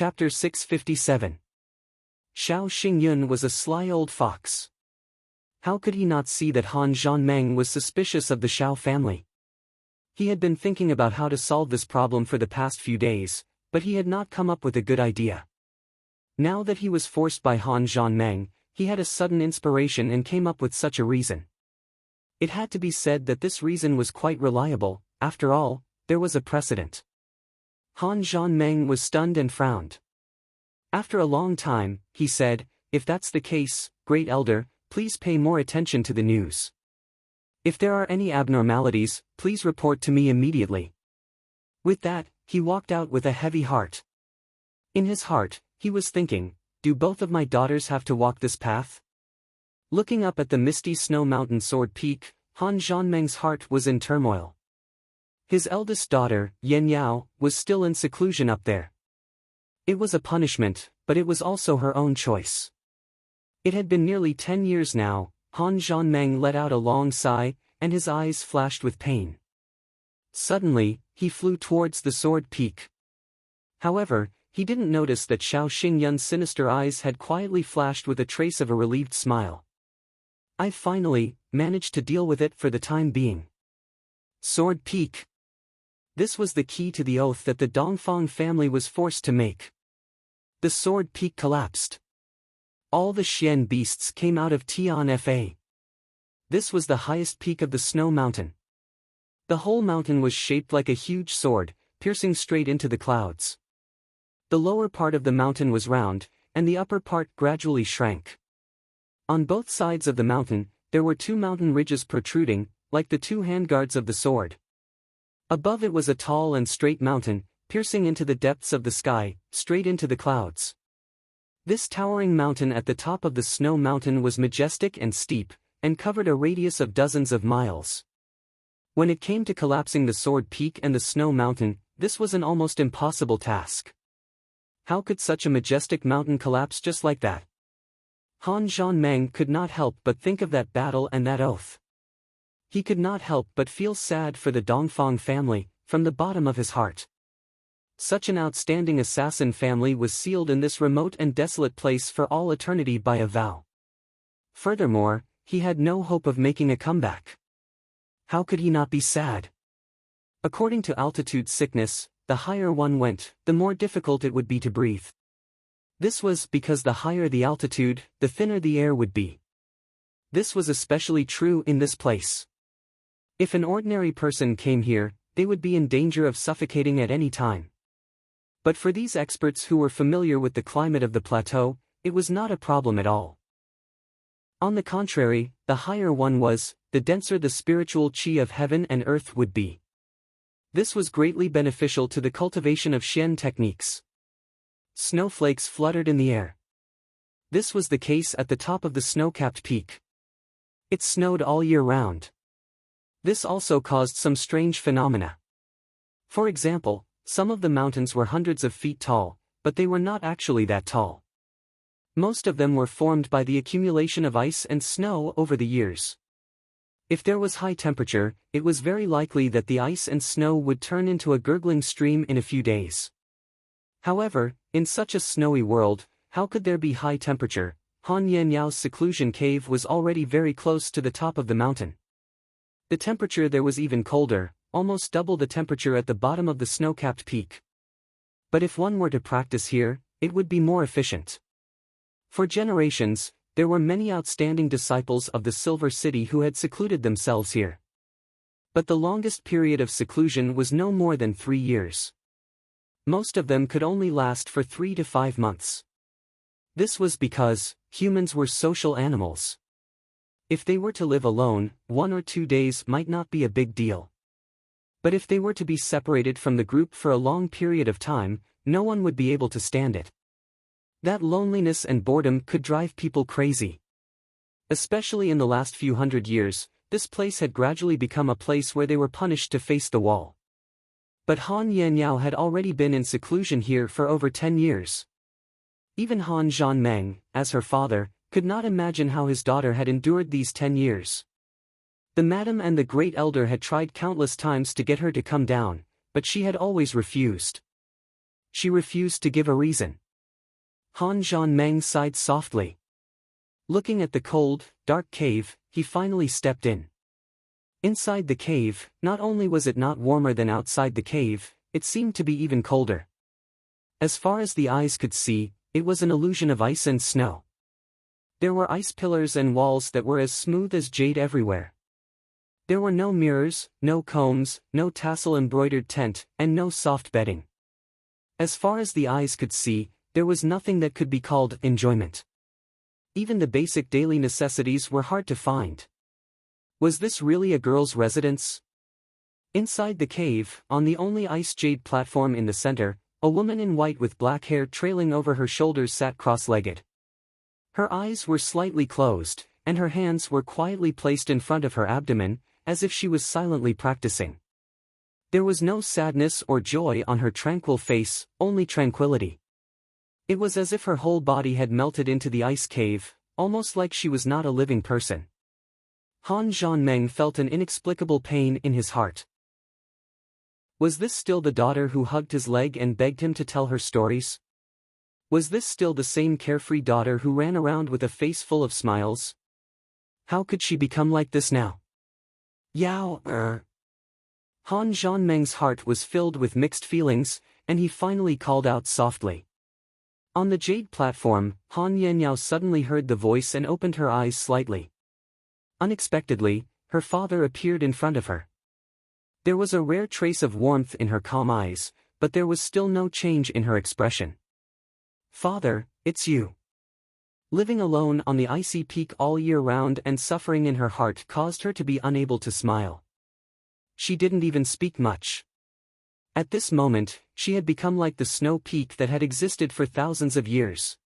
Chapter 657. Xiao Xingyun was a sly old fox. How could he not see that Han Zhanmeng was suspicious of the Xiao family? He had been thinking about how to solve this problem for the past few days, but he had not come up with a good idea. Now that he was forced by Han Zhanmeng, he had a sudden inspiration and came up with such a reason. It had to be said that this reason was quite reliable. After all, there was a precedent. Han Zhanmeng was stunned and frowned. After a long time, he said, "If that's the case, Great Elder, please pay more attention to the news. If there are any abnormalities, please report to me immediately." With that, he walked out with a heavy heart. In his heart, he was thinking, do both of my daughters have to walk this path? Looking up at the misty snow mountain Sword Peak, Han Zhanmeng's heart was in turmoil. His eldest daughter, Yen Yao, was still in seclusion up there. It was a punishment, but it was also her own choice. It had been nearly 10 years now. Han Zhanmeng let out a long sigh, and his eyes flashed with pain. Suddenly, he flew towards the Sword Peak. However, he didn't notice that Xiao Xingyun's sinister eyes had quietly flashed with a trace of a relieved smile. "I finally managed to deal with it for the time being." Sword Peak. This was the key to the oath that the Dongfang family was forced to make. The Sword Peak collapsed. All the Xian beasts came out of Tianfa. This was the highest peak of the snow mountain. The whole mountain was shaped like a huge sword, piercing straight into the clouds. The lower part of the mountain was round, and the upper part gradually shrank. On both sides of the mountain, there were two mountain ridges protruding, like the two handguards of the sword. Above it was a tall and straight mountain, piercing into the depths of the sky, straight into the clouds. This towering mountain at the top of the snow mountain was majestic and steep, and covered a radius of dozens of miles. When it came to collapsing the Sword Peak and the snow mountain, this was an almost impossible task. How could such a majestic mountain collapse just like that? Han Zhanmeng could not help but think of that battle and that oath. He could not help but feel sad for the Dongfang family, from the bottom of his heart. Such an outstanding assassin family was sealed in this remote and desolate place for all eternity by a vow. Furthermore, he had no hope of making a comeback. How could he not be sad? According to altitude sickness, the higher one went, the more difficult it would be to breathe. This was because the higher the altitude, the thinner the air would be. This was especially true in this place. If an ordinary person came here, they would be in danger of suffocating at any time. But for these experts who were familiar with the climate of the plateau, it was not a problem at all. On the contrary, the higher one was, the denser the spiritual qi of heaven and earth would be. This was greatly beneficial to the cultivation of Xian techniques. Snowflakes fluttered in the air. This was the case at the top of the snow-capped peak. It snowed all year round. This also caused some strange phenomena. For example, some of the mountains were hundreds of feet tall, but they were not actually that tall. Most of them were formed by the accumulation of ice and snow over the years. If there was high temperature, it was very likely that the ice and snow would turn into a gurgling stream in a few days. However, in such a snowy world, how could there be high temperature? Han Yanyao's seclusion cave was already very close to the top of the mountain. The temperature there was even colder, almost double the temperature at the bottom of the snow-capped peak. But if one were to practice here, it would be more efficient. For generations, there were many outstanding disciples of the Silver City who had secluded themselves here. But the longest period of seclusion was no more than 3 years. Most of them could only last for 3 to 5 months. This was because humans were social animals. If they were to live alone, 1 or 2 days might not be a big deal. But if they were to be separated from the group for a long period of time, no one would be able to stand it. That loneliness and boredom could drive people crazy. Especially in the last few hundred years, this place had gradually become a place where they were punished to face the wall. But Han Yanyao had already been in seclusion here for over 10 years. Even Han Zhanmeng, as her father, could not imagine how his daughter had endured these 10 years. The madam and the great elder had tried countless times to get her to come down, but she had always refused. She refused to give a reason. Han Zhanmeng sighed softly. Looking at the cold, dark cave, he finally stepped in. Inside the cave, not only was it not warmer than outside the cave, it seemed to be even colder. As far as the eyes could see, it was an illusion of ice and snow. There were ice pillars and walls that were as smooth as jade everywhere. There were no mirrors, no combs, no tassel-embroidered tent, and no soft bedding. As far as the eyes could see, there was nothing that could be called enjoyment. Even the basic daily necessities were hard to find. Was this really a girl's residence? Inside the cave, on the only ice jade platform in the center, a woman in white with black hair trailing over her shoulders sat cross-legged. Her eyes were slightly closed, and her hands were quietly placed in front of her abdomen, as if she was silently practicing. There was no sadness or joy on her tranquil face, only tranquility. It was as if her whole body had melted into the ice cave, almost like she was not a living person. Han Zhanmeng felt an inexplicable pain in his heart. Was this still the daughter who hugged his leg and begged him to tell her stories? Was this still the same carefree daughter who ran around with a face full of smiles? How could she become like this now? Han Zhanmeng's heart was filled with mixed feelings, and he finally called out softly. On the jade platform, Han Yanniao suddenly heard the voice and opened her eyes slightly. Unexpectedly, her father appeared in front of her. There was a rare trace of warmth in her calm eyes, but there was still no change in her expression. "Father, it's you." Living alone on the icy peak all year round and suffering in her heart caused her to be unable to smile. She didn't even speak much. At this moment, she had become like the snow peak that had existed for thousands of years.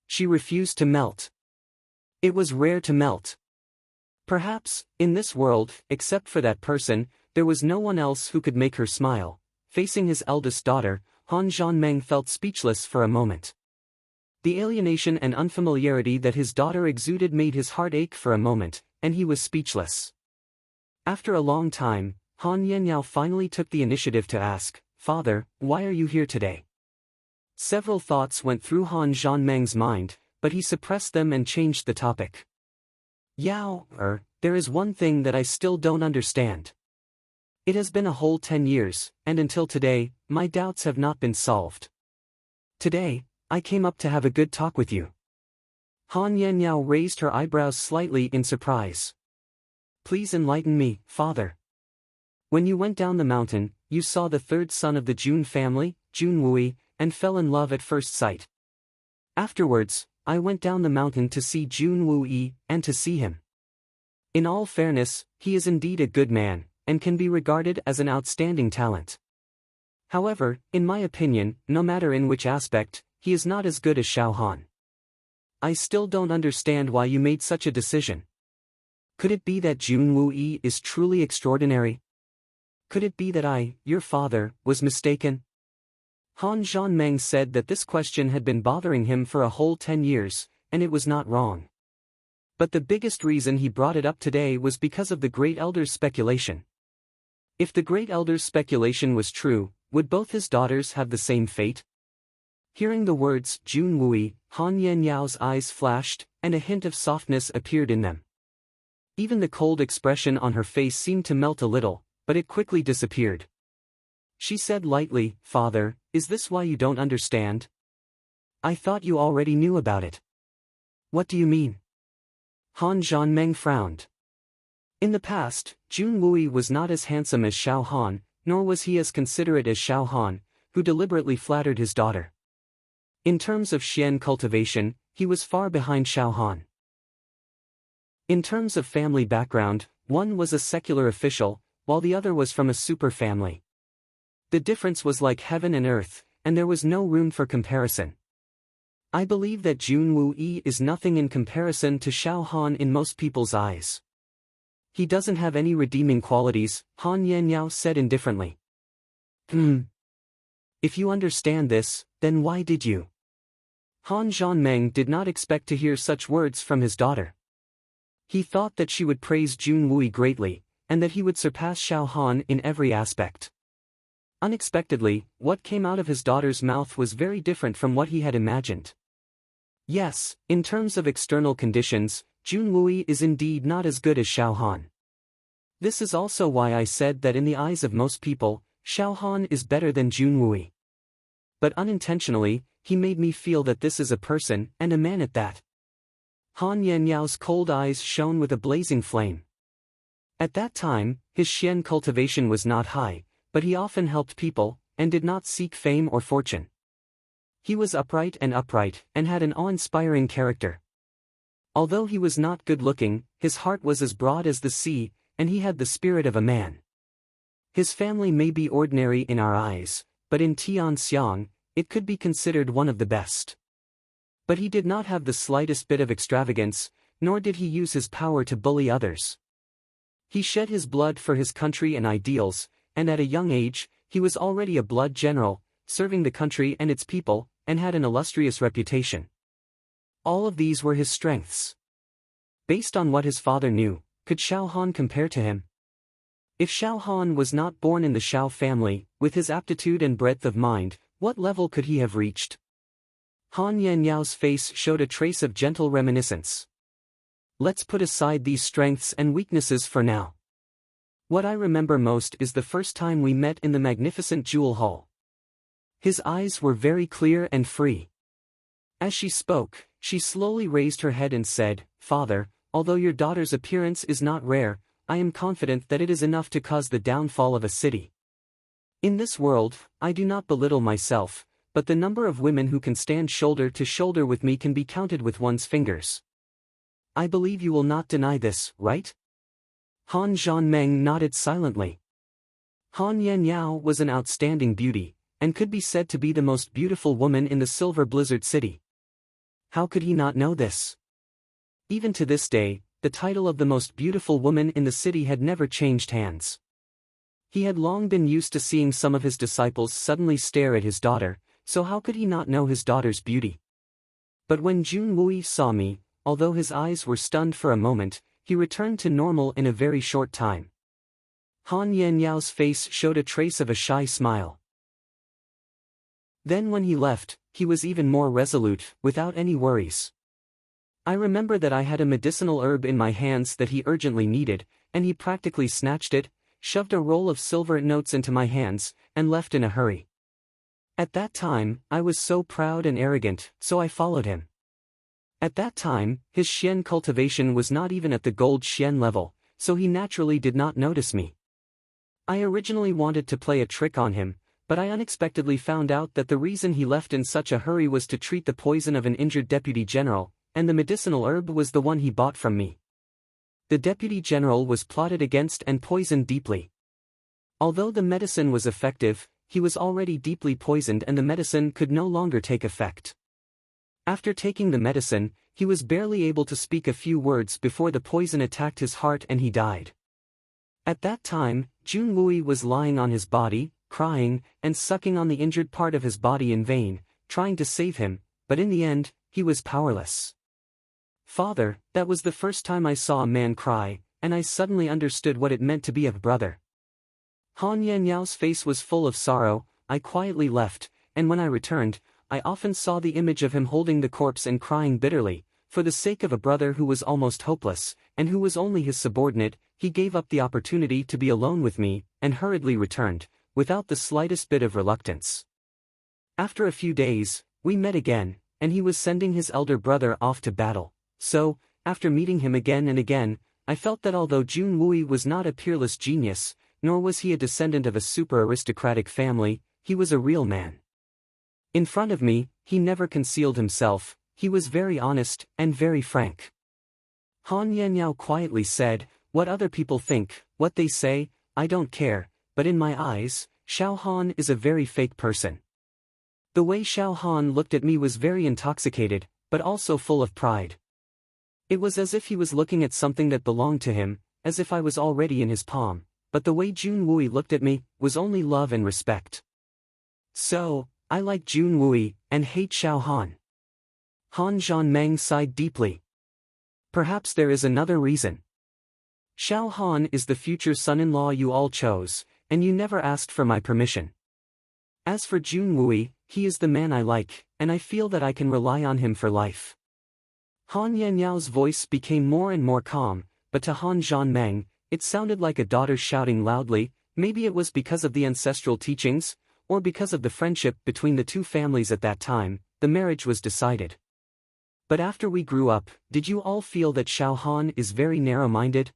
She refused to melt. It was rare to melt. Perhaps, in this world, except for that person, there was no one else who could make her smile. Facing his eldest daughter, Han Zhanmeng felt speechless for a moment. The alienation and unfamiliarity that his daughter exuded made his heart ache for a moment, and he was speechless. After a long time, Han Yanniao finally took the initiative to ask, "Father, why are you here today?" Several thoughts went through Han Zhanmeng's mind, but he suppressed them and changed the topic. There is one thing that I still don't understand. It has been a whole 10 years, and until today, my doubts have not been solved. Today, I came up to have a good talk with you. Han Yanniao raised her eyebrows slightly in surprise. Please enlighten me, father. When you went down the mountain, you saw the third son of the Jun family, Jun Wui, and fell in love at first sight. Afterwards, I went down the mountain to see Jun Wui, and to see him. In all fairness, he is indeed a good man, and can be regarded as an outstanding talent. However, in my opinion, no matter in which aspect, he is not as good as Xiao Han. I still don't understand why you made such a decision. Could it be that Jun Wui is truly extraordinary? Could it be that I, your father, was mistaken? Han Zhanmeng said that this question had been bothering him for a whole 10 years, and it was not wrong. But the biggest reason he brought it up today was because of the Great Elder's speculation. If the Great Elder's speculation was true, would both his daughters have the same fate? Hearing the words Jun Wui, Han Yanniao's eyes flashed, and a hint of softness appeared in them. Even the cold expression on her face seemed to melt a little, but it quickly disappeared. She said lightly, "Father, is this why you don't understand? I thought you already knew about it." "What do you mean?" Han Zhanmeng frowned. In the past, Jun Wui was not as handsome as Xiao Han, nor was he as considerate as Xiao Han, who deliberately flattered his daughter. In terms of Xian cultivation, he was far behind Xiao Han. In terms of family background, one was a secular official, while the other was from a super family. The difference was like heaven and earth, and there was no room for comparison. I believe that Jun Wui is nothing in comparison to Xiao Han in most people's eyes. He doesn't have any redeeming qualities, Han Yanniao said indifferently. If you understand this, then why did you? Han Zhanmeng did not expect to hear such words from his daughter. He thought that she would praise Jun Wui greatly, and that he would surpass Xiao Han in every aspect. Unexpectedly, what came out of his daughter's mouth was very different from what he had imagined. Yes, in terms of external conditions, Junwui is indeed not as good as Xiao Han. This is also why I said that in the eyes of most people, Xiao Han is better than Junwui. But unintentionally, he made me feel that this is a person, and a man at that. Han Yanyao's cold eyes shone with a blazing flame. At that time, his Xian cultivation was not high, but he often helped people, and did not seek fame or fortune. He was upright, and had an awe-inspiring character. Although he was not good-looking, his heart was as broad as the sea, and he had the spirit of a man. His family may be ordinary in our eyes, but in Tianxiang, it could be considered one of the best. But he did not have the slightest bit of extravagance, nor did he use his power to bully others. He shed his blood for his country and ideals, and at a young age, he was already a blood general, serving the country and its people, and had an illustrious reputation. All of these were his strengths. Based on what his father knew, could Xiao Han compare to him? If Xiao Han was not born in the Xiao family, with his aptitude and breadth of mind, what level could he have reached? Han Yanyao's face showed a trace of gentle reminiscence. Let's put aside these strengths and weaknesses for now. What I remember most is the first time we met in the magnificent jewel hall. His eyes were very clear and free. As she spoke, she slowly raised her head and said, "Father, although your daughter's appearance is not rare, I am confident that it is enough to cause the downfall of a city. In this world, I do not belittle myself, but the number of women who can stand shoulder to shoulder with me can be counted with one's fingers. I believe you will not deny this, right?" Han Zhanmeng nodded silently. Han Yanyao was an outstanding beauty, and could be said to be the most beautiful woman in the Silver Blizzard City. How could he not know this? Even to this day, the title of the most beautiful woman in the city had never changed hands. He had long been used to seeing some of his disciples suddenly stare at his daughter, so how could he not know his daughter's beauty? But when Junwui saw me, although his eyes were stunned for a moment, he returned to normal in a very short time. Han Yanyao's face showed a trace of a shy smile. Then when he left, he was even more resolute, without any worries. I remember that I had a medicinal herb in my hands that he urgently needed, and he practically snatched it, shoved a roll of silver notes into my hands, and left in a hurry. At that time, I was so proud and arrogant, so I followed him. At that time, his Xian cultivation was not even at the gold Xian level, so he naturally did not notice me. I originally wanted to play a trick on him, but I unexpectedly found out that the reason he left in such a hurry was to treat the poison of an injured deputy general, and the medicinal herb was the one he bought from me. The deputy general was plotted against and poisoned deeply. Although the medicine was effective, he was already deeply poisoned and the medicine could no longer take effect. After taking the medicine, he was barely able to speak a few words before the poison attacked his heart and he died. At that time, Junwui was lying on his body, crying, and sucking on the injured part of his body in vain, trying to save him, but in the end, he was powerless. "Father, that was the first time I saw a man cry, and I suddenly understood what it meant to be a brother." Han Yanyao's face was full of sorrow. I quietly left, and when I returned, I often saw the image of him holding the corpse and crying bitterly. For the sake of a brother who was almost hopeless, and who was only his subordinate, he gave up the opportunity to be alone with me, and hurriedly returned, without the slightest bit of reluctance. After a few days, we met again, and he was sending his elder brother off to battle. So, after meeting him again and again, I felt that although Junwui was not a peerless genius, nor was he a descendant of a super-aristocratic family, he was a real man. In front of me, he never concealed himself, he was very honest, and very frank. Han Yanyao quietly said, "What other people think, what they say, I don't care, but in my eyes, Xiao Han is a very fake person." The way Xiao Han looked at me was very intoxicated, but also full of pride. It was as if he was looking at something that belonged to him, as if I was already in his palm, but the way Junwui looked at me, was only love and respect. So, I like Junwui, and hate Xiao Han. Han Zhanmeng sighed deeply. Perhaps there is another reason. Xiao Han is the future son-in-law you all chose, and you never asked for my permission. As for Jun Wui, he is the man I like, and I feel that I can rely on him for life. Han Yanyao's voice became more and more calm, but to Han Zhanmeng, it sounded like a daughter shouting loudly. Maybe it was because of the ancestral teachings, or because of the friendship between the two families at that time. The marriage was decided. But after we grew up, did you all feel that Xiao Han is very narrow-minded?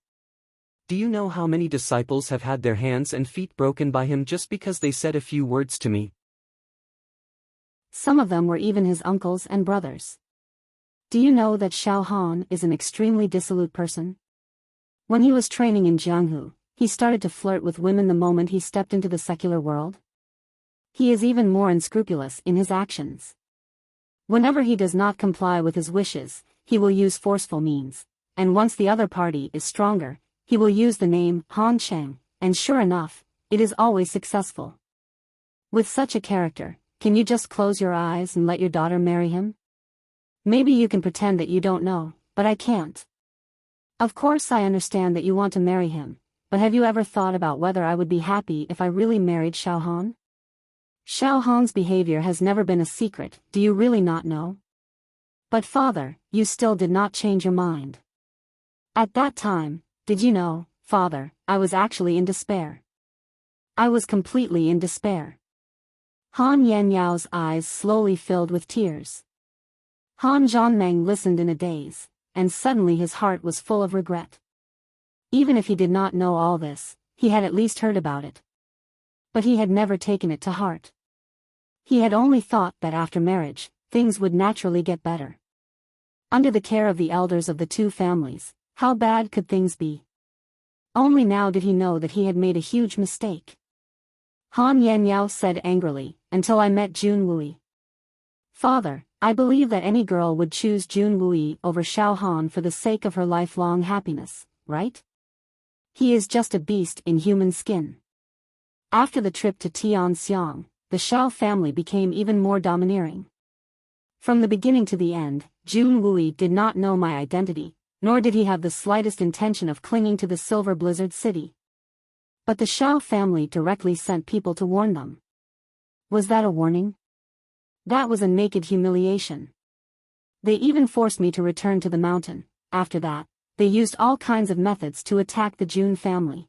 Do you know how many disciples have had their hands and feet broken by him just because they said a few words to me? Some of them were even his uncles and brothers. Do you know that Xiao Han is an extremely dissolute person? When he was training in Jianghu, he started to flirt with women the moment he stepped into the secular world. He is even more unscrupulous in his actions. Whenever he does not comply with his wishes, he will use forceful means, and once the other party is stronger, he will use the name Han Cheng, and sure enough, it is always successful. With such a character, can you just close your eyes and let your daughter marry him? Maybe you can pretend that you don't know, but I can't. Of course I understand that you want to marry him, but have you ever thought about whether I would be happy if I really married Xiao Han? Xiao Han's behavior has never been a secret, do you really not know? But father, you still did not change your mind. At that time, did you know, father, I was actually in despair. I was completely in despair. Han Yanyao's eyes slowly filled with tears. Han Zhanmeng listened in a daze, and suddenly his heart was full of regret. Even if he did not know all this, he had at least heard about it. But he had never taken it to heart. He had only thought that after marriage, things would naturally get better. Under the care of the elders of the two families, how bad could things be? Only now did he know that he had made a huge mistake. Han Yanyao said angrily, until I met Jun Wui. Father, I believe that any girl would choose Jun Wui over Xiao Han for the sake of her lifelong happiness, right? He is just a beast in human skin. After the trip to Tianxiang, the Xiao family became even more domineering. From the beginning to the end, Jun Wui did not know my identity, nor did he have the slightest intention of clinging to the Silver Blizzard City. But the Xiao family directly sent people to warn them. Was that a warning? That was a naked humiliation. They even forced me to return to the mountain. After that, they used all kinds of methods to attack the Jun family.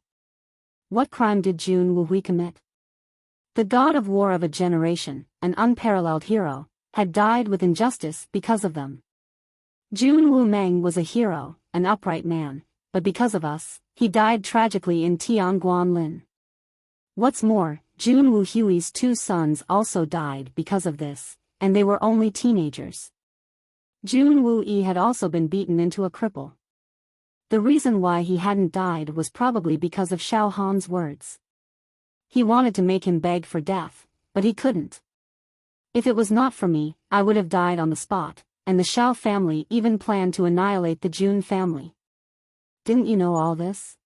What crime did Jun Wui commit? The god of war of a generation, an unparalleled hero, had died with injustice because of them. Jun Wu Meng was a hero, an upright man, but because of us, he died tragically in Tianguanlin. What's more, Jun Wu Hui's two sons also died because of this, and they were only teenagers. Jun Wu Yi had also been beaten into a cripple. The reason why he hadn't died was probably because of Xiao Han's words. He wanted to make him beg for death, but he couldn't. If it was not for me, I would have died on the spot, and the Xiao family even planned to annihilate the Jun family. Didn't you know all this?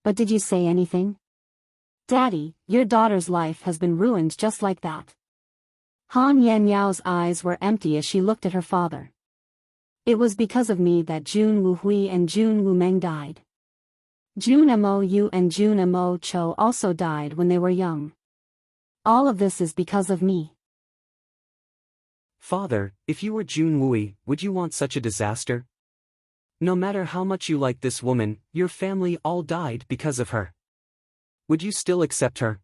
But did you say anything? Daddy, your daughter's life has been ruined just like that. Han Yanyao's eyes were empty as she looked at her father. It was because of me that Jun Wu Hui and Jun Wu Meng died. Jun Mo Yu and Jun Mo Cho also died when they were young. All of this is because of me. Father, if you were Jun Wui, would you want such a disaster? No matter how much you like this woman, your family all died because of her. Would you still accept her?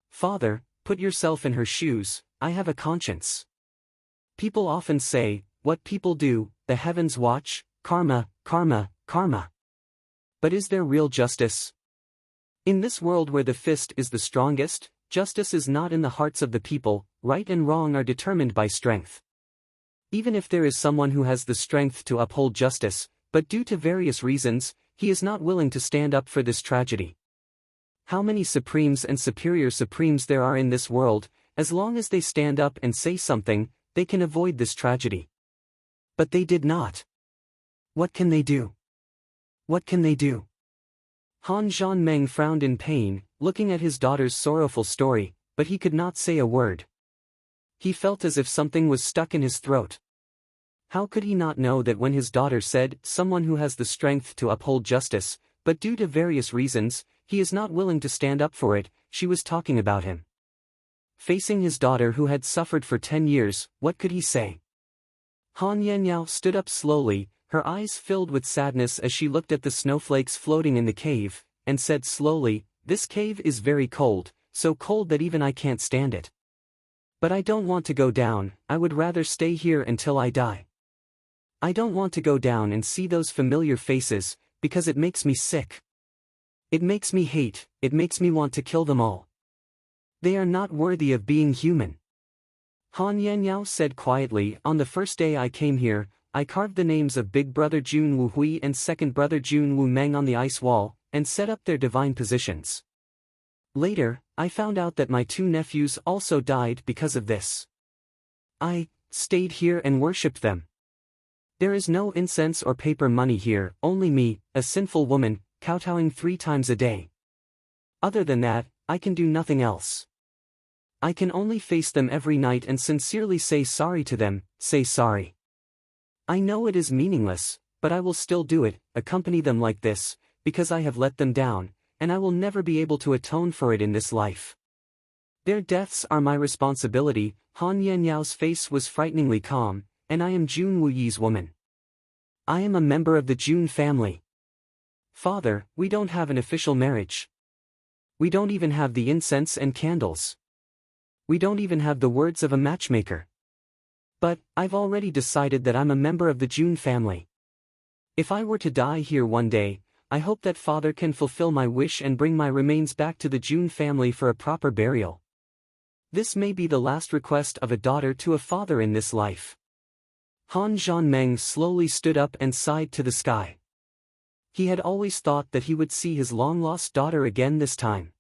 Father, put yourself in her shoes. I have a conscience. People often say, what people do, the heavens watch, karma, karma, karma. But is there real justice? In this world where the fist is the strongest, justice is not in the hearts of the people. Right and wrong are determined by strength. Even if there is someone who has the strength to uphold justice, but due to various reasons, he is not willing to stand up for this tragedy. How many supremes and superior supremes there are in this world, as long as they stand up and say something, they can avoid this tragedy. But they did not. What can they do? What can they do? Han Zhanmeng frowned in pain, looking at his daughter's sorrowful story, but he could not say a word. He felt as if something was stuck in his throat. How could he not know that when his daughter said, someone who has the strength to uphold justice, but due to various reasons, he is not willing to stand up for it, she was talking about him. Facing his daughter who had suffered for 10 years, what could he say? Han Yanniao stood up slowly, her eyes filled with sadness as she looked at the snowflakes floating in the cave, and said slowly, "This cave is very cold, so cold that even I can't stand it. But I don't want to go down, I would rather stay here until I die. I don't want to go down and see those familiar faces, because it makes me sick. It makes me hate, it makes me want to kill them all. They are not worthy of being human." Han Yanniao said quietly, "On the first day I came here, I carved the names of Big Brother Jun Wu Hui and Second Brother Jun Wu Meng on the ice wall, and set up their divine positions. Later, I found out that my 2 nephews also died because of this. I stayed here and worshipped them. There is no incense or paper money here, only me, a sinful woman, kowtowing 3 times a day. Other than that, I can do nothing else. I can only face them every night and sincerely say sorry to them, say sorry. I know it is meaningless, but I will still do it, accompany them like this, because I have let them down, and I will never be able to atone for it in this life. Their deaths are my responsibility." Han Yanniao's face was frighteningly calm, "and I am Jun Wuyi's woman. I am a member of the Jun family. Father, we don't have an official marriage. We don't even have the incense and candles. We don't even have the words of a matchmaker. But, I've already decided that I'm a member of the Jun family. If I were to die here one day, I hope that Father can fulfill my wish and bring my remains back to the Jun family for a proper burial. This may be the last request of a daughter to a father in this life." Han Zhanmeng slowly stood up and sighed to the sky. He had always thought that he would see his long-lost daughter again this time.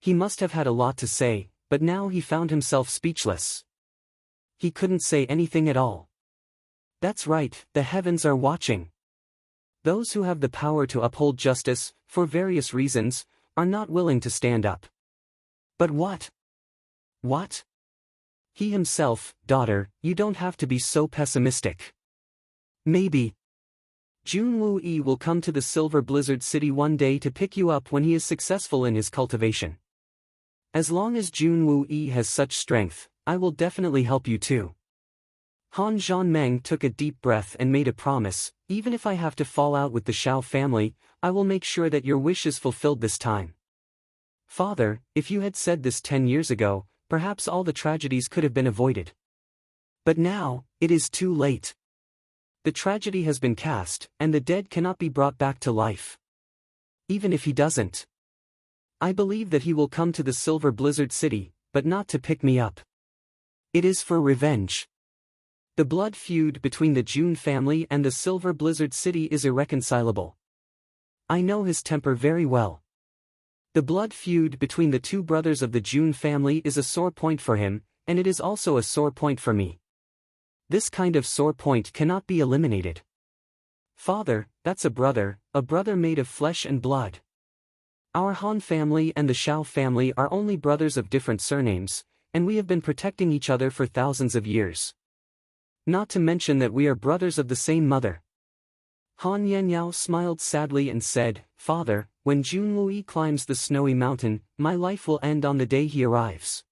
He must have had a lot to say, but now he found himself speechless. He couldn't say anything at all. That's right, the heavens are watching. Those who have the power to uphold justice, for various reasons, are not willing to stand up. But what? What? He himself, daughter, you don't have to be so pessimistic. Maybe Jun Wu Yi will come to the Silver Blizzard City one day to pick you up when he is successful in his cultivation. As long as Jun Wu Yi has such strength, I will definitely help you too. Han Zhanmeng took a deep breath and made a promise, even if I have to fall out with the Shao family, I will make sure that your wish is fulfilled this time. Father, if you had said this 10 years ago, perhaps all the tragedies could have been avoided. But now, it is too late. The tragedy has been cast, and the dead cannot be brought back to life. Even if he doesn't. I believe that he will come to the Silver Blizzard City, but not to pick me up. It is for revenge. The blood feud between the Jun family and the Silver Blizzard City is irreconcilable. I know his temper very well. The blood feud between the 2 brothers of the Jun family is a sore point for him, and it is also a sore point for me. This kind of sore point cannot be eliminated. Father, that's a brother made of flesh and blood. Our Han family and the Shao family are only brothers of different surnames, and we have been protecting each other for thousands of years. Not to mention that we are brothers of the same mother. Han Yanniao smiled sadly and said, Father, when Jun Wu Yi climbs the snowy mountain, my life will end on the day he arrives.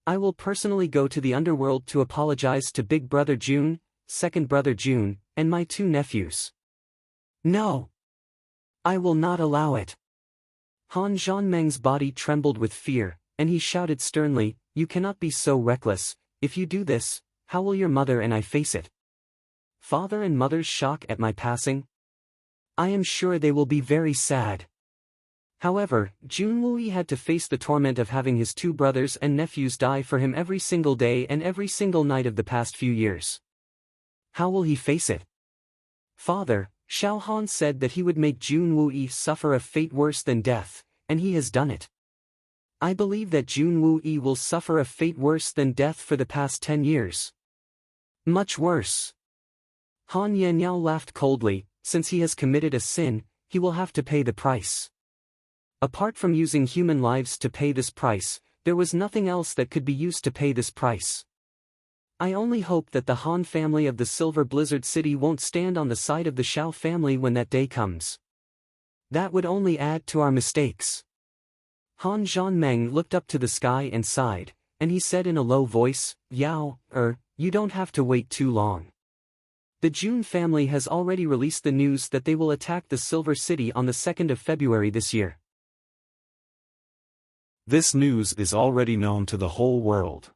I will personally go to the underworld to apologize to Big Brother Jun, Second Brother Jun, and my 2 nephews. No! I will not allow it. Han Zhanmeng's body trembled with fear, and he shouted sternly, You cannot be so reckless. If you do this, how will your mother and I face it? Father and mother's shock at my passing? I am sure they will be very sad. However, Jun Wu Yi had to face the torment of having his 2 brothers and nephews die for him every single day and every single night of the past few years. How will he face it? Father, Xiao Han said that he would make Jun Wu Yi suffer a fate worse than death, and he has done it. I believe that Jun Wu Yi will suffer a fate worse than death for the past 10 years. Much worse. Han Yanniao laughed coldly, since he has committed a sin, he will have to pay the price. Apart from using human lives to pay this price, there was nothing else that could be used to pay this price. I only hope that the Han family of the Silver Blizzard City won't stand on the side of the Shao family when that day comes. That would only add to our mistakes. Han Zhanmeng looked up to the sky and sighed, and he said in a low voice, Yao, you don't have to wait too long. The Jun family has already released the news that they will attack the Silver City on the 2nd of February this year. This news is already known to the whole world.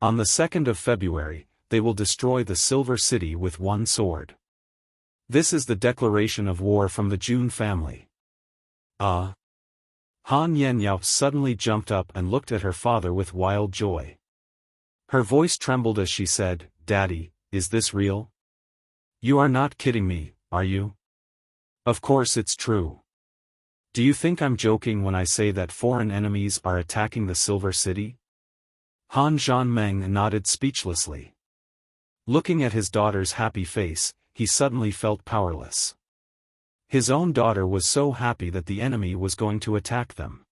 On the 2nd of February, they will destroy the Silver City with one sword. This is the declaration of war from the Jun family. Han Yenyao suddenly jumped up and looked at her father with wild joy. Her voice trembled as she said, Daddy, is this real? You are not kidding me, are you? Of course it's true. Do you think I'm joking when I say that foreign enemies are attacking the Silver City? Han Zhanmeng nodded speechlessly. Looking at his daughter's happy face, he suddenly felt powerless. His own daughter was so happy that the enemy was going to attack them.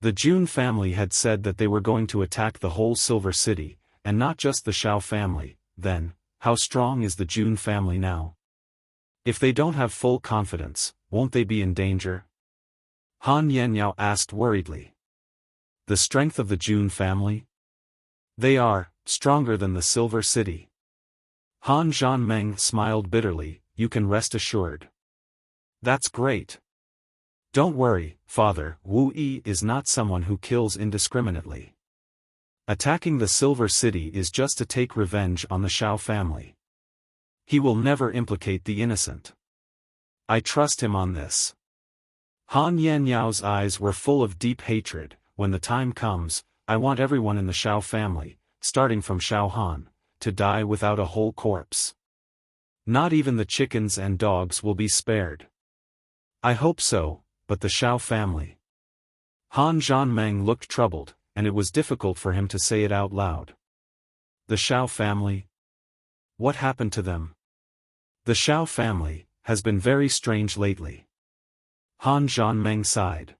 The Jun family had said that they were going to attack the whole Silver City, and not just the Shao family. Then, how strong is the Jun family now? If they don't have full confidence, won't they be in danger? Han Yenyao asked worriedly. The strength of the Jun family? They are stronger than the Silver City. Han Zhanmeng smiled bitterly, you can rest assured. That's great. Don't worry, father, Wu Yi is not someone who kills indiscriminately. Attacking the Silver City is just to take revenge on the Shao family. He will never implicate the innocent. I trust him on this. Han Yanyao's eyes were full of deep hatred. When the time comes, I want everyone in the Shao family, starting from Shao Han, to die without a whole corpse. Not even the chickens and dogs will be spared. I hope so, but the Shao family. Han Zhanmeng looked troubled, and it was difficult for him to say it out loud. The Shao family? What happened to them? The Shao family has been very strange lately. Han Zhanmeng sighed.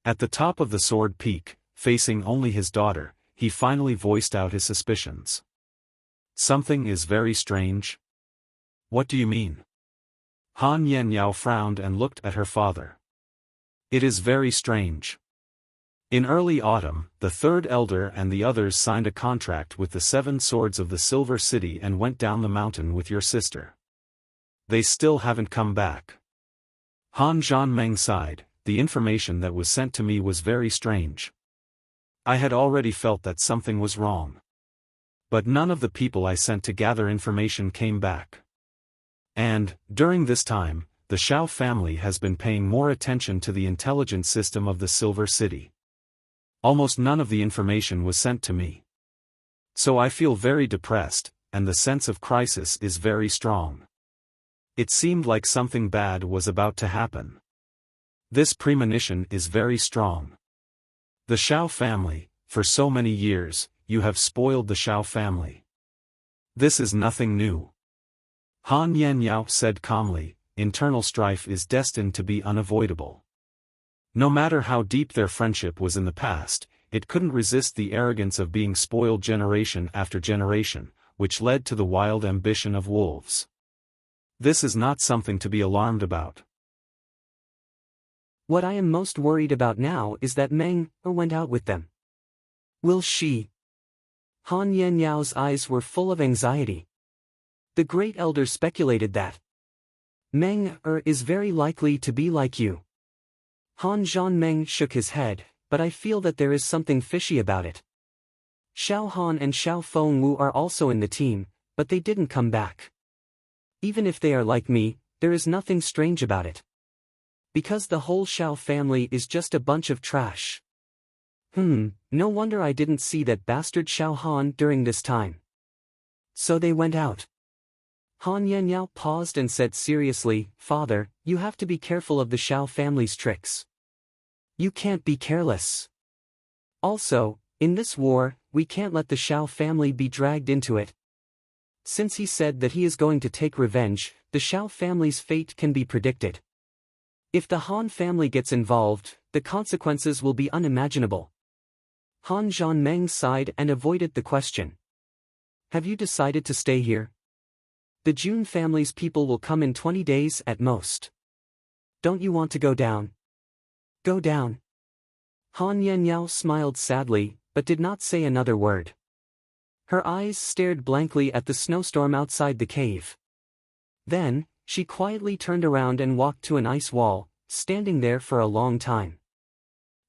At the top of the sword peak, facing only his daughter, he finally voiced out his suspicions. Something is very strange. What do you mean? Han Yenyao frowned and looked at her father. It is very strange. In early autumn, the third elder and the others signed a contract with the 7 swords of the Silver City and went down the mountain with your sister. They still haven't come back. Han Zhanmeng sighed, the information that was sent to me was very strange. I had already felt that something was wrong. But none of the people I sent to gather information came back. And, during this time, the Shao family has been paying more attention to the intelligence system of the Silver City. Almost none of the information was sent to me. So I feel very depressed, and the sense of crisis is very strong. It seemed like something bad was about to happen. This premonition is very strong. The Shao family, for so many years, you have spoiled the Shao family. This is nothing new. Han Yenyao said calmly, internal strife is destined to be unavoidable. No matter how deep their friendship was in the past, it couldn't resist the arrogance of being spoiled generation after generation, which led to the wild ambition of wolves. This is not something to be alarmed about. What I am most worried about now is that Meng went out with them. Will she? Han Yanyao's eyes were full of anxiety. The great elder speculated that Meng is very likely to be like you. Han Zhanmeng shook his head, but I feel that there is something fishy about it. Xiao Han and Xiao Fengwu are also in the team, but they didn't come back. Even if they are like me, there is nothing strange about it. Because the whole Shao family is just a bunch of trash. No wonder I didn't see that bastard Xiao Han during this time. So they went out. Han Yenyao paused and said seriously, Father, you have to be careful of the Shao family's tricks. You can't be careless. Also, in this war, we can't let the Shao family be dragged into it. Since he said that he is going to take revenge, the Shao family's fate can be predicted. If the Han family gets involved, the consequences will be unimaginable. Han Zhanmeng sighed and avoided the question. Have you decided to stay here? The Jun family's people will come in 20 days at most. Don't you want to go down? Go down. Han Yanyao smiled sadly, but did not say another word. Her eyes stared blankly at the snowstorm outside the cave. Then, she quietly turned around and walked to an ice wall, standing there for a long time.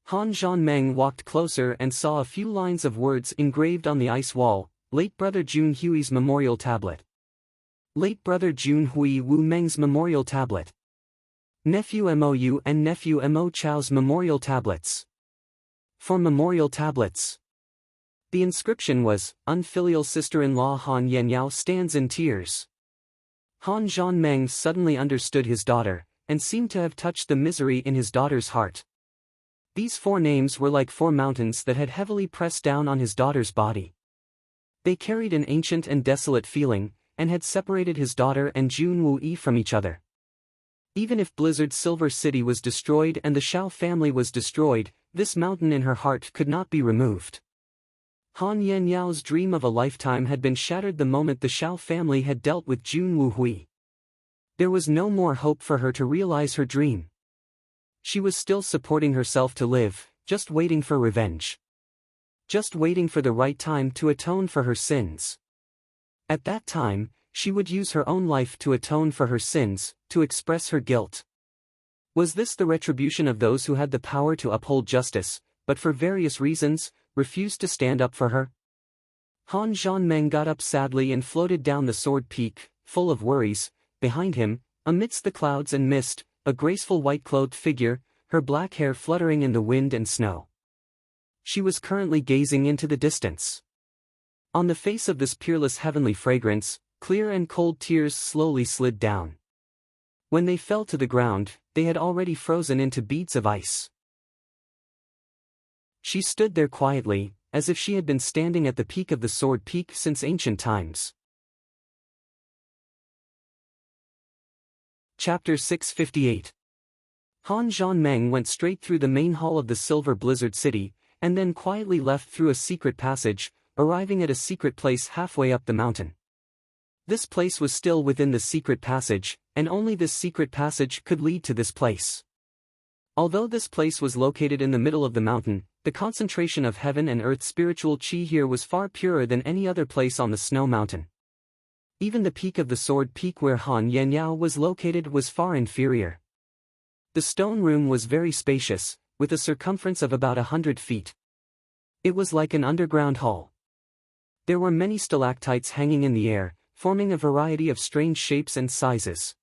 Han Zhanmeng walked closer and saw a few lines of words engraved on the ice wall: Late Brother Jun Hui's Memorial Tablet. Late Brother Jun Hui Wu Meng's Memorial Tablet. Nephew Mou and Nephew Mo Chao's Memorial Tablets. For memorial tablets. The inscription was, Unfilial sister-in-law Han Yanyao stands in tears. Han Zhanmeng suddenly understood his daughter, and seemed to have touched the misery in his daughter's heart. These 4 names were like 4 mountains that had heavily pressed down on his daughter's body. They carried an ancient and desolate feeling, and had separated his daughter and Jun Wu from each other. Even if Blizzard's Silver City was destroyed and the Shao family was destroyed, this mountain in her heart could not be removed. Han Yanyao's dream of a lifetime had been shattered the moment the Shao family had dealt with Jun Wu Hui. There was no more hope for her to realize her dream. She was still supporting herself to live, just waiting for revenge. Just waiting for the right time to atone for her sins. At that time, she would use her own life to atone for her sins, to express her guilt. Was this the retribution of those who had the power to uphold justice, but for various reasons, refused to stand up for her? Han Zhanmeng got up sadly and floated down the sword peak, full of worries. Behind him, amidst the clouds and mist, a graceful white-clothed figure, her black hair fluttering in the wind and snow. She was currently gazing into the distance. On the face of this peerless heavenly fragrance, clear and cold tears slowly slid down. When they fell to the ground, they had already frozen into beads of ice. She stood there quietly, as if she had been standing at the peak of the sword peak since ancient times. Chapter 658. Han Zhanmeng went straight through the main hall of the Silver Blizzard City, and then quietly left through a secret passage, arriving at a secret place halfway up the mountain. This place was still within the secret passage, and only this secret passage could lead to this place. Although this place was located in the middle of the mountain, the concentration of heaven and earth spiritual chi here was far purer than any other place on the snow mountain. Even the peak of the sword peak where Han Yanyao was located was far inferior. The stone room was very spacious, with a circumference of about 100 feet. It was like an underground hall. There were many stalactites hanging in the air, forming a variety of strange shapes and sizes.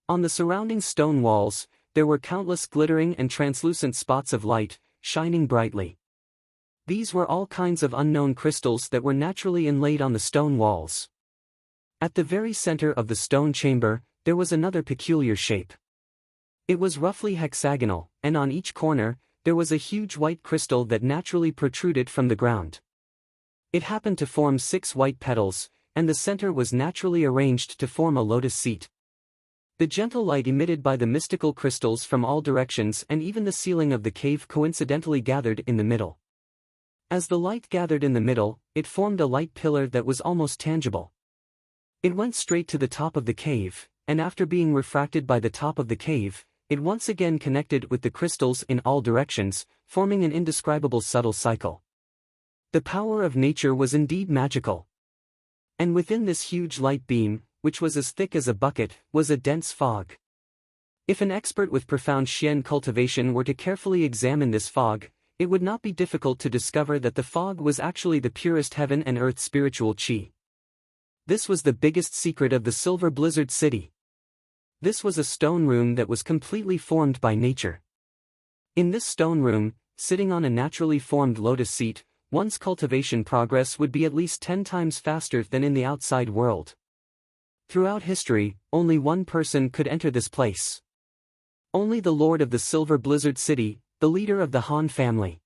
On the surrounding stone walls, there were countless glittering and translucent spots of light, shining brightly. These were all kinds of unknown crystals that were naturally inlaid on the stone walls. At the very center of the stone chamber, there was another peculiar shape. It was roughly hexagonal, and on each corner, there was a huge white crystal that naturally protruded from the ground. It happened to form 6 white petals, and the center was naturally arranged to form a lotus seat. The gentle light emitted by the mystical crystals from all directions and even the ceiling of the cave coincidentally gathered in the middle. As the light gathered in the middle, it formed a light pillar that was almost tangible. It went straight to the top of the cave, and after being refracted by the top of the cave, it once again connected with the crystals in all directions, forming an indescribable subtle cycle. The power of nature was indeed magical. And within this huge light beam, which was as thick as a bucket, was a dense fog. If an expert with profound Xian cultivation were to carefully examine this fog, it would not be difficult to discover that the fog was actually the purest heaven and earth spiritual qi. This was the biggest secret of the Silver Blizzard City. This was a stone room that was completely formed by nature. In this stone room, sitting on a naturally formed lotus seat, one's cultivation progress would be at least 10 times faster than in the outside world. Throughout history, only one person could enter this place. Only the Lord of the Silver Blizzard City, the leader of the Han family.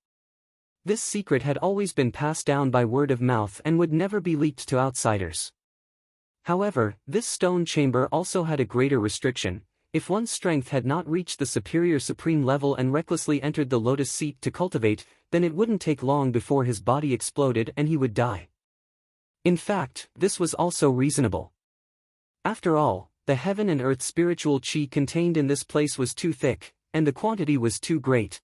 This secret had always been passed down by word of mouth and would never be leaked to outsiders. However, this stone chamber also had a greater restriction. If one's strength had not reached the superior supreme level and recklessly entered the lotus seat to cultivate, then it wouldn't take long before his body exploded and he would die. In fact, this was also reasonable. After all, the heaven and earth spiritual chi contained in this place was too thick, and the quantity was too great.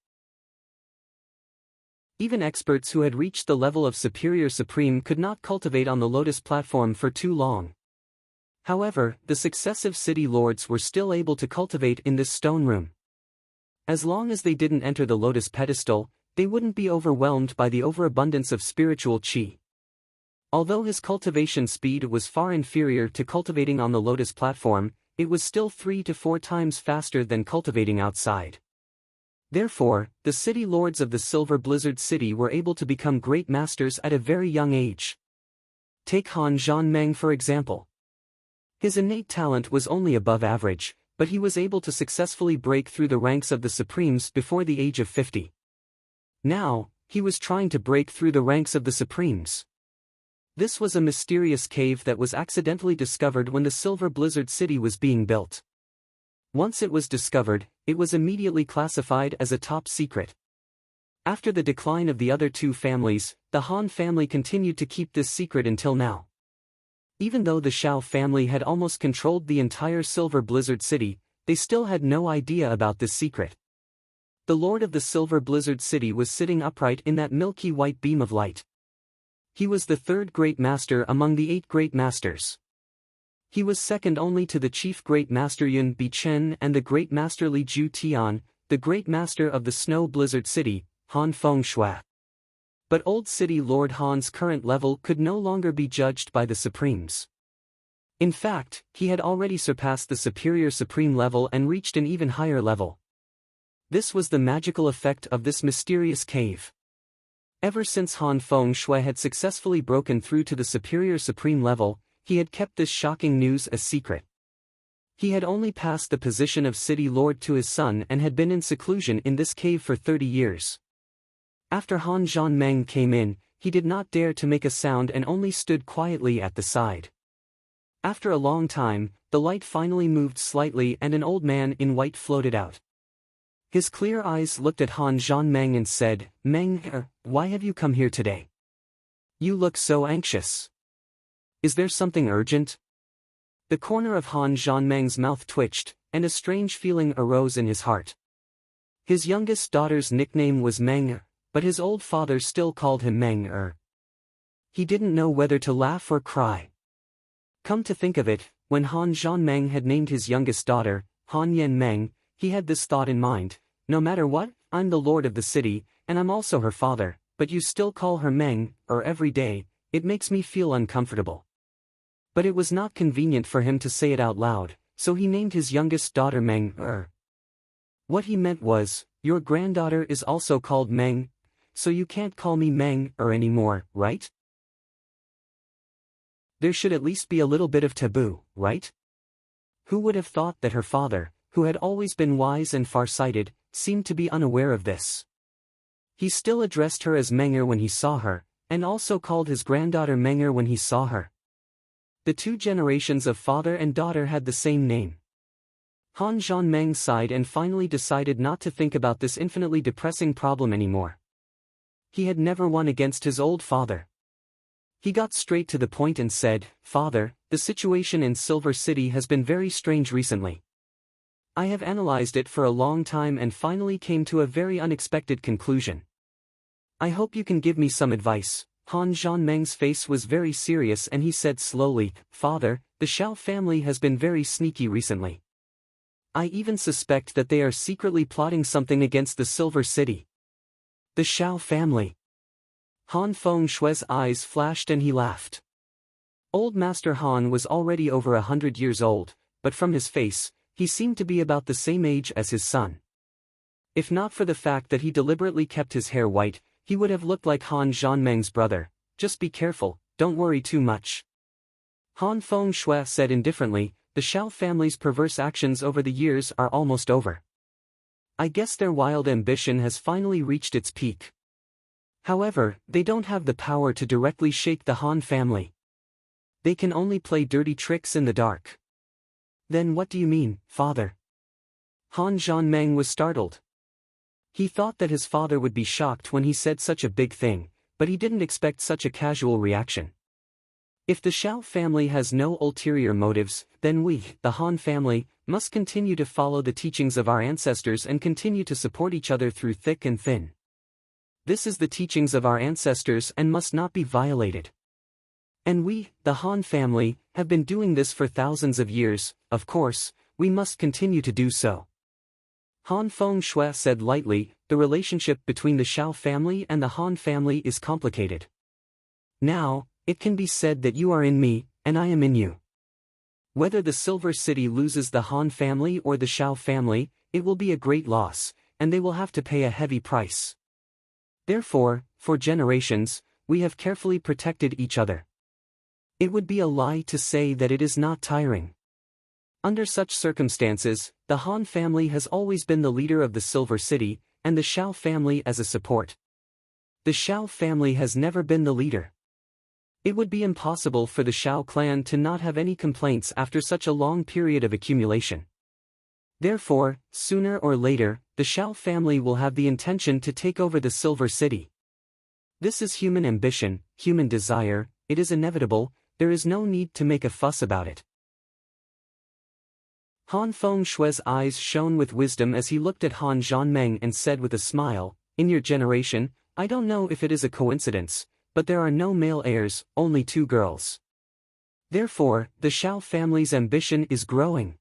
Even experts who had reached the level of Superior Supreme could not cultivate on the Lotus platform for too long. However, the successive city lords were still able to cultivate in this stone room. As long as they didn't enter the Lotus pedestal, they wouldn't be overwhelmed by the overabundance of spiritual qi. Although his cultivation speed was far inferior to cultivating on the Lotus platform, it was still 3 to 4 times faster than cultivating outside. Therefore, the city lords of the Silver Blizzard City were able to become great masters at a very young age. Take Han Zhanmeng for example. His innate talent was only above average, but he was able to successfully break through the ranks of the Supremes before the age of 50. Now, he was trying to break through the ranks of the Supremes. This was a mysterious cave that was accidentally discovered when the Silver Blizzard City was being built. Once it was discovered, it was immediately classified as a top secret. After the decline of the other two families, the Han family continued to keep this secret until now. Even though the Shao family had almost controlled the entire Silver Blizzard City, they still had no idea about this secret. The Lord of the Silver Blizzard City was sitting upright in that milky white beam of light. He was the third Great Master among the 8 Great Masters. He was second only to the Chief Great Master Yun Bichen and the Great Master Li Ju Tian, the Great Master of the Snow Blizzard City, Han Feng Shui. But Old City Lord Han's current level could no longer be judged by the Supremes. In fact, he had already surpassed the Superior Supreme level and reached an even higher level. This was the magical effect of this mysterious cave. Ever since Han Feng Shui had successfully broken through to the Superior Supreme level, he had kept this shocking news a secret. He had only passed the position of City Lord to his son and had been in seclusion in this cave for 30 years. After Han Zhanmeng came in, he did not dare to make a sound and only stood quietly at the side. After a long time, the light finally moved slightly and an old man in white floated out. His clear eyes looked at Han Zhanmeng and said, "Meng, why have you come here today? You look so anxious. Is there something urgent?" The corner of Han Zhanmeng's mouth twitched, and a strange feeling arose in his heart. His youngest daughter's nickname was Meng, but his old father still called him Meng. He didn't know whether to laugh or cry. Come to think of it, when Han Zhanmeng had named his youngest daughter, Han Yen Meng, he had this thought in mind: no matter what, I'm the lord of the city, and I'm also her father, but you still call her Meng, every day, it makes me feel uncomfortable. But it was not convenient for him to say it out loud, so he named his youngest daughter Meng. What he meant was, your granddaughter is also called Meng, so you can't call me Meng anymore, right? There should at least be a little bit of taboo, right? Who would have thought that her father, who had always been wise and far-sighted, seemed to be unaware of this? He still addressed her as Menger when he saw her, and also called his granddaughter Menger when he saw her. The 2 generations of father and daughter had the same name. Han Zhanmeng sighed and finally decided not to think about this infinitely depressing problem anymore. He had never won against his old father. He got straight to the point and said, "Father, the situation in Silver City has been very strange recently. I have analyzed it for a long time and finally came to a very unexpected conclusion. I hope you can give me some advice." Han Zhanmeng's face was very serious and he said slowly, "Father, the Shao family has been very sneaky recently. I even suspect that they are secretly plotting something against the Silver City." The Shao family. Han Feng Shui's eyes flashed and he laughed. Old Master Han was already over 100 years old, but from his face, he seemed to be about the same age as his son. If not for the fact that he deliberately kept his hair white, he would have looked like Han Zhanmeng's brother. "Just be careful, don't worry too much." Han Feng Shui said indifferently, "The Shao family's perverse actions over the years are almost over. I guess their wild ambition has finally reached its peak. However, they don't have the power to directly shake the Han family. They can only play dirty tricks in the dark." "Then what do you mean, father?" Han Zhanmeng was startled. He thought that his father would be shocked when he said such a big thing, but he didn't expect such a casual reaction. If the Shao family has no ulterior motives, then we, the Han family, must continue to follow the teachings of our ancestors and continue to support each other through thick and thin. This is the teachings of our ancestors and must not be violated. And we, the Han family, have been doing this for thousands of years. Of course, we must continue to do so. Han Fengshui said lightly, the relationship between the Shao family and the Han family is complicated. Now, it can be said that you are in me, and I am in you. Whether the Silver City loses the Han family or the Shao family, it will be a great loss, and they will have to pay a heavy price. Therefore, for generations, we have carefully protected each other. It would be a lie to say that it is not tiring. Under such circumstances, the Han family has always been the leader of the Silver City, and the Shao family as a support. The Shao family has never been the leader. It would be impossible for the Shao clan to not have any complaints after such a long period of accumulation. Therefore, sooner or later, the Shao family will have the intention to take over the Silver City. This is human ambition, human desire, it is inevitable, there is no need to make a fuss about it. Han Fengshui's eyes shone with wisdom as he looked at Han Zhanmeng and said with a smile, in your generation, I don't know if it is a coincidence, but there are no male heirs, only 2 girls. Therefore, the Shao family's ambition is growing.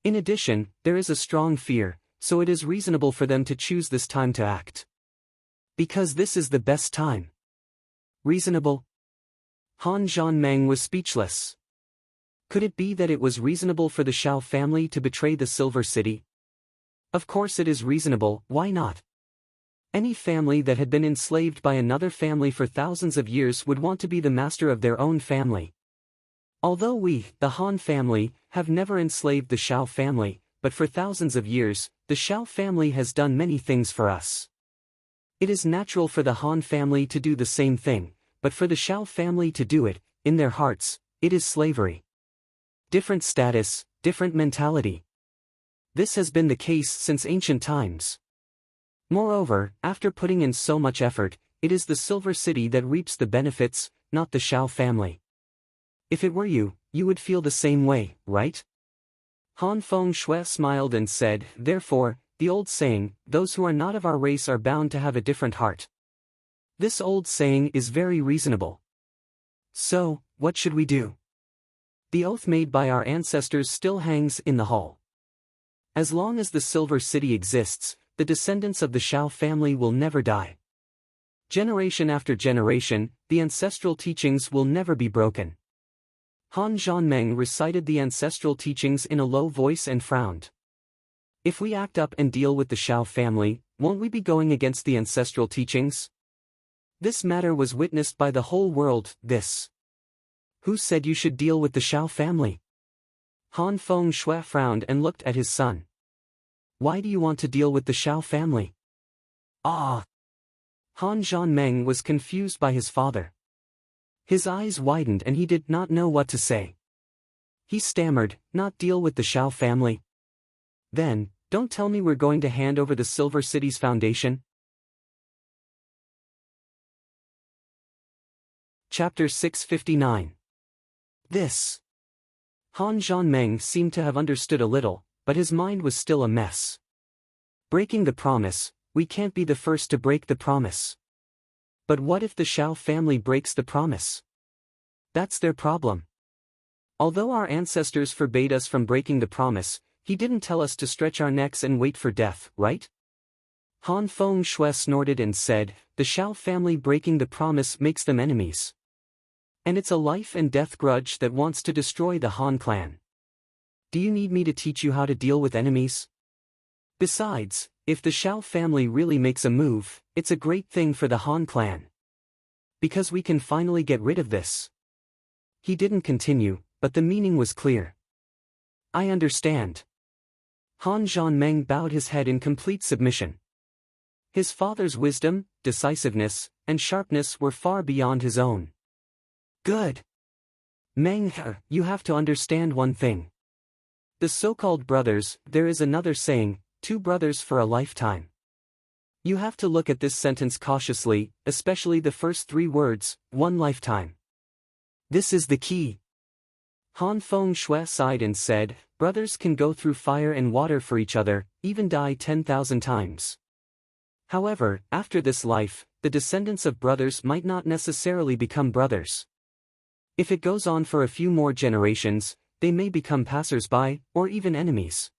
In addition, there is a strong fear, so it is reasonable for them to choose this time to act. Because this is the best time. Reasonable? Han Zhanmeng was speechless. Could it be that it was reasonable for the Shao family to betray the Silver City? Of course it is reasonable, why not? Any family that had been enslaved by another family for thousands of years would want to be the master of their own family. Although we, the Han family, have never enslaved the Shao family, but for thousands of years, the Shao family has done many things for us. It is natural for the Han family to do the same thing, but for the Shao family to do it, in their hearts, it is slavery. Different status, different mentality. This has been the case since ancient times. Moreover, after putting in so much effort, it is the Silver City that reaps the benefits, not the Shao family. If it were you, you would feel the same way, right? Han Fengshui smiled and said, therefore, the old saying, those who are not of our race are bound to have a different heart. This old saying is very reasonable. So, what should we do? The oath made by our ancestors still hangs in the hall. As long as the Silver City exists, the descendants of the Shao family will never die. Generation after generation, the ancestral teachings will never be broken. Han Zhanmeng recited the ancestral teachings in a low voice and frowned. If we act up and deal with the Shao family, won't we be going against the ancestral teachings? This matter was witnessed by the whole world, this. Who said you should deal with the Shao family? Han Fengshui frowned and looked at his son. Why do you want to deal with the Shao family? Ah! Han Zhanmeng was confused by his father. His eyes widened and he did not know what to say. He stammered, not deal with the Shao family? Then, don't tell me we're going to hand over the Silver City's foundation? Chapter 659. This. Han Zhanmeng seemed to have understood a little, but his mind was still a mess. Breaking the promise, we can't be the first to break the promise. But what if the Shao family breaks the promise? That's their problem. Although our ancestors forbade us from breaking the promise, he didn't tell us to stretch our necks and wait for death, right? Han Fengshui snorted and said, the Shao family breaking the promise makes them enemies. And it's a life and death grudge that wants to destroy the Han clan. Do you need me to teach you how to deal with enemies? Besides, if the Shao family really makes a move, it's a great thing for the Han clan. Because we can finally get rid of this. He didn't continue, but the meaning was clear. I understand. Han Zhanmeng bowed his head in complete submission. His father's wisdom, decisiveness, and sharpness were far beyond his own. Good. Meng, you have to understand one thing. The so-called brothers, there is another saying, 2 brothers for a lifetime. You have to look at this sentence cautiously, especially the first 3 words, 1 lifetime. This is the key. Han Fengshui sighed and said, brothers can go through fire and water for each other, even die 10,000 times. However, after this life, the descendants of brothers might not necessarily become brothers. If it goes on for a few more generations, they may become passers-by, or even enemies.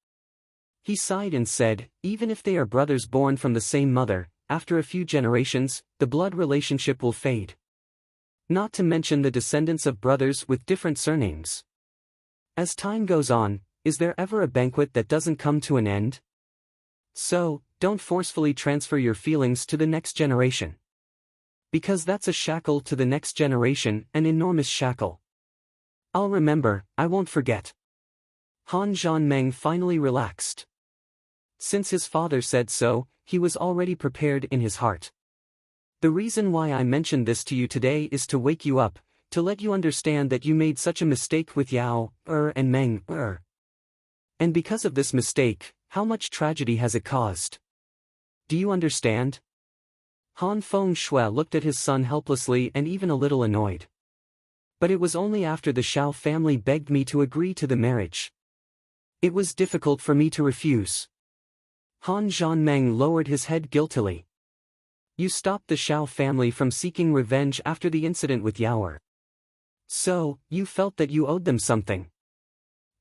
He sighed and said, even if they are brothers born from the same mother, after a few generations, the blood relationship will fade. Not to mention the descendants of brothers with different surnames. As time goes on, is there ever a banquet that doesn't come to an end? So, don't forcefully transfer your feelings to the next generation. Because that's a shackle to the next generation, an enormous shackle. I'll remember, I won't forget. Han Zhanmeng finally relaxed. Since his father said so, he was already prepared in his heart. The reason why I mentioned this to you today is to wake you up, to let you understand that you made such a mistake with Yao, and Meng, And because of this mistake, how much tragedy has it caused? Do you understand? Han Fengshui looked at his son helplessly and even a little annoyed. But it was only after the Shao family begged me to agree to the marriage. It was difficult for me to refuse. Han Zhanmeng lowered his head guiltily. You stopped the Shao family from seeking revenge after the incident with Yao. So, you felt that you owed them something.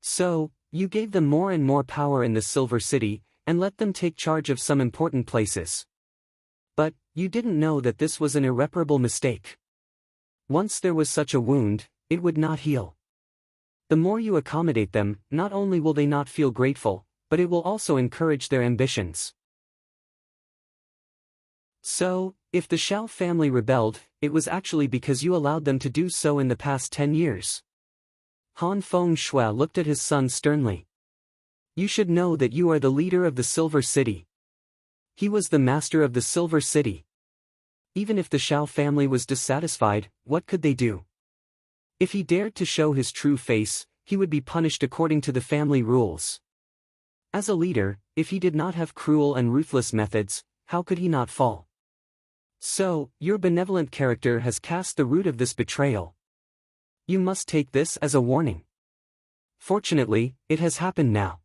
So, you gave them more and more power in the Silver City, and let them take charge of some important places. But, you didn't know that this was an irreparable mistake. Once there was such a wound, it would not heal. The more you accommodate them, not only will they not feel grateful, but it will also encourage their ambitions. So, if the Shao family rebelled, it was actually because you allowed them to do so in the past 10 years. Han Fengshui looked at his son sternly. You should know that you are the leader of the Silver City. He was the master of the Silver City. Even if the Shao family was dissatisfied, what could they do? If he dared to show his true face, he would be punished according to the family rules. As a leader, if he did not have cruel and ruthless methods, how could he not fall? So, your benevolent character has cast the root of this betrayal. You must take this as a warning. Fortunately, it has happened now.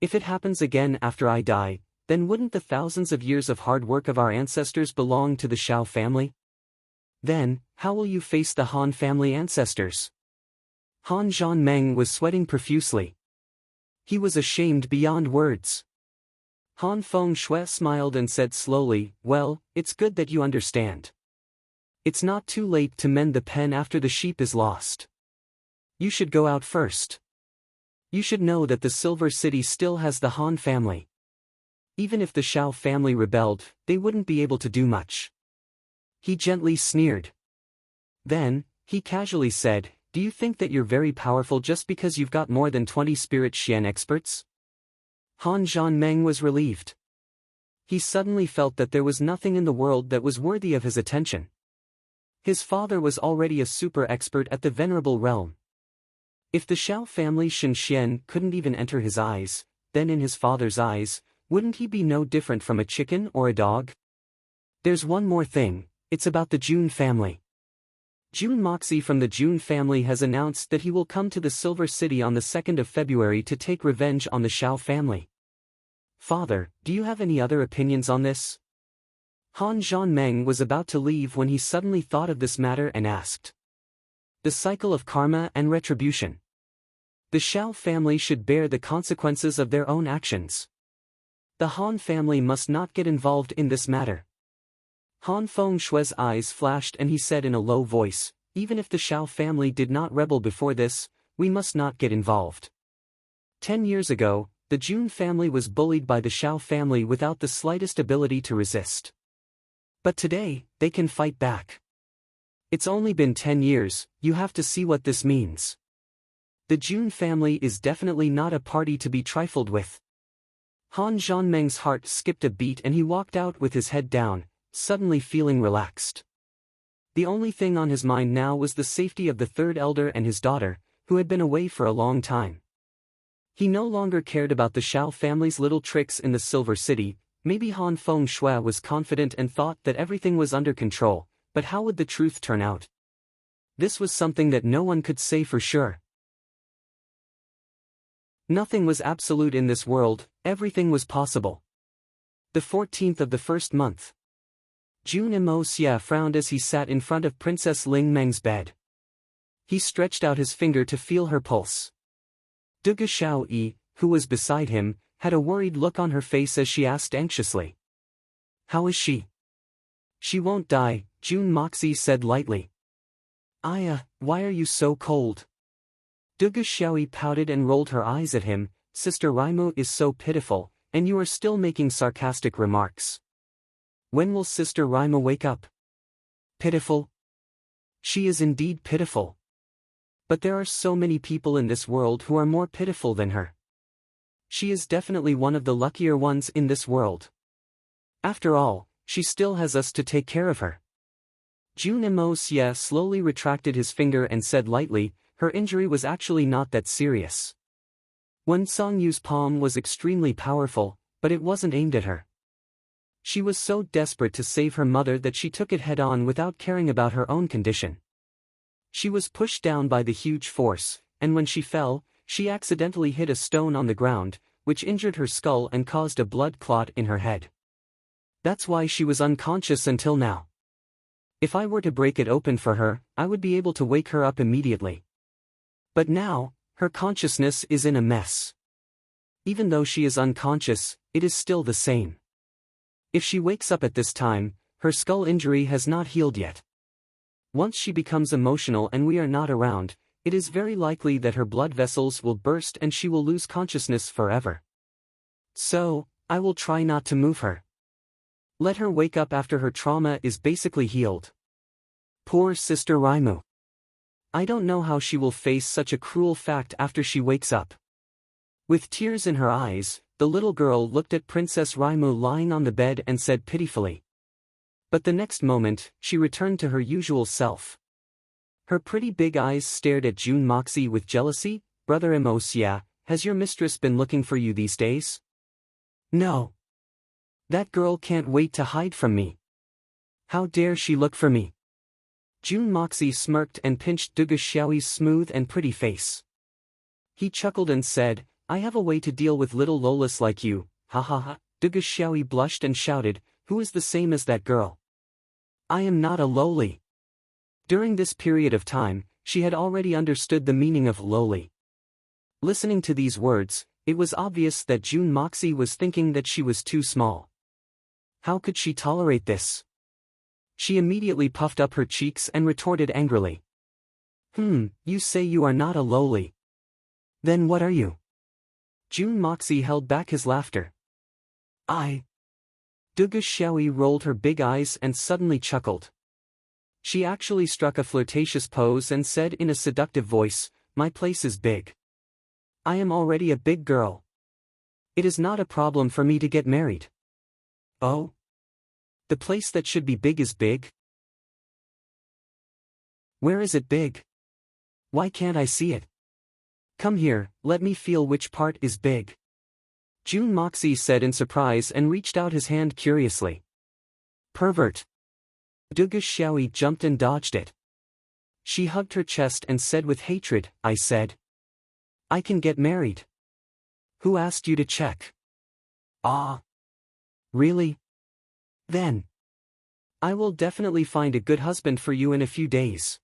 If it happens again after I die, then wouldn't the thousands of years of hard work of our ancestors belong to the Shao family? Then, how will you face the Han family ancestors? Han Zhanmeng was sweating profusely. He was ashamed beyond words. Han Fengshui smiled and said slowly, well, it's good that you understand. It's not too late to mend the pen after the sheep is lost. You should go out first. You should know that the Silver City still has the Han family. Even if the Shao family rebelled, they wouldn't be able to do much. He gently sneered. Then, he casually said, do you think that you're very powerful just because you've got more than 20 spirit Xian experts? Han Zhanmeng was relieved. He suddenly felt that there was nothing in the world that was worthy of his attention. His father was already a super expert at the Venerable Realm. If the Shao family Shen Xian couldn't even enter his eyes, then in his father's eyes, wouldn't he be no different from a chicken or a dog? There's one more thing, it's about the Jun family. Jun Moxie from the Jun family has announced that he will come to the Silver City on the 2nd of February to take revenge on the Shao family. Father, do you have any other opinions on this? Han Zhanmeng was about to leave when he suddenly thought of this matter and asked. The cycle of karma and retribution. The Shao family should bear the consequences of their own actions. The Han family must not get involved in this matter. Han Fengshui's eyes flashed and he said in a low voice, even if the Shao family did not rebel before this, we must not get involved. 10 years ago, the Jun family was bullied by the Shao family without the slightest ability to resist. But today, they can fight back. It's only been 10 years, you have to see what this means. The Jun family is definitely not a party to be trifled with. Han Zhanmeng's heart skipped a beat and he walked out with his head down, suddenly feeling relaxed. The only thing on his mind now was the safety of the third elder and his daughter, who had been away for a long time. He no longer cared about the Shao family's little tricks in the Silver City. Maybe Han Fengshui was confident and thought that everything was under control, but how would the truth turn out? This was something that no one could say for sure. Nothing was absolute in this world, everything was possible. The 14th of the first month. Jun Mo Xia frowned as he sat in front of Princess Ling Meng's bed. He stretched out his finger to feel her pulse. Duge Xiao Yi, who was beside him, had a worried look on her face as she asked anxiously. How is she? She won't die, Jun Moxie said lightly. Why are you so cold? Duge Xiaoyi pouted and rolled her eyes at him. Sister Raimu is so pitiful, and you are still making sarcastic remarks. When will Sister Raimu wake up? Pitiful? She is indeed pitiful. But there are so many people in this world who are more pitiful than her. She is definitely one of the luckier ones in this world. After all, she still has us to take care of her. Jun Mo Xia slowly retracted his finger and said lightly, her injury was actually not that serious. Wen Songyu's palm was extremely powerful, but it wasn't aimed at her. She was so desperate to save her mother that she took it head-on without caring about her own condition. She was pushed down by the huge force, and when she fell, she accidentally hit a stone on the ground, which injured her skull and caused a blood clot in her head. That's why she was unconscious until now. If I were to break it open for her, I would be able to wake her up immediately. But now, her consciousness is in a mess. Even though she is unconscious, it is still the same. If she wakes up at this time, her skull injury has not healed yet. Once she becomes emotional and we are not around, it is very likely that her blood vessels will burst and she will lose consciousness forever. So, I will try not to move her. Let her wake up after her trauma is basically healed. Poor Sister Raimu. I don't know how she will face such a cruel fact after she wakes up. With tears in her eyes, the little girl looked at Princess Raimu lying on the bed and said pitifully. But the next moment, she returned to her usual self. Her pretty big eyes stared at Jun Moxie with jealousy. Brother Mo Xia, has your mistress been looking for you these days? No. That girl can't wait to hide from me. How dare she look for me? Jun Moxie smirked and pinched Duge Xiaoyi's smooth and pretty face. He chuckled and said, I have a way to deal with little Lolas like you, ha ha ha. Duge Xiaoyi blushed and shouted, who is the same as that girl? I am not a loli. During this period of time, she had already understood the meaning of loli. Listening to these words, it was obvious that Jun Moxie was thinking that she was too small. How could she tolerate this? She immediately puffed up her cheeks and retorted angrily. You say you are not a loli. Then what are you? Jun Moxie held back his laughter. Duge Xiaoyi rolled her big eyes and suddenly chuckled. She actually struck a flirtatious pose and said in a seductive voice, my place is big. I am already a big girl. It is not a problem for me to get married. Oh? The place that should be big is big? Where is it big? Why can't I see it? Come here, let me feel which part is big. Jun Moxie said in surprise and reached out his hand curiously. Pervert. Duge Xiaoyi jumped and dodged it. She hugged her chest and said with hatred, I said. I can get married. Who asked you to check? Really? Then. I will definitely find a good husband for you in a few days.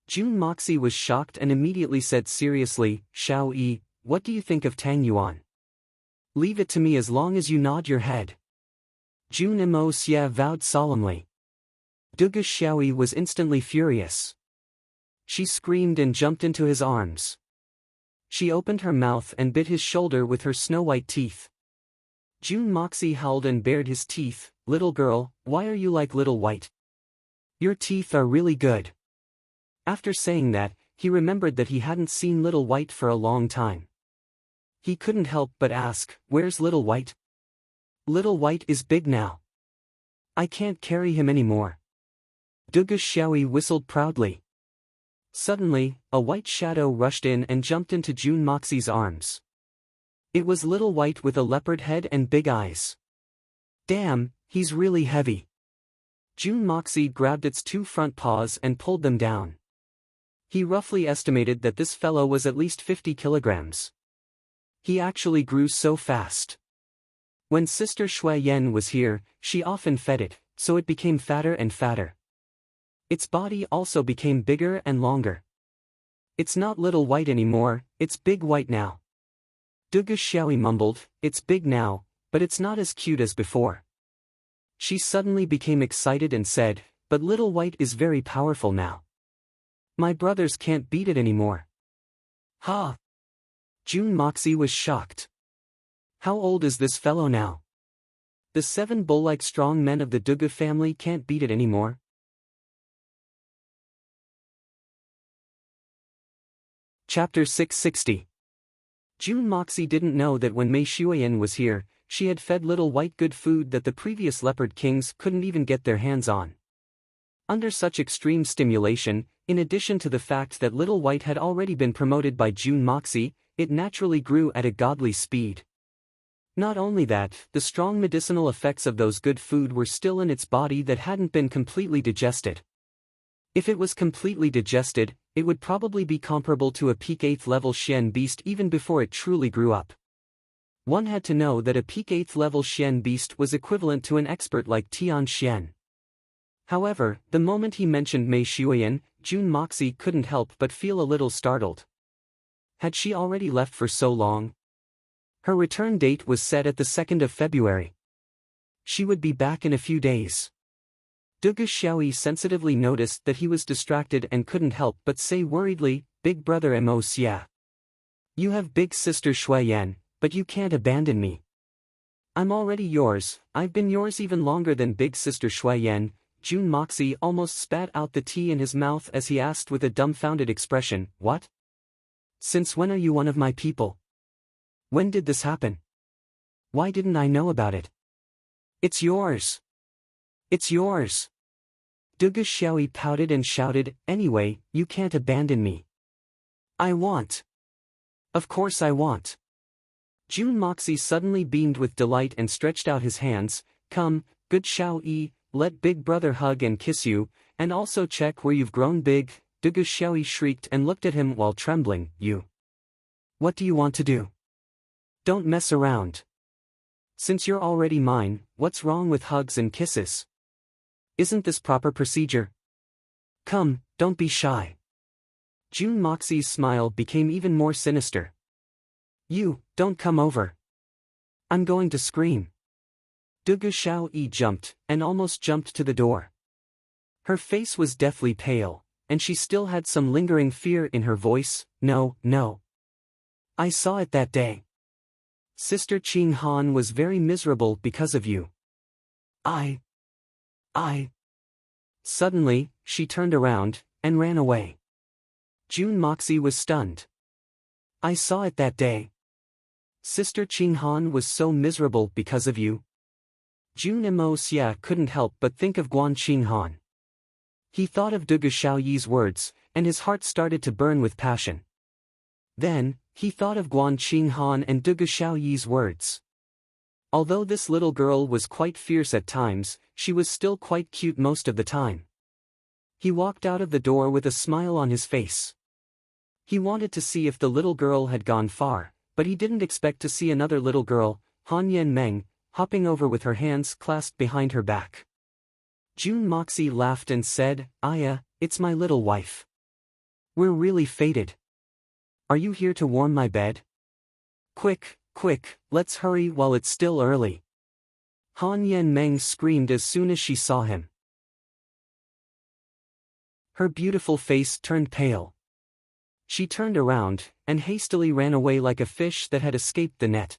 Jun Moxie was shocked and immediately said seriously, Xiao Yi, what do you think of Tang Yuan? Leave it to me as long as you nod your head. Jun Mo Xia vowed solemnly. Duge Xiaoyi was instantly furious. She screamed and jumped into his arms. She opened her mouth and bit his shoulder with her snow-white teeth. Jun Moxie howled and bared his teeth. Little girl, why are you like Little White? Your teeth are really good. After saying that, he remembered that he hadn't seen Little White for a long time. He couldn't help but ask, where's Little White? Little White is big now. I can't carry him anymore. Duge Xiaoyi whistled proudly. Suddenly, a white shadow rushed in and jumped into Jun Moxie's arms. It was Little White with a leopard head and big eyes. Damn, he's really heavy. Jun Moxie grabbed its two front paws and pulled them down. He roughly estimated that this fellow was at least 50 kilograms. He actually grew so fast. When Sister Shui Yen was here, she often fed it, so it became fatter and fatter. Its body also became bigger and longer. It's not little white anymore, it's big white now. Dugu Xiaoyi mumbled, it's big now, but it's not as cute as before. She suddenly became excited and said, but little white is very powerful now. My brothers can't beat it anymore. Ha! June Moxie was shocked. How old is this fellow now? The 7 bull-like strong men of the Dugu family can't beat it anymore. Chapter 660. June Moxie didn't know that when Mei Shuiyan was here, she had fed Little White good food that the previous leopard kings couldn't even get their hands on. Under such extreme stimulation, in addition to the fact that Little White had already been promoted by June Moxie, it naturally grew at a godly speed. Not only that, the strong medicinal effects of those good food were still in its body that hadn't been completely digested. If it was completely digested, it would probably be comparable to a peak 8th level Xian beast even before it truly grew up. One had to know that a peak 8th level Xian beast was equivalent to an expert like Tian Xian. However, the moment he mentioned Mei Shuiyan, June Moxie couldn't help but feel a little startled. Had she already left for so long? Her return date was set at the 2nd of February. She would be back in a few days. Dugu Xiaoyi sensitively noticed that he was distracted and couldn't help but say worriedly, Big brother Mo Xia. You have big sister Shui Yan, but you can't abandon me. I'm already yours, I've been yours even longer than big sister Shui Yan. June Moxie almost spat out the tea in his mouth as he asked with a dumbfounded expression, what? Since when are you one of my people? When did this happen? Why didn't I know about it? It's yours. It's yours. Dugu Xiaoyi pouted and shouted, anyway, you can't abandon me. I want. Of course I want. June Moxie suddenly beamed with delight and stretched out his hands, come, good Xiaoyi, let big brother hug and kiss you, and also check where you've grown big. Dugu Xiaoyi shrieked and looked at him while trembling, you. What do you want to do? Don't mess around. Since you're already mine, what's wrong with hugs and kisses? Isn't this proper procedure? Come, don't be shy. June Moxie's smile became even more sinister. You, don't come over. I'm going to scream. Dugu Xiaoyi jumped, and almost jumped to the door. Her face was deathly pale, and she still had some lingering fear in her voice, no, no. I saw it that day. Sister Qing Han was very miserable because of you. I. Suddenly, she turned around, and ran away. June Moxie was stunned. I saw it that day. Sister Qing Han was so miserable because of you. June Mo Xia couldn't help but think of Guan Qing Han. He thought of Dugu Xiaoyi's words, and his heart started to burn with passion. Then, he thought of Guan Qing Han and Dugu Xiaoyi's words. Although this little girl was quite fierce at times, she was still quite cute most of the time. He walked out of the door with a smile on his face. He wanted to see if the little girl had gone far, but he didn't expect to see another little girl, Han Yan Meng, hopping over with her hands clasped behind her back. June Moxie laughed and said, Aya, it's my little wife. We're really fated. Are you here to warm my bed? Quick, quick, let's hurry while it's still early. Han Yan Meng screamed as soon as she saw him. Her beautiful face turned pale. She turned around, and hastily ran away like a fish that had escaped the net.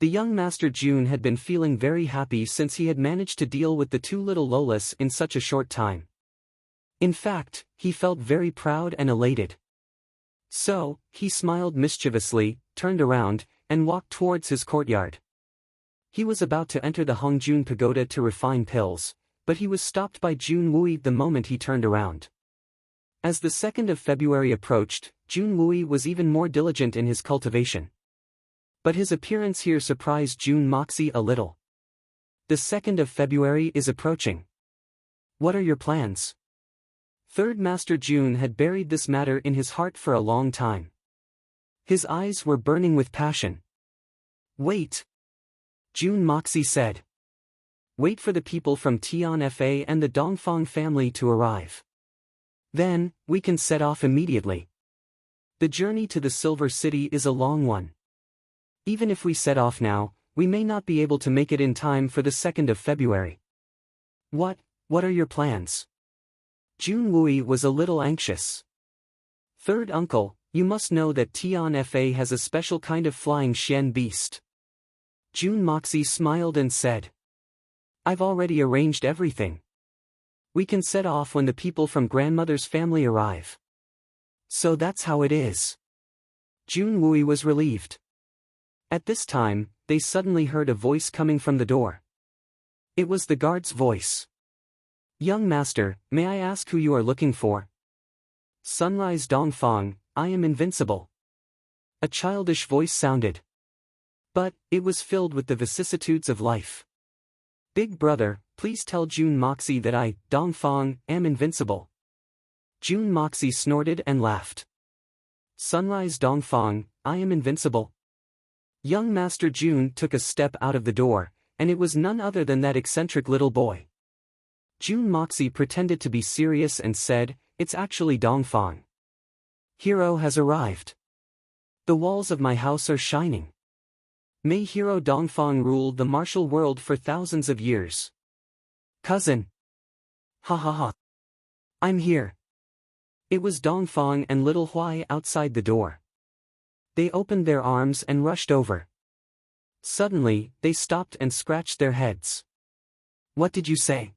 The young Master June had been feeling very happy since he had managed to deal with the 2 little Lolas in such a short time. In fact, he felt very proud and elated. So, he smiled mischievously, turned around, and walked towards his courtyard. He was about to enter the Hongjun Pagoda to refine pills, but he was stopped by Jun Wui the moment he turned around. As the 2nd of February approached, Jun Wui was even more diligent in his cultivation. But his appearance here surprised June Moxie a little. The 2nd of February is approaching. What are your plans? Third Master June had buried this matter in his heart for a long time. His eyes were burning with passion. Wait! Jun Moxie said. Wait for the people from Tian Fa and the Dongfang family to arrive. Then, we can set off immediately. The journey to the Silver City is a long one. Even if we set off now, we may not be able to make it in time for the 2nd of February. What are your plans? Jun Wui was a little anxious. Third uncle, you must know that Tian Fa has a special kind of flying Xian beast. Jun Moxie smiled and said. I've already arranged everything. We can set off when the people from grandmother's family arrive. So that's how it is. Jun Wui was relieved. At this time, they suddenly heard a voice coming from the door. It was the guard's voice. Young master, may I ask who you are looking for? Sunrise Dongfang, I am invincible. A childish voice sounded. But, it was filled with the vicissitudes of life. Big brother, please tell Jun Moxie that I, Dongfang, am invincible. Jun Moxie snorted and laughed. Sunrise Dongfang, I am invincible. Young Master Jun took a step out of the door, and it was none other than that eccentric little boy. Jun Moxie pretended to be serious and said, It's actually Dongfang. Hero has arrived. The walls of my house are shining. May Hero Dongfang rule the martial world for thousands of years. Cousin. Ha ha ha. I'm here. It was Dongfang and little Huai outside the door. They opened their arms and rushed over. Suddenly, they stopped and scratched their heads. What did you say?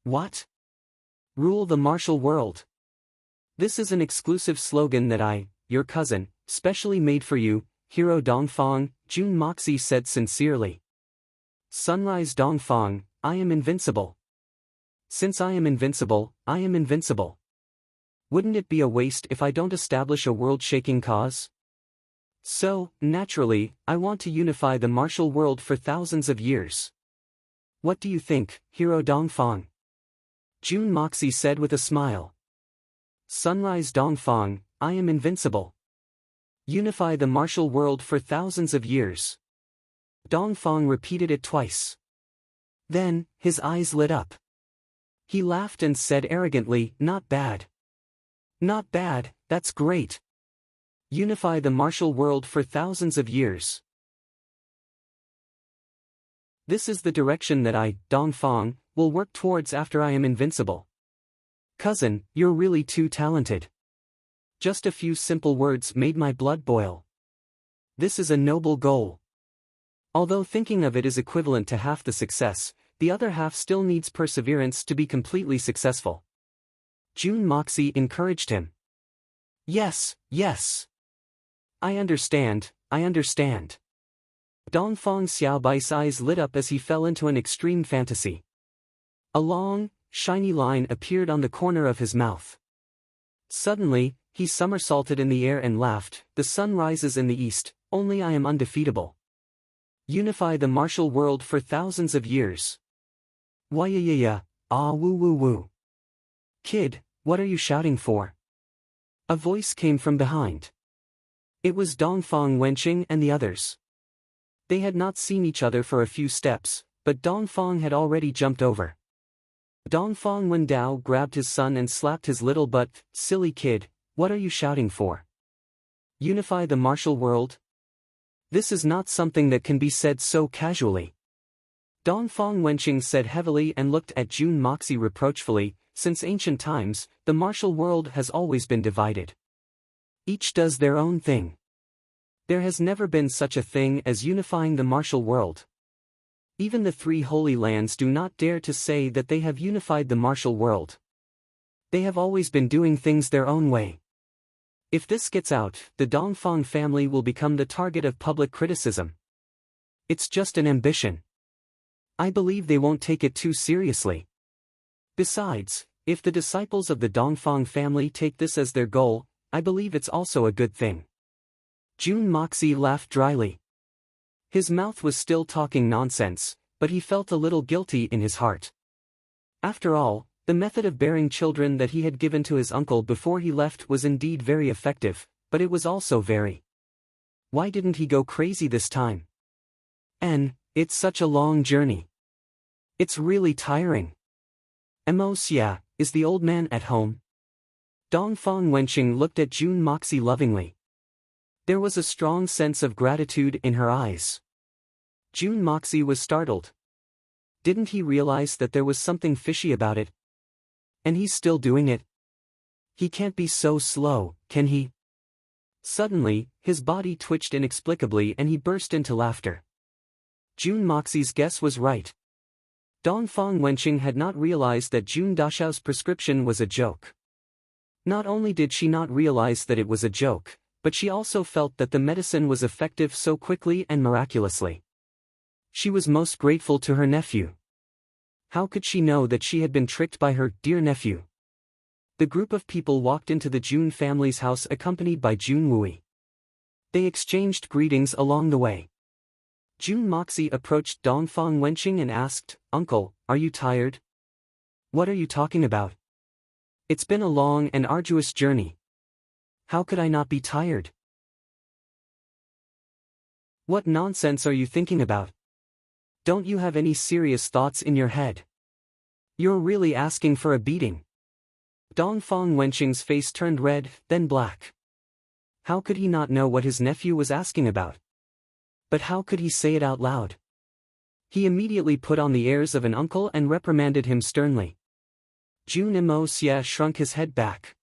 What? Rule the martial world. This is an exclusive slogan that I, your cousin, specially made for you, Hero Dongfang, Jun Moxie said sincerely. Sunrise Dongfang, I am invincible. Since I am invincible, I am invincible. Wouldn't it be a waste if I don't establish a world-shaking cause? So, naturally, I want to unify the martial world for thousands of years. What do you think, Hero Dongfang? Jun Moxie said with a smile. Sunrise Dongfang, I am invincible. Unify the martial world for thousands of years. Dongfang repeated it twice. Then, his eyes lit up. He laughed and said arrogantly, Not bad. Not bad, that's great. Unify the martial world for thousands of years. This is the direction that I, Dongfang, will work towards after I am invincible. Cousin, you're really too talented. Just a few simple words made my blood boil. This is a noble goal. Although thinking of it is equivalent to half the success, the other half still needs perseverance to be completely successful. Jun Moxie encouraged him. Yes, yes. I understand, I understand. Dongfang Xiaobai's eyes lit up as he fell into an extreme fantasy. A long, shiny line appeared on the corner of his mouth. Suddenly, he somersaulted in the air and laughed, The sun rises in the east, only I am undefeatable. Unify the martial world for thousands of years. Why ah woo woo woo. Kid, what are you shouting for? A voice came from behind. It was Dongfang Wenqing and the others. They had not seen each other for a few steps, but Dongfang had already jumped over. Dongfang Wendao grabbed his son and slapped his little butt. Silly kid, what are you shouting for? Unify the martial world? This is not something that can be said so casually. Dongfang Wenqing said heavily and looked at Jun Moxie reproachfully. Since ancient times, the martial world has always been divided. Each does their own thing. There has never been such a thing as unifying the martial world. Even the three holy lands do not dare to say that they have unified the martial world. They have always been doing things their own way. If this gets out, the Dongfang family will become the target of public criticism. It's just an ambition. I believe they won't take it too seriously. Besides, if the disciples of the Dongfang family take this as their goal, I believe it's also a good thing. Jun Moxie laughed dryly. His mouth was still talking nonsense, but he felt a little guilty in his heart. After all, the method of bearing children that he had given to his uncle before he left was indeed very effective, but it was also very. Why didn't he go crazy this time? It's such a long journey. It's really tiring. Yeah, is the old man at home? Dongfang Wenqing looked at Jun Moxie lovingly. There was a strong sense of gratitude in her eyes. Jun Moxie was startled. Didn't he realize that there was something fishy about it? And he's still doing it? He can't be so slow, can he? Suddenly, his body twitched inexplicably and he burst into laughter. Jun Moxie's guess was right. Dongfang Wenqing had not realized that Jun Dashao's prescription was a joke. Not only did she not realize that it was a joke, but she also felt that the medicine was effective so quickly and miraculously. She was most grateful to her nephew. How could she know that she had been tricked by her dear nephew? The group of people walked into the Jun family's house accompanied by Jun Wui. They exchanged greetings along the way. Jun Moxie approached Dongfang Wenqing and asked, "Uncle, are you tired?" "What are you talking about? It's been a long and arduous journey. How could I not be tired?" "What nonsense are you thinking about? Don't you have any serious thoughts in your head? You're really asking for a beating." Dongfang Wenqing's face turned red, then black. How could he not know what his nephew was asking about? But how could he say it out loud? He immediately put on the airs of an uncle and reprimanded him sternly. Jun Xie shrunk his head back.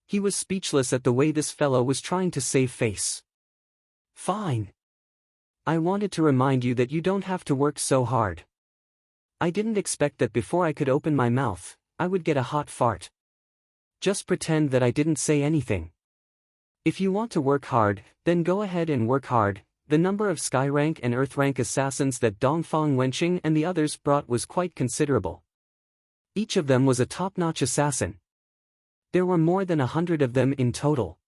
He was speechless at the way this fellow was trying to save face. "Fine. I wanted to remind you that you don't have to work so hard. I didn't expect that before I could open my mouth, I would get a hot fart. Just pretend that I didn't say anything. If you want to work hard, then go ahead and work hard." The number of sky rank and earth rank assassins that Dongfang Wenqing and the others brought was quite considerable. Each of them was a top-notch assassin. There were more than 100 of them in total.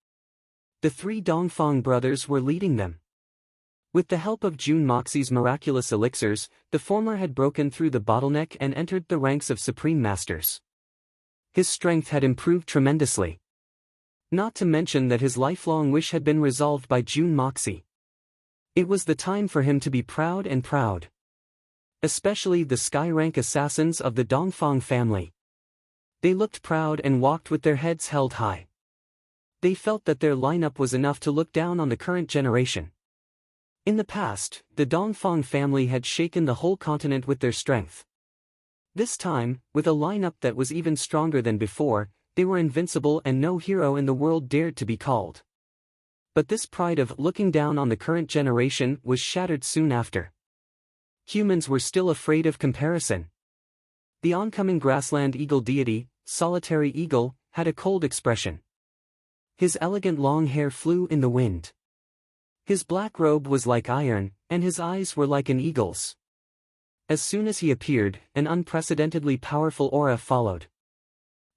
The three Dongfang brothers were leading them. With the help of Jun Moxie's miraculous elixirs, the former had broken through the bottleneck and entered the ranks of supreme masters. His strength had improved tremendously. Not to mention that his lifelong wish had been resolved by Jun Moxie. It was the time for him to be proud and proud. Especially the sky rank assassins of the Dongfang family. They looked proud and walked with their heads held high. They felt that their lineup was enough to look down on the current generation. In the past, the Dongfang family had shaken the whole continent with their strength. This time, with a lineup that was even stronger than before, they were invincible and no hero in the world dared to be called. But this pride of looking down on the current generation was shattered soon after. Humans were still afraid of comparison. The oncoming grassland eagle deity, Solitary Eagle, had a cold expression. His elegant long hair flew in the wind. His black robe was like iron, and his eyes were like an eagle's. As soon as he appeared, an unprecedentedly powerful aura followed.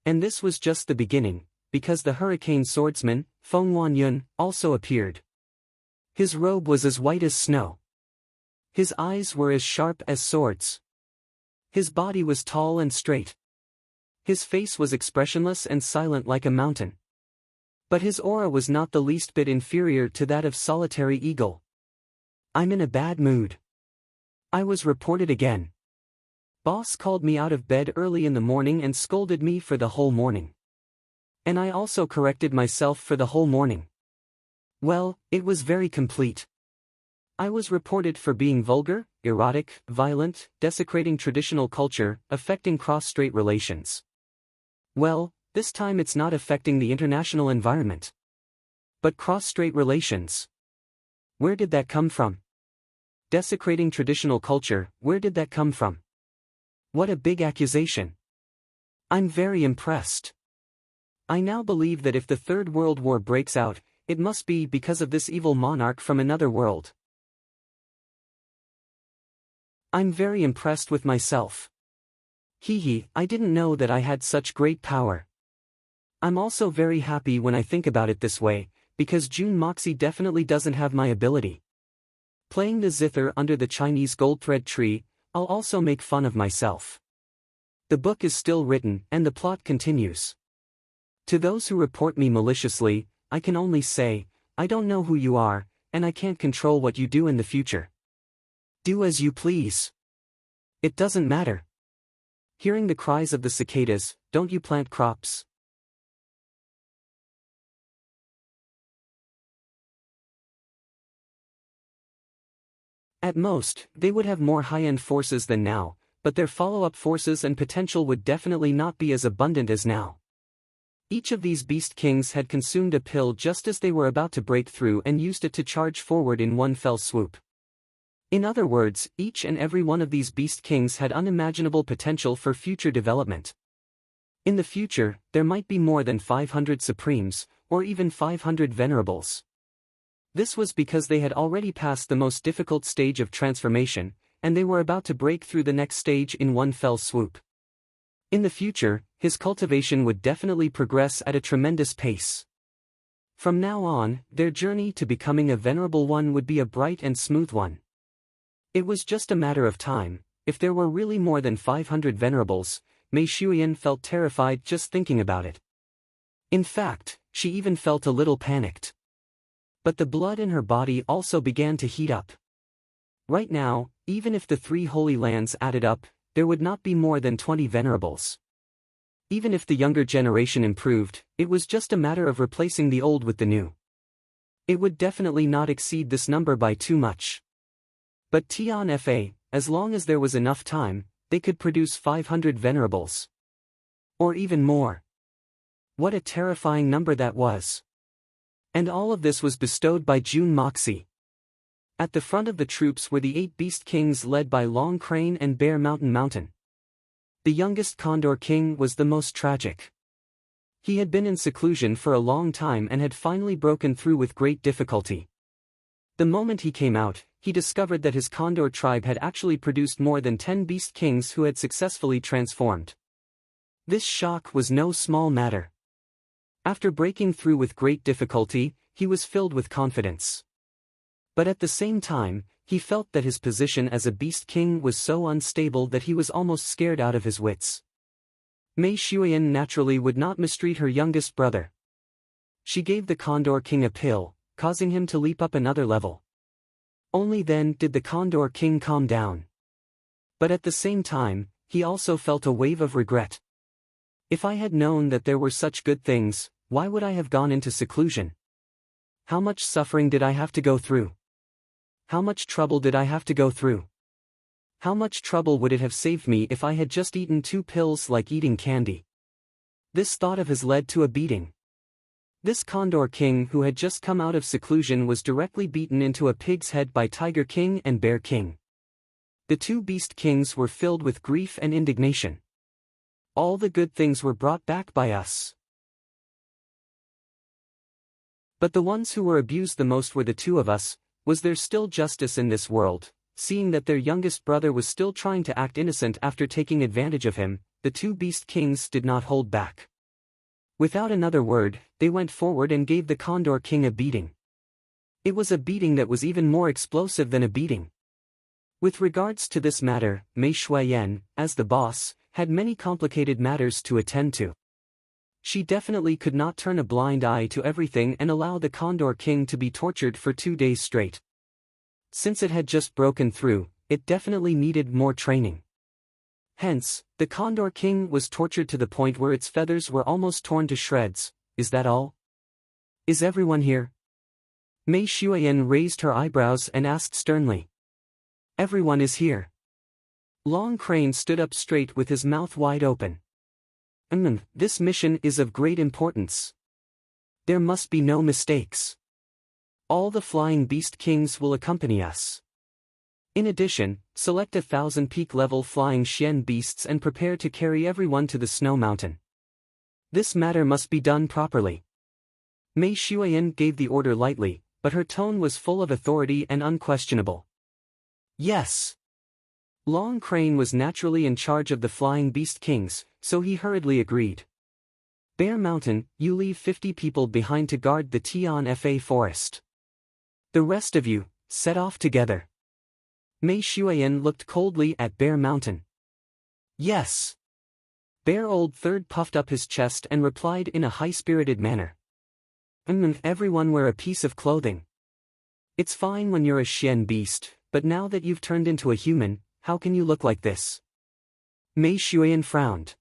And this was just the beginning, because the hurricane swordsman, Feng Wanyun, also appeared. His robe was as white as snow. His eyes were as sharp as swords. His body was tall and straight. His face was expressionless and silent like a mountain. But his aura was not the least bit inferior to that of Solitary Eagle. "I'm in a bad mood. I was reported again. Boss called me out of bed early in the morning and scolded me for the whole morning. And I also corrected myself for the whole morning. Well, it was very complete. I was reported for being vulgar, erotic, violent, desecrating traditional culture, affecting cross-strait relations. Well, this time it's not affecting the international environment. But cross-strait relations. Where did that come from? Desecrating traditional culture, where did that come from? What a big accusation. I'm very impressed. I now believe that if the Third World War breaks out, it must be because of this evil monarch from another world. I'm very impressed with myself. Hee, I didn't know that I had such great power. I'm also very happy when I think about it this way, because Jun Moxie definitely doesn't have my ability. Playing the zither under the Chinese gold thread tree, I'll also make fun of myself. The book is still written and the plot continues. To those who report me maliciously, I can only say, I don't know who you are, and I can't control what you do in the future. Do as you please. It doesn't matter. Hearing the cries of the cicadas, don't you plant crops? At most, they would have more high-end forces than now, but their follow-up forces and potential would definitely not be as abundant as now. Each of these beast kings had consumed a pill just as they were about to break through and used it to charge forward in one fell swoop. In other words, each and every one of these beast kings had unimaginable potential for future development. In the future, there might be more than 500 Supremes, or even 500 Venerables. This was because they had already passed the most difficult stage of transformation, and they were about to break through the next stage in one fell swoop. In the future, his cultivation would definitely progress at a tremendous pace. From now on, their journey to becoming a venerable one would be a bright and smooth one. It was just a matter of time. If there were really more than 500 venerables, Mei Shuyan felt terrified just thinking about it. In fact, she even felt a little panicked. But the blood in her body also began to heat up. Right now, even if the 3 holy lands added up, there would not be more than 20 venerables. Even if the younger generation improved, it was just a matter of replacing the old with the new. It would definitely not exceed this number by too much. But Tian Fa, as long as there was enough time, they could produce 500 venerables. Or even more. What a terrifying number that was. And all of this was bestowed by Jun Moxie. At the front of the troops were the 8 beast kings led by Long Crane and Bear Mountain. The youngest Condor King was the most tragic. He had been in seclusion for a long time and had finally broken through with great difficulty. The moment he came out, he discovered that his Condor tribe had actually produced more than 10 beast kings who had successfully transformed. This shock was no small matter. After breaking through with great difficulty, he was filled with confidence. But at the same time, he felt that his position as a beast king was so unstable that he was almost scared out of his wits. Mei Shuyan naturally would not mistreat her youngest brother. She gave the Condor King a pill, causing him to leap up another level. Only then did the Condor King calm down. But at the same time, he also felt a wave of regret. If I had known that there were such good things, why would I have gone into seclusion? How much suffering did I have to go through? How much trouble did I have to go through? How much trouble would it have saved me if I had just eaten 2 pills like eating candy? This thought of his led to a beating. This Condor King who had just come out of seclusion was directly beaten into a pig's head by Tiger King and Bear King. The 2 beast kings were filled with grief and indignation. All the good things were brought back by us. But the ones who were abused the most were the 2 of us. Was there still justice in this world? Seeing that their youngest brother was still trying to act innocent after taking advantage of him, the 2 beast kings did not hold back. Without another word, they went forward and gave the Condor King a beating. It was a beating that was even more explosive than a beating. With regards to this matter, Mei Shuyan, as the boss, had many complicated matters to attend to. She definitely could not turn a blind eye to everything and allow the Condor King to be tortured for 2 days straight. Since it had just broken through, it definitely needed more training. Hence, the Condor King was tortured to the point where its feathers were almost torn to shreds. Is that all? Is everyone here? Mei Shuyan raised her eyebrows and asked sternly. Everyone is here. Long Crane stood up straight with his mouth wide open. This mission is of great importance. There must be no mistakes. All the flying beast kings will accompany us. In addition, select 1,000 peak-level flying Xian beasts and prepare to carry everyone to the snow mountain. This matter must be done properly. Mei Shuyan gave the order lightly, but her tone was full of authority and unquestionable. Yes. Long Crane was naturally in charge of the flying beast kings, so he hurriedly agreed. Bear Mountain, you leave 50 people behind to guard the Tian Fa forest. The rest of you, set off together. Mei Shuyan looked coldly at Bear Mountain. Yes. Bear Old Third puffed up his chest and replied in a high-spirited manner. Everyone wear a piece of clothing. It's fine when you're a Xian beast, but now that you've turned into a human, how can you look like this? Mei Shuiyan frowned.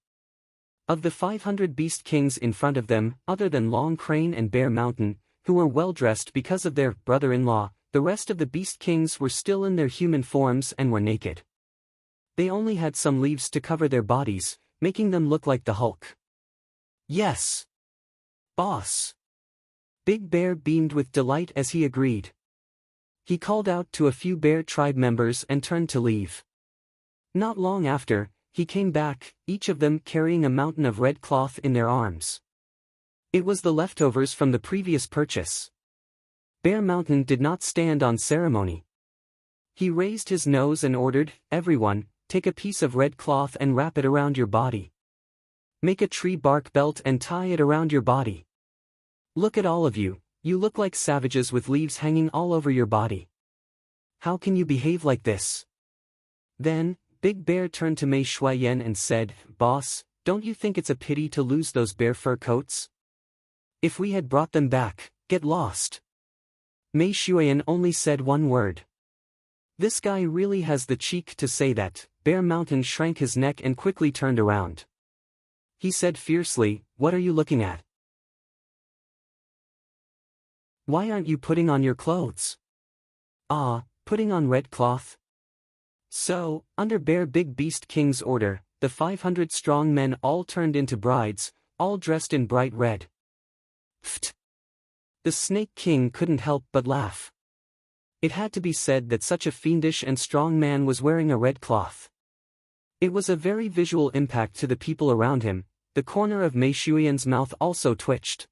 Of the 500 beast kings in front of them, other than Long Crane and Bear Mountain, who were well-dressed because of their brother-in-law, the rest of the beast kings were still in their human forms and were naked. They only had some leaves to cover their bodies, making them look like the Hulk. Yes, boss. Big Bear beamed with delight as he agreed. He called out to a few bear tribe members and turned to leave. Not long after, he came back, each of them carrying a mountain of red cloth in their arms. It was the leftovers from the previous purchase. Bear Mountain did not stand on ceremony. He raised his nose and ordered, "Everyone, take a piece of red cloth and wrap it around your body. Make a tree bark belt and tie it around your body. Look at all of you, you look like savages with leaves hanging all over your body. How can you behave like this?" Then, Big Bear turned to Mei Shuiyan and said, "Boss, don't you think it's a pity to lose those bear fur coats? If we had brought them back, get lost." Mei Shuiyan only said one word. This guy really has the cheek to say that. Bear Mountain shrank his neck and quickly turned around. He said fiercely, "What are you looking at? Why aren't you putting on your clothes?" "Ah, putting on red cloth?" So, under Bear Big Beast King's order, the 500 strong men all turned into brides, all dressed in bright red. Pfft! The Snake King couldn't help but laugh. It had to be said that such a fiendish and strong man was wearing a red cloth. It was a very visual impact to the people around him. The corner of Mei Shuiyan's mouth also twitched.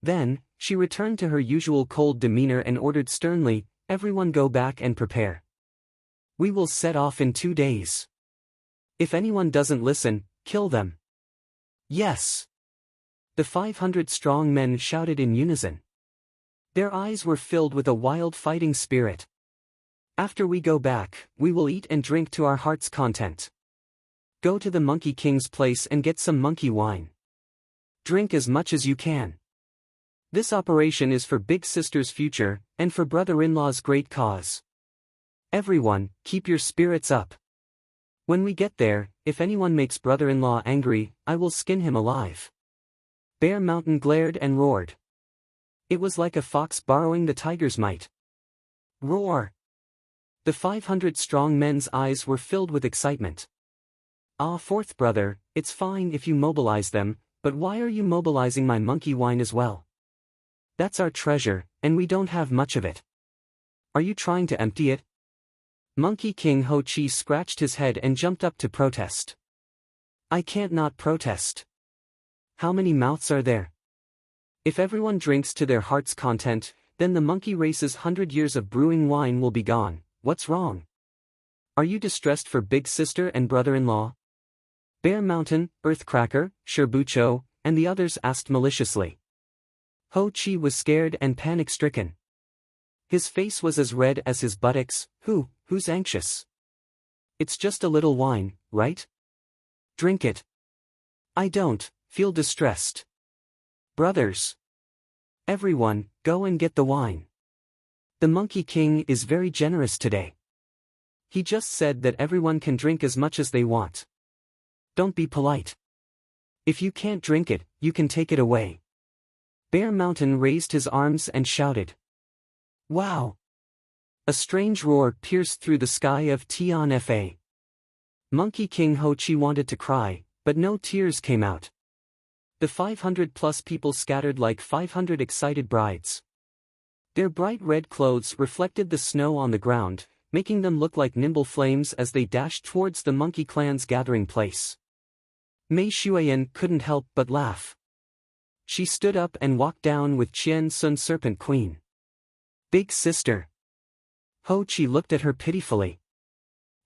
Then, she returned to her usual cold demeanor and ordered sternly, "Everyone go back and prepare. We will set off in 2 days. If anyone doesn't listen, kill them." "Yes!" The 500 strong men shouted in unison. Their eyes were filled with a wild fighting spirit. "After we go back, we will eat and drink to our heart's content. Go to the Monkey King's place and get some monkey wine. Drink as much as you can. This operation is for Big Sister's future, and for brother-in-law's great cause. Everyone, keep your spirits up. When we get there, if anyone makes brother-in-law angry, I will skin him alive." Bear Mountain glared and roared. It was like a fox borrowing the tiger's might. Roar! The 500 strong men's eyes were filled with excitement. "Ah, fourth brother, it's fine if you mobilize them, but why are you mobilizing my monkey wine as well? That's our treasure, and we don't have much of it. Are you trying to empty it?" Monkey King Ho Chi scratched his head and jumped up to protest. "I can't not protest. How many mouths are there? If everyone drinks to their heart's content, then the monkey race's 100 years of brewing wine will be gone. What's wrong? Are you distressed for Big Sister and brother-in-law?" Bear Mountain, Earthcracker, Sherbucho, and the others asked maliciously. Ho Chi was scared and panic-stricken. His face was as red as his buttocks. Who's anxious? It's just a little wine, right? Drink it. I don't feel distressed. Brothers. Everyone, go and get the wine. The Monkey King is very generous today. He just said that everyone can drink as much as they want. Don't be polite. If you can't drink it, you can take it away. Bear Mountain raised his arms and shouted. Wow! A strange roar pierced through the sky of Tian Fa. Monkey King Ho Chi wanted to cry, but no tears came out. The 500-plus people scattered like 500 excited brides. Their bright red clothes reflected the snow on the ground, making them look like nimble flames as they dashed towards the Monkey Clan's gathering place. Mei Shuiyan couldn't help but laugh. She stood up and walked down with Qian Sun Serpent Queen. Big Sister. Ho Chi looked at her pitifully.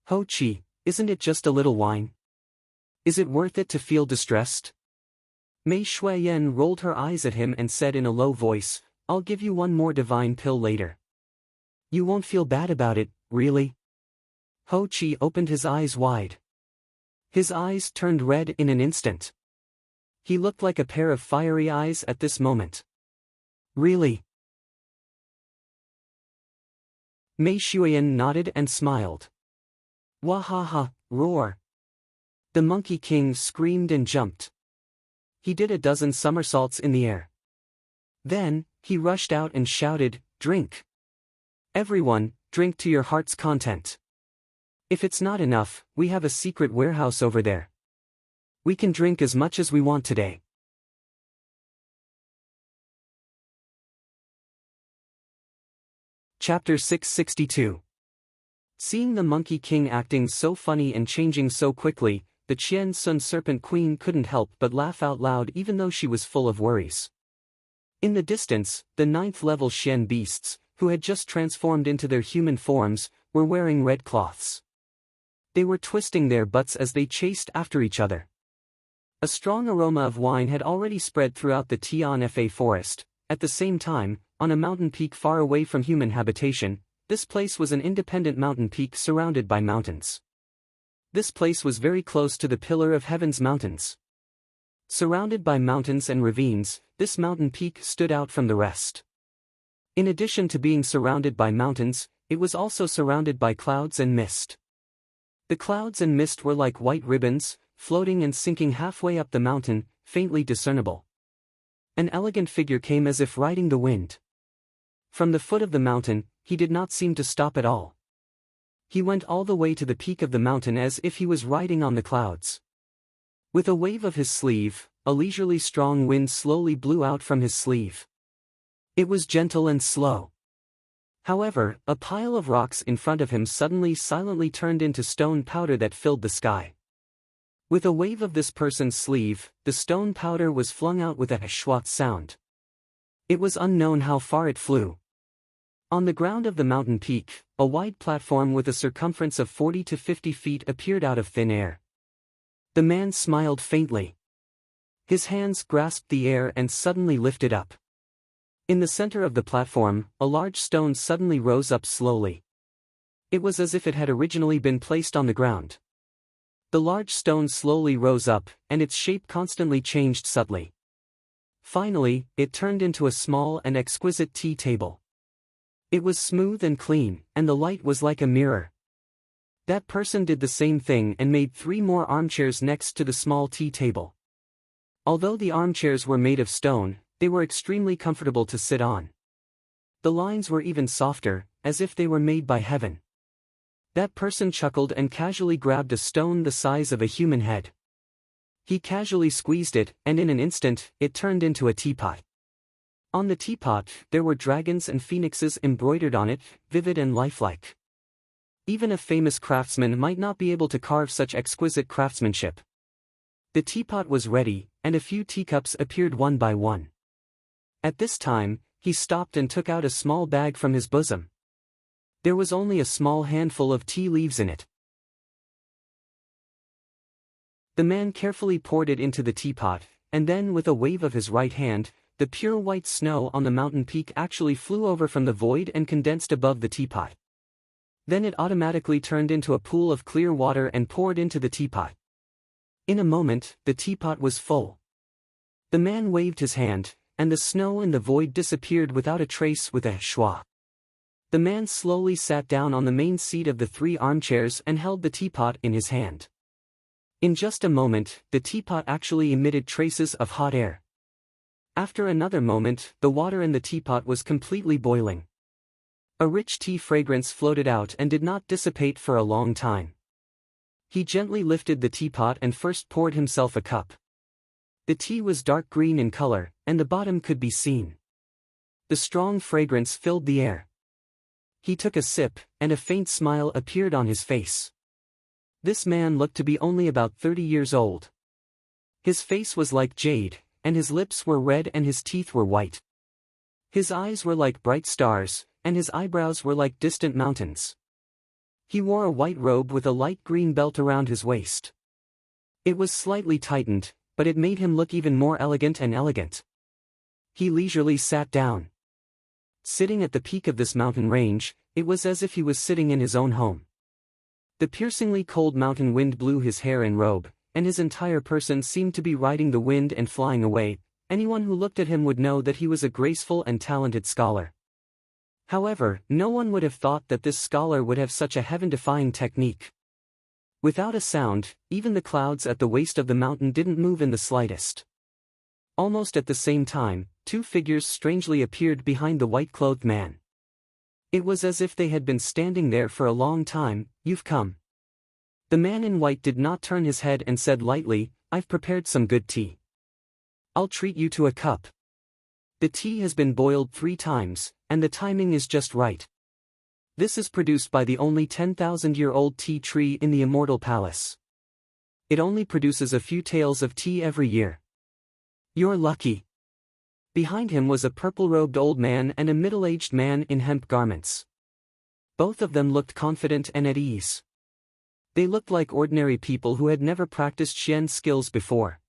Ho Chi, isn't it just a little wine? Is it worth it to feel distressed? Mei Shuiyan rolled her eyes at him and said in a low voice, I'll give you one more divine pill later. You won't feel bad about it, really? Ho Chi opened his eyes wide. His eyes turned red in an instant. He looked like a pair of fiery eyes at this moment. Really? Mei Shuyan nodded and smiled. Wahaha, roar. The Monkey King screamed and jumped. He did a dozen somersaults in the air. Then, he rushed out and shouted, "Drink! Everyone, drink to your heart's content. If it's not enough, we have a secret warehouse over there. We can drink as much as we want today." Chapter 662. Seeing the Monkey King acting so funny and changing so quickly, the Qian Sun Serpent Queen couldn't help but laugh out loud even though she was full of worries. In the distance, the 9th-level Xian beasts, who had just transformed into their human forms, were wearing red cloths. They were twisting their butts as they chased after each other. A strong aroma of wine had already spread throughout the Tianfa forest. At the same time, on a mountain peak far away from human habitation, this place was an independent mountain peak surrounded by mountains. This place was very close to the Pillar of Heaven's mountains. Surrounded by mountains and ravines, this mountain peak stood out from the rest. In addition to being surrounded by mountains, it was also surrounded by clouds and mist. The clouds and mist were like white ribbons, floating and sinking halfway up the mountain, faintly discernible. An elegant figure came as if riding the wind. From the foot of the mountain, he did not seem to stop at all. He went all the way to the peak of the mountain as if he was riding on the clouds. With a wave of his sleeve, a leisurely strong wind slowly blew out from his sleeve. It was gentle and slow. However, a pile of rocks in front of him suddenly silently turned into stone powder that filled the sky. With a wave of this person's sleeve, the stone powder was flung out with a shwat sound. It was unknown how far it flew. On the ground of the mountain peak, a wide platform with a circumference of 40 to 50 feet appeared out of thin air. The man smiled faintly. His hands grasped the air and suddenly lifted up. In the center of the platform, a large stone suddenly rose up slowly. It was as if it had originally been placed on the ground. The large stone slowly rose up, and its shape constantly changed subtly. Finally, it turned into a small and exquisite tea table. It was smooth and clean, and the light was like a mirror. That person did the same thing and made 3 more armchairs next to the small tea table. Although the armchairs were made of stone, they were extremely comfortable to sit on. The lines were even softer, as if they were made by heaven. That person chuckled and casually grabbed a stone the size of a human head. He casually squeezed it, and in an instant, it turned into a teapot. On the teapot, there were dragons and phoenixes embroidered on it, vivid and lifelike. Even a famous craftsman might not be able to carve such exquisite craftsmanship. The teapot was ready, and a few teacups appeared one by one. At this time, he stopped and took out a small bag from his bosom. There was only a small handful of tea leaves in it. The man carefully poured it into the teapot, and then with a wave of his right hand, the pure white snow on the mountain peak actually flew over from the void and condensed above the teapot. Then it automatically turned into a pool of clear water and poured into the teapot. In a moment, the teapot was full. The man waved his hand, and the snow in the void disappeared without a trace with a shwa. The man slowly sat down on the main seat of the 3 armchairs and held the teapot in his hand. In just a moment, the teapot actually emitted traces of hot air. After another moment, the water in the teapot was completely boiling. A rich tea fragrance floated out and did not dissipate for a long time. He gently lifted the teapot and first poured himself a cup. The tea was dark green in color, and the bottom could be seen. The strong fragrance filled the air. He took a sip, and a faint smile appeared on his face. This man looked to be only about 30 years old. His face was like jade, and his lips were red and his teeth were white. His eyes were like bright stars, and his eyebrows were like distant mountains. He wore a white robe with a light green belt around his waist. It was slightly tightened, but it made him look even more elegant and elegant. He leisurely sat down. Sitting at the peak of this mountain range, it was as if he was sitting in his own home. The piercingly cold mountain wind blew his hair and robe, and his entire person seemed to be riding the wind and flying away. Anyone who looked at him would know that he was a graceful and talented scholar. However, no one would have thought that this scholar would have such a heaven-defying technique. Without a sound, even the clouds at the waist of the mountain didn't move in the slightest. Almost at the same time, two figures strangely appeared behind the white-clothed man. It was as if they had been standing there for a long time. "You've come." The man in white did not turn his head and said lightly, "I've prepared some good tea. I'll treat you to a cup. The tea has been boiled 3 times, and the timing is just right. This is produced by the only 10,000-year-old tea tree in the Immortal Palace. It only produces a few taels of tea every year. You're lucky." Behind him was a purple-robed old man and a middle-aged man in hemp garments. Both of them looked confident and at ease. They looked like ordinary people who had never practiced Xian skills before.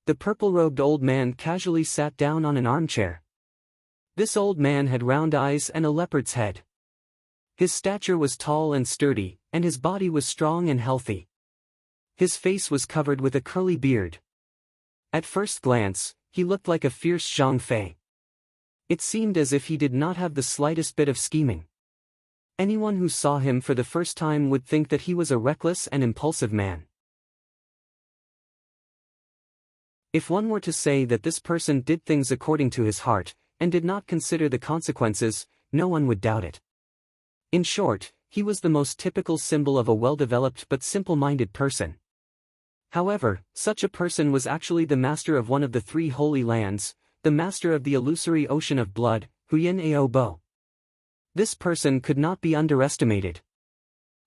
The purple-robed old man casually sat down on an armchair. This old man had round eyes and a leopard's head. His stature was tall and sturdy, and his body was strong and healthy. His face was covered with a curly beard. At first glance, he looked like a fierce Zhang Fei. It seemed as if he did not have the slightest bit of scheming. Anyone who saw him for the first time would think that he was a reckless and impulsive man. If one were to say that this person did things according to his heart, and did not consider the consequences, no one would doubt it. In short, he was the most typical symbol of a well-developed but simple-minded person. However, such a person was actually the master of one of the 3 holy lands, the master of the illusory ocean of blood, Huyan Ao Bo. This person could not be underestimated.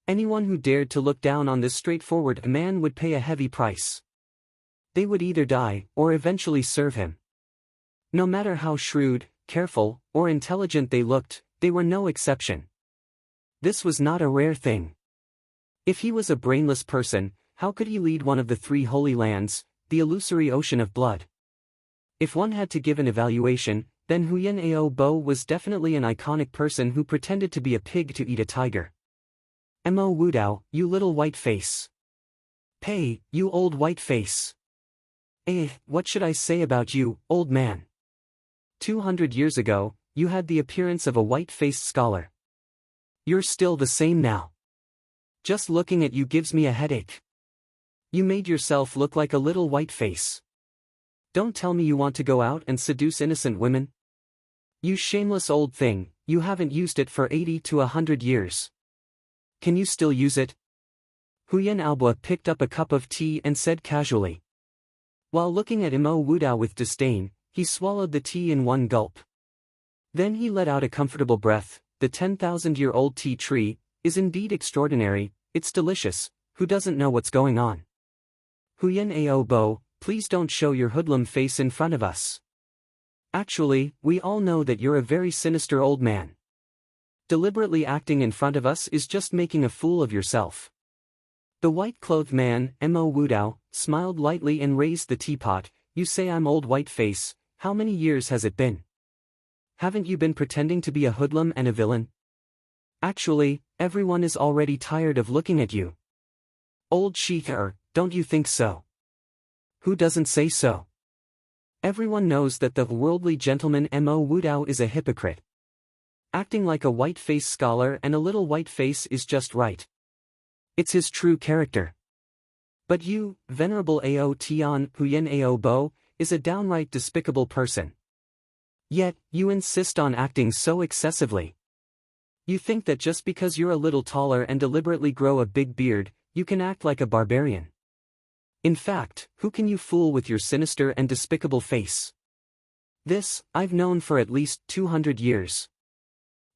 Anyone who dared to look down on this straightforward man would pay a heavy price. They would either die, or eventually serve him. No matter how shrewd, careful, or intelligent they looked, they were no exception. This was not a rare thing. If he was a brainless person, how could he lead one of the 3 holy lands, the illusory ocean of blood? If one had to give an evaluation, then Huyan Ao Bo was definitely an iconic person who pretended to be a pig to eat a tiger. Mo Wudao, you little white face. Pei, you old white face. What should I say about you, old man? 200 years ago, you had the appearance of a white-faced scholar. You're still the same now. Just looking at you gives me a headache. You made yourself look like a little white face. Don't tell me you want to go out and seduce innocent women. You shameless old thing, you haven't used it for 80 to 100 years. Can you still use it? Huyan Aobo picked up a cup of tea and said casually. While looking at Mo Wudao with disdain, he swallowed the tea in one gulp. Then he let out a comfortable breath. The 10,000-year-old tea tree is indeed extraordinary. It's delicious. Who doesn't know what's going on? Huyan Ao Bo, please don't show your hoodlum face in front of us. Actually, we all know that you're a very sinister old man. Deliberately acting in front of us is just making a fool of yourself. The white-clothed man, Mo Wudao, smiled lightly and raised the teapot. You say I'm old white face. How many years has it been? Haven't you been pretending to be a hoodlum and a villain? Actually, everyone is already tired of looking at you. Old Sheikh, don't you think so? Who doesn't say so? Everyone knows that the worldly gentleman Mo Wudao is a hypocrite. Acting like a white-faced scholar and a little white face is just right. It's his true character. But you, Venerable Ao Tian Huyan Ao Bo, is a downright despicable person. Yet, you insist on acting so excessively. You think that just because you're a little taller and deliberately grow a big beard, you can act like a barbarian. In fact, who can you fool with your sinister and despicable face? This, I've known for at least 200 years.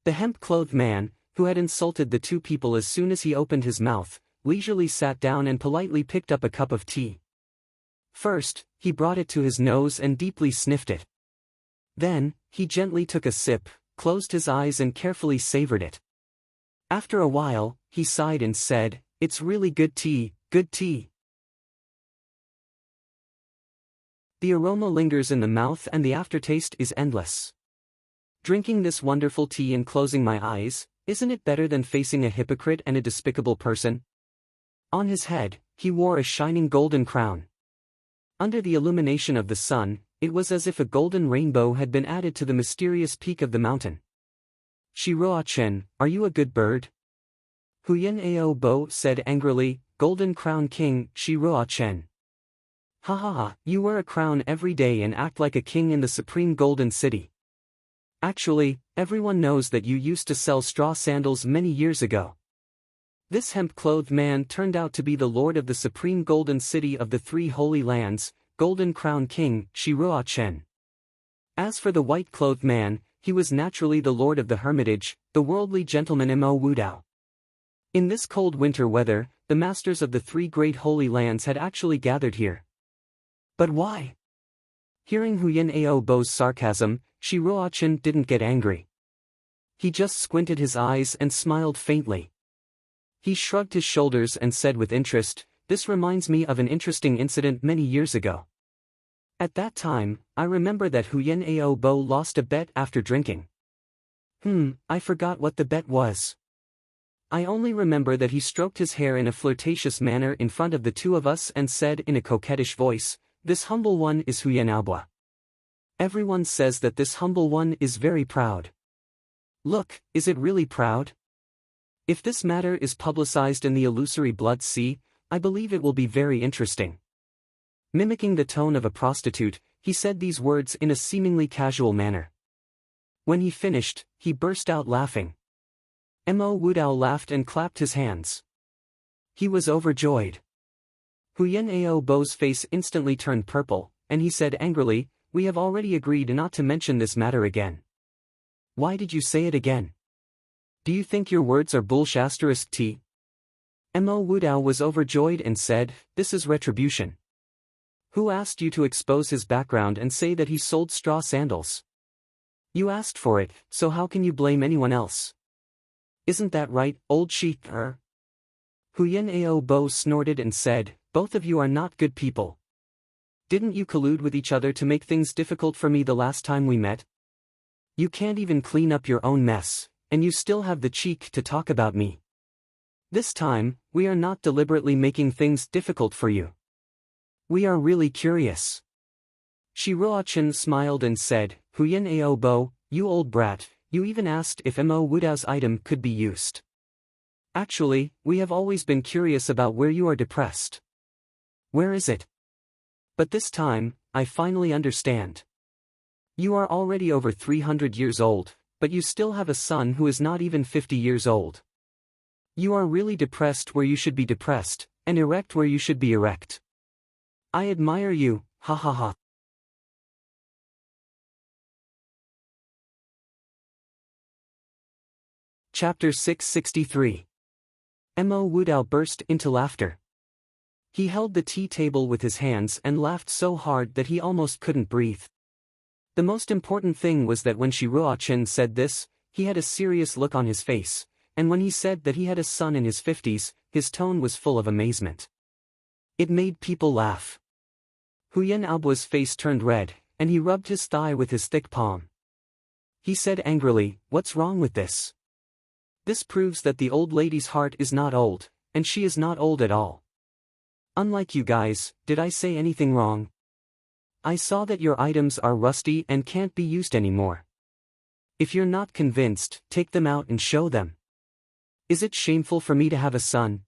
The hemp-clothed man, who had insulted the 2 people as soon as he opened his mouth, leisurely sat down and politely picked up a cup of tea. First, he brought it to his nose and deeply sniffed it. Then, he gently took a sip, closed his eyes and carefully savored it. After a while, he sighed and said, "It's really good tea, good tea." The aroma lingers in the mouth and the aftertaste is endless. Drinking this wonderful tea and closing my eyes, isn't it better than facing a hypocrite and a despicable person? On his head, he wore a shining golden crown. Under the illumination of the sun, it was as if a golden rainbow had been added to the mysterious peak of the mountain. Shiroa-chen, are you a good bird? Huyen Ao-bo said angrily, Golden Crown King, Shiroa-chen. Ha ha ha, you wear a crown every day and act like a king in the supreme golden city. Actually, everyone knows that you used to sell straw sandals many years ago. This hemp-clothed man turned out to be the lord of the supreme golden city of the three holy lands, Golden Crown King, Shiroa-chen. As for the white-clothed man, he was naturally the lord of the hermitage, the worldly gentleman Mo Wudao. In this cold winter weather, the masters of the three great holy lands had actually gathered here. But why? Hearing Huyen Ao-bo's sarcasm, Shiroa-chen didn't get angry. He just squinted his eyes and smiled faintly. He shrugged his shoulders and said with interest, this reminds me of an interesting incident many years ago. At that time, I remember that Huyen Ao-bo lost a bet after drinking. I forgot what the bet was. I only remember that he stroked his hair in a flirtatious manner in front of the two of us and said in a coquettish voice, this humble one is Huyen Ao-bo. Everyone says that this humble one is very proud. Look, is it really proud? If this matter is publicized in the illusory blood sea, I believe it will be very interesting. Mimicking the tone of a prostitute, he said these words in a seemingly casual manner. When he finished, he burst out laughing. Mo Wudao laughed and clapped his hands. He was overjoyed. Huyen Ao-bo's face instantly turned purple, and he said angrily, we have already agreed not to mention this matter again. Why did you say it again? Do you think your words are bullshit? Mo Wudao was overjoyed and said, this is retribution. Who asked you to expose his background and say that he sold straw sandals? You asked for it, so how can you blame anyone else? Isn't that right, old sheep? Huyen Ao-bo snorted and said, both of you are not good people. Didn't you collude with each other to make things difficult for me the last time we met? You can't even clean up your own mess, and you still have the cheek to talk about me. This time, we are not deliberately making things difficult for you. We are really curious. Shiroa-chen smiled and said, Huyen Ao-bo, you old brat, you even asked if Mo Wudao's item could be used. Actually, we have always been curious about where you are depressed. Where is it? But this time, I finally understand. You are already over 300 years old, but you still have a son who is not even 50 years old. You are really depressed where you should be depressed, and erect where you should be erect. I admire you, ha ha ha. Chapter 663. Mo Wudao burst into laughter. He held the tea table with his hands and laughed so hard that he almost couldn't breathe. The most important thing was that when Shiroa-chen said this, he had a serious look on his face, and when he said that he had a son in his 50s, his tone was full of amazement. It made people laugh. Huyen Ao-bo's face turned red, and he rubbed his thigh with his thick palm. He said angrily, what's wrong with this? This proves that the old lady's heart is not old, and she is not old at all. Unlike you guys, did I say anything wrong? I saw that your items are rusty and can't be used anymore. If you're not convinced, take them out and show them. Is it shameful for me to have a son?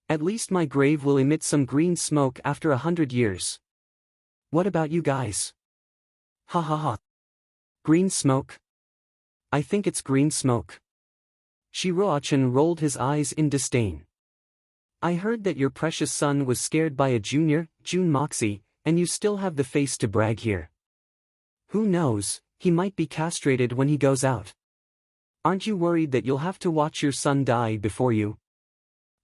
At least my grave will emit some green smoke after 100 years. What about you guys? Ha ha ha. Green smoke? I think it's green smoke. Shiroa-chen rolled his eyes in disdain. I heard that your precious son was scared by a junior, Jun Moxie, and you still have the face to brag here. Who knows, he might be castrated when he goes out. Aren't you worried that you'll have to watch your son die before you?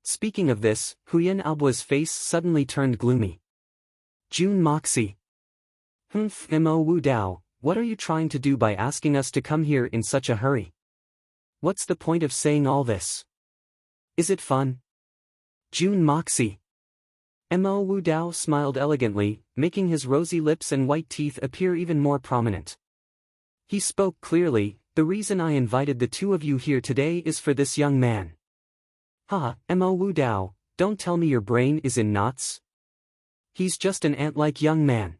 Speaking of this, Huyen Ao-bo's face suddenly turned gloomy. Jun Moxie. Mo Wudao, what are you trying to do by asking us to come here in such a hurry? What's the point of saying all this? Is it fun? Jun Moxie. Mo Wudao smiled elegantly, making his rosy lips and white teeth appear even more prominent. He spoke clearly, the reason I invited the two of you here today is for this young man. Ha, Mo Wudao, don't tell me your brain is in knots. He's just an ant-like young man.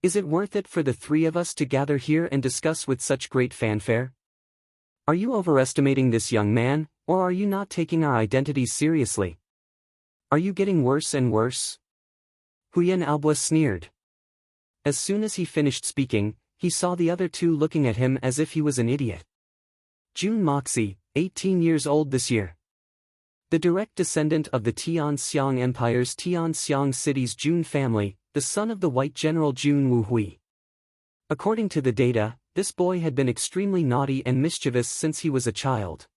Is it worth it for the three of us to gather here and discuss with such great fanfare? Are you overestimating this young man, or are you not taking our identities seriously? Are you getting worse and worse? Huyen Aobo sneered. As soon as he finished speaking, he saw the other two looking at him as if he was an idiot. Jun Moxie, 18 years old this year. The direct descendant of the Tianxiang Empire's Tianxiang City's Jun family, the son of the White General Jun Wuhui. According to the data, this boy had been extremely naughty and mischievous since he was a child.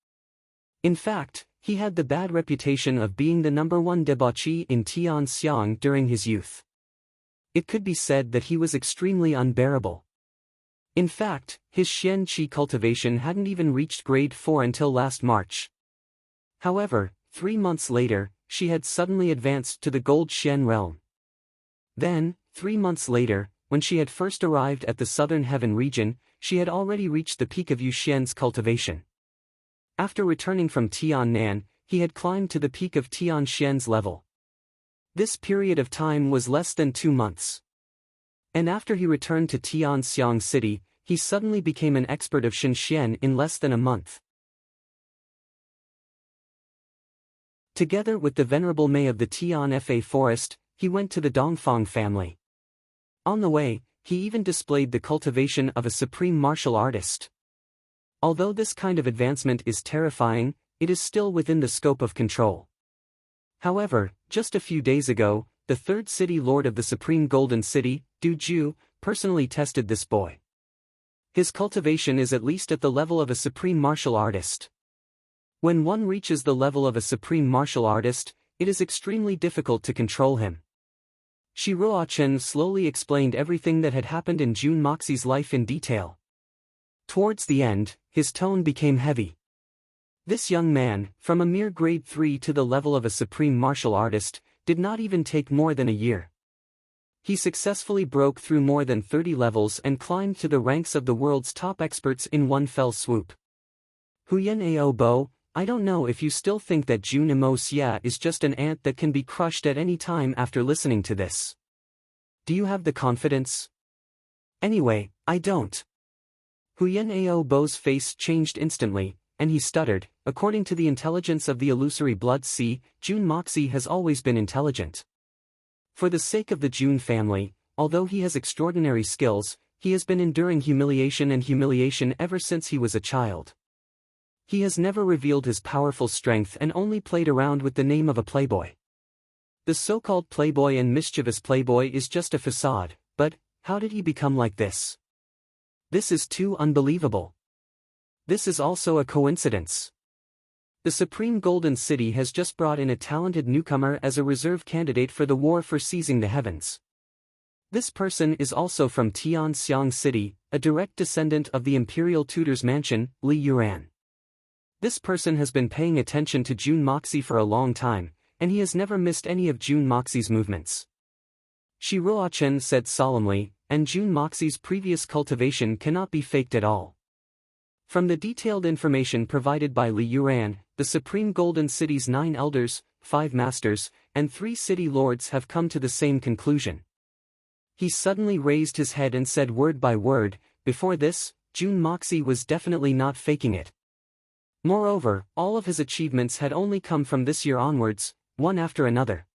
In fact, he had the bad reputation of being the #1 debauchee in Tianxiang during his youth. It could be said that he was extremely unbearable. In fact, his Xian Qi cultivation hadn't even reached grade 4 until last March. However, 3 months later, she had suddenly advanced to the Gold Xian realm. Then, 3 months later, when she had first arrived at the Southern Heaven region, she had already reached the peak of Yu Xian's cultivation. After returning from Tiannan, he had climbed to the peak of Tian Xian's level. This period of time was less than 2 months. And after he returned to Tianxiang City, he suddenly became an expert of Shen Xian in less than a month. Together with the Venerable Mei of the Tianfa forest, he went to the Dongfang family. On the way, he even displayed the cultivation of a supreme martial artist. Although this kind of advancement is terrifying, it is still within the scope of control. However, just a few days ago, the third city lord of the Supreme Golden City, Du Ju, personally tested this boy. His cultivation is at least at the level of a supreme martial artist. When one reaches the level of a supreme martial artist, it is extremely difficult to control him. Shi Ruochen slowly explained everything that had happened in Jun Moxie's life in detail. Towards the end, his tone became heavy. This young man, from a mere grade 3 to the level of a supreme martial artist, did not even take more than a year. He successfully broke through more than 30 levels and climbed to the ranks of the world's top experts in one fell swoop. Huyen Aobo, I don't know if you still think that Jun Imo Xia is just an ant that can be crushed at any time after listening to this. Do you have the confidence? Anyway, I don't. Huyen Aobo's face changed instantly, and he stuttered, according to the intelligence of the illusory blood sea, Jun Moxie has always been intelligent. For the sake of the Jun family, although he has extraordinary skills, he has been enduring humiliation ever since he was a child. He has never revealed his powerful strength and only played around with the name of a playboy. The so-called playboy and mischievous playboy is just a facade, but how did he become like this? This is too unbelievable. This is also a coincidence. The Supreme Golden City has just brought in a talented newcomer as a reserve candidate for the war for seizing the heavens. This person is also from Tianxiang City, a direct descendant of the imperial tutor's mansion, Li Yuran. This person has been paying attention to Jun Moxie for a long time, and he has never missed any of Jun Moxie's movements. Shi Ruochen said solemnly, and Jun Moxie's previous cultivation cannot be faked at all. From the detailed information provided by Li Yuran, the Supreme Golden City's 9 elders, 5 masters, and 3 city lords have come to the same conclusion. He suddenly raised his head and said word by word, before this, Jun Moxie was definitely not faking it. Moreover, all of his achievements had only come from this year onwards, one after another.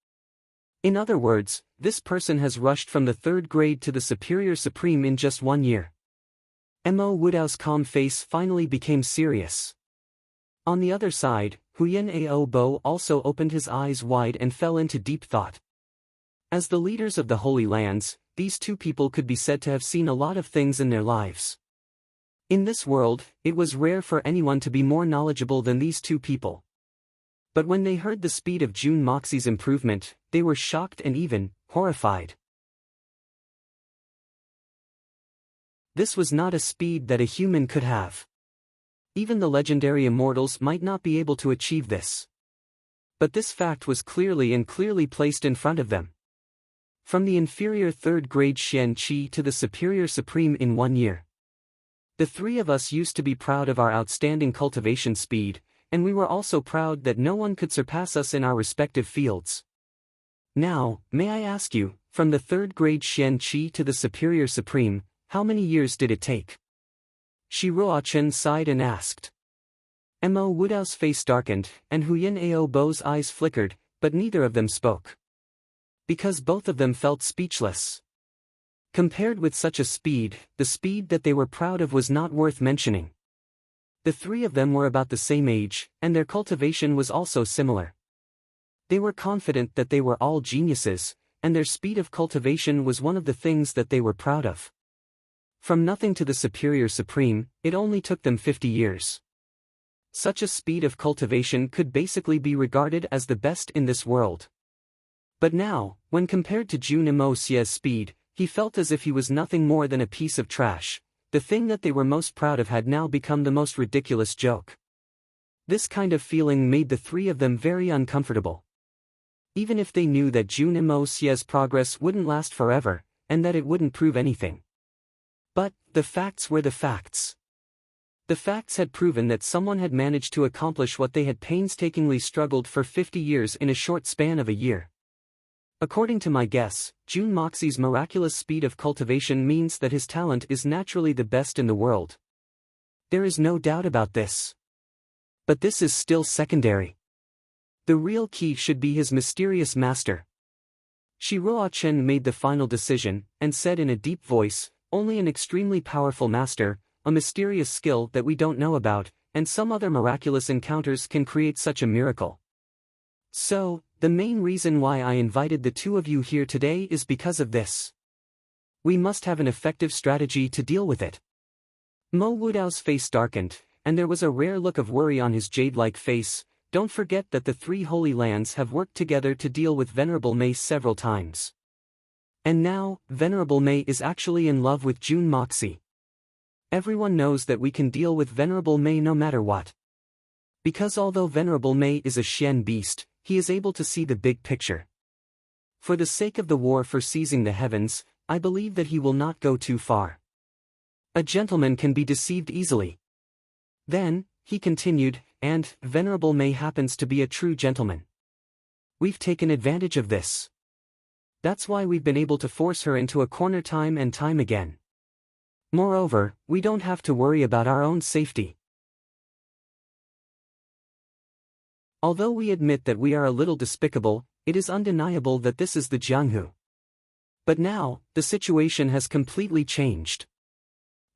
In other words, this person has rushed from the 3rd grade to the Superior Supreme in just 1 year. Mo Wudao's calm face finally became serious. On the other side, Huyen Aobo also opened his eyes wide and fell into deep thought. As the leaders of the Holy Lands, these two people could be said to have seen a lot of things in their lives. In this world, it was rare for anyone to be more knowledgeable than these two people. But when they heard the speed of Jun Moxie's improvement, they were shocked and even horrified. This was not a speed that a human could have. Even the legendary immortals might not be able to achieve this. But this fact was clearly placed in front of them. From the inferior 3rd grade Xian Qi to the superior supreme in 1 year. The 3 of us used to be proud of our outstanding cultivation speed, and we were also proud that no one could surpass us in our respective fields. Now, may I ask you, from the 3rd grade Xian Qi to the superior supreme, how many years did it take? Shi Ruochen sighed and asked. Mo Wudao's face darkened, and Huyin Ao Bo's eyes flickered, but neither of them spoke. Because both of them felt speechless. Compared with such a speed, the speed that they were proud of was not worth mentioning. The three of them were about the same age, and their cultivation was also similar. They were confident that they were all geniuses, and their speed of cultivation was one of the things that they were proud of. From nothing to the superior supreme, it only took them 50 years. Such a speed of cultivation could basically be regarded as the best in this world. But now, when compared to Jun Mo Xie's speed, he felt as if he was nothing more than a piece of trash. The thing that they were most proud of had now become the most ridiculous joke. This kind of feeling made the three of them very uncomfortable. Even if they knew that Jun Mo Xie's progress wouldn't last forever, and that it wouldn't prove anything. But, the facts were the facts. The facts had proven that someone had managed to accomplish what they had painstakingly struggled for 50 years in a short span of a year. According to my guess, Jun Moxie's miraculous speed of cultivation means that his talent is naturally the best in the world. There is no doubt about this. But this is still secondary. The real key should be his mysterious master. Shiroa Chen made the final decision, and said in a deep voice, "Only an extremely powerful master, a mysterious skill that we don't know about, and some other miraculous encounters can create such a miracle. So, the main reason why I invited the two of you here today is because of this. We must have an effective strategy to deal with it." Mo Wudao's face darkened, and there was a rare look of worry on his jade-like face. Don't forget that the three holy lands have worked together to deal with Venerable Mei several times. And now, Venerable Mei is actually in love with Jun Moxie. Everyone knows that we can deal with Venerable Mei no matter what. Because although Venerable Mei is a Xian beast, he is able to see the big picture. For the sake of the war for seizing the heavens, I believe that he will not go too far. A gentleman can be deceived easily. Then, he continued, and Venerable Mei happens to be a true gentleman. We've taken advantage of this. That's why we've been able to force her into a corner time and time again. Moreover, we don't have to worry about our own safety. Although we admit that we are a little despicable, it is undeniable that this is the Jianghu. But now, the situation has completely changed.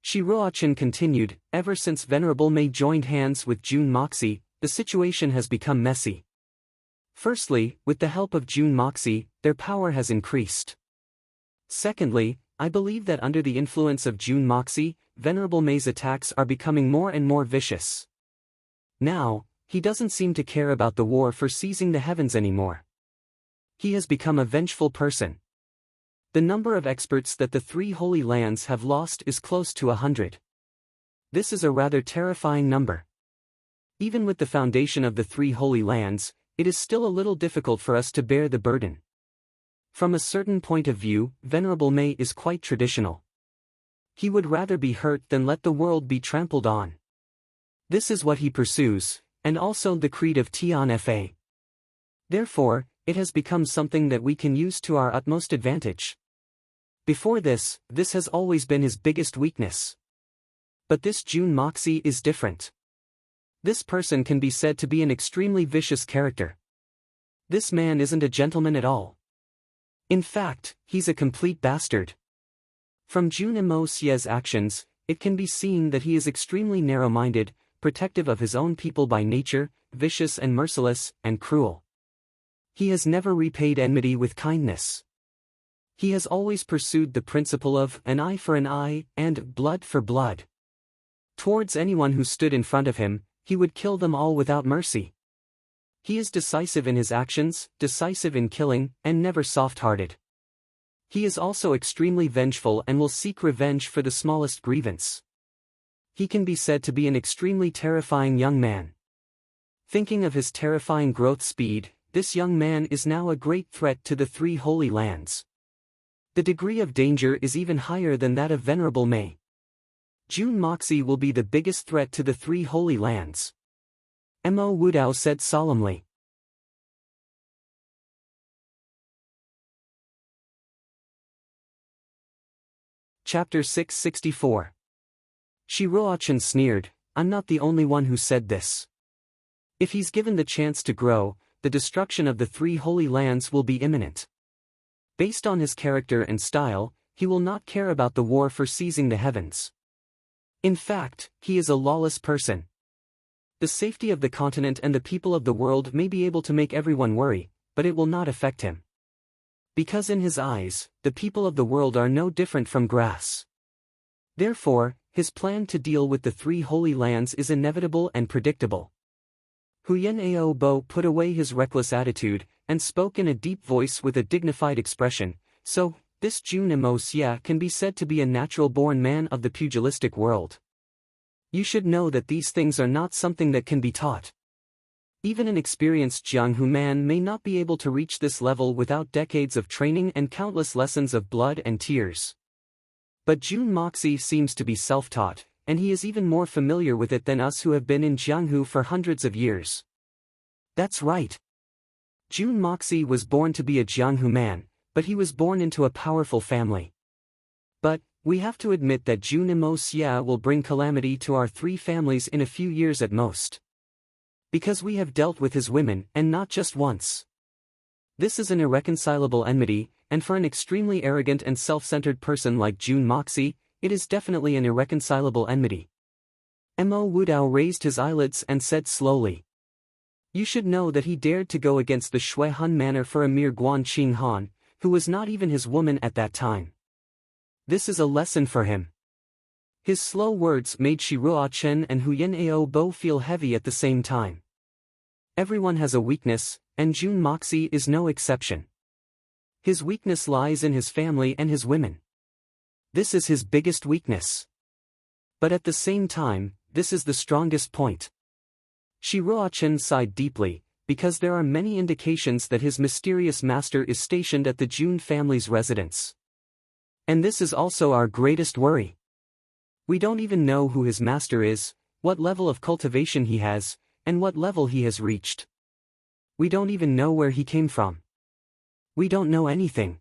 Shiroa Chen continued, ever since Venerable Mei joined hands with Jun Moxie, the situation has become messy. Firstly, with the help of Jun Moxie, their power has increased. Secondly, I believe that under the influence of Jun Moxie, Venerable Mei's attacks are becoming more and more vicious. Now, he doesn't seem to care about the war for seizing the heavens anymore. He has become a vengeful person. The number of experts that the three holy lands have lost is close to 100. This is a rather terrifying number. Even with the foundation of the three holy lands, it is still a little difficult for us to bear the burden. From a certain point of view, Venerable Mei is quite traditional. He would rather be hurt than let the world be trampled on. This is what he pursues, and also the creed of Tian Fa. Therefore, it has become something that we can use to our utmost advantage. Before this has always been his biggest weakness. But this Jun Moxie is different. This person can be said to be an extremely vicious character. This man isn't a gentleman at all. In fact, he's a complete bastard. From Jun Mo Xie's actions, it can be seen that he is extremely narrow-minded, protective of his own people by nature, vicious and merciless, and cruel. He has never repaid enmity with kindness. He has always pursued the principle of an eye for an eye, and blood for blood. Towards anyone who stood in front of him, he would kill them all without mercy. He is decisive in his actions, decisive in killing, and never soft-hearted. He is also extremely vengeful and will seek revenge for the smallest grievance. He can be said to be an extremely terrifying young man. Thinking of his terrifying growth speed, this young man is now a great threat to the three holy lands. The degree of danger is even higher than that of Venerable Mei. Jun Moxie will be the biggest threat to the three holy lands. Mo Wudao said solemnly. Chapter 664. Shiroa Chen sneered, I'm not the only one who said this. If he's given the chance to grow, the destruction of the three holy lands will be imminent. Based on his character and style, he will not care about the war for seizing the heavens. In fact, he is a lawless person. The safety of the continent and the people of the world may be able to make everyone worry, but it will not affect him. Because in his eyes, the people of the world are no different from grass. Therefore, his plan to deal with the three holy lands is inevitable and predictable. Huyen Ao Bo put away his reckless attitude, and spoke in a deep voice with a dignified expression. So, this Jun Mo Xia can be said to be a natural-born man of the pugilistic world. You should know that these things are not something that can be taught. Even an experienced Jianghu man may not be able to reach this level without decades of training and countless lessons of blood and tears. But Jun Moxie seems to be self-taught, and he is even more familiar with it than us who have been in Jianghu for hundreds of years. That's right. Jun Moxie was born to be a Jianghu man, but he was born into a powerful family. But, we have to admit that Jun Mo Xia will bring calamity to our three families in a few years at most. Because we have dealt with his women, and not just once. This is an irreconcilable enmity, and for an extremely arrogant and self-centered person like Jun Moxie, it is definitely an irreconcilable enmity. Mo Wudao raised his eyelids and said slowly. You should know that he dared to go against the Shui Han manor for a mere Guan Qing Han, who was not even his woman at that time. This is a lesson for him. His slow words made Shi Ruochen and Huyen Ao Bo feel heavy at the same time. Everyone has a weakness, and Jun Moxie is no exception. His weakness lies in his family and his women. This is his biggest weakness. But at the same time, this is the strongest point. Shi Ruochen sighed deeply, because there are many indications that his mysterious master is stationed at the Jun family's residence. And this is also our greatest worry. We don't even know who his master is, what level of cultivation he has, and what level he has reached. We don't even know where he came from. We don't know anything.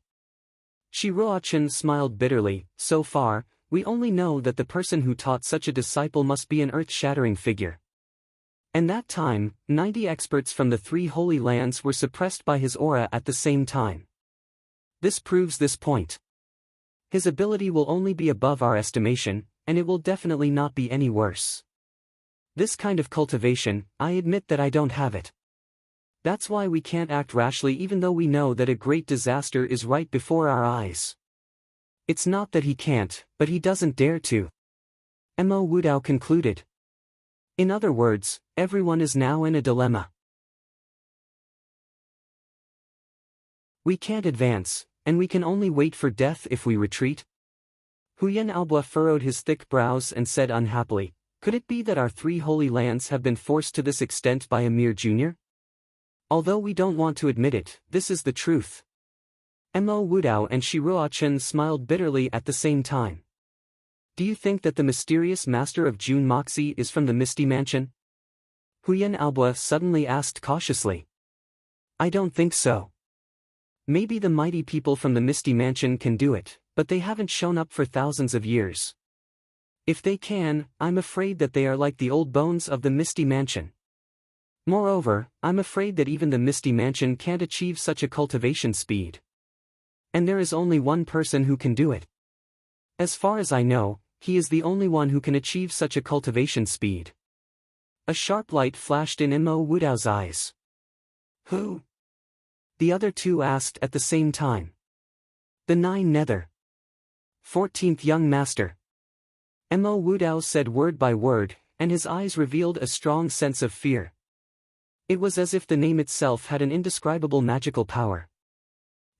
Shi Ruochen smiled bitterly. So far, we only know that the person who taught such a disciple must be an earth-shattering figure. And that time, 90 experts from the three holy lands were suppressed by his aura at the same time. This proves this point. His ability will only be above our estimation, and it will definitely not be any worse. This kind of cultivation, I admit that I don't have it. That's why we can't act rashly even though we know that a great disaster is right before our eyes. It's not that he can't, but he doesn't dare to. Mo Wudao concluded. In other words, everyone is now in a dilemma. We can't advance, and we can only wait for death if we retreat. Huyen Aobo furrowed his thick brows and said unhappily, could it be that our three holy lands have been forced to this extent by a mere junior? Although we don't want to admit it, this is the truth. Mo Wudao and Shi Ruochen smiled bitterly at the same time. Do you think that the mysterious master of Jun Moxie is from the Misty Mansion? Huyen Aobo suddenly asked cautiously. I don't think so. Maybe the mighty people from the Misty Mansion can do it, but they haven't shown up for thousands of years. If they can, I'm afraid that they are like the old bones of the Misty Mansion. Moreover, I'm afraid that even the Misty Mansion can't achieve such a cultivation speed. And there is only one person who can do it. As far as I know, he is the only one who can achieve such a cultivation speed. A sharp light flashed in Mo Wudao's eyes. Who? The other two asked at the same time. The 9 Nether. 14th Young Master. Mo Wudao said word by word, and his eyes revealed a strong sense of fear. It was as if the name itself had an indescribable magical power.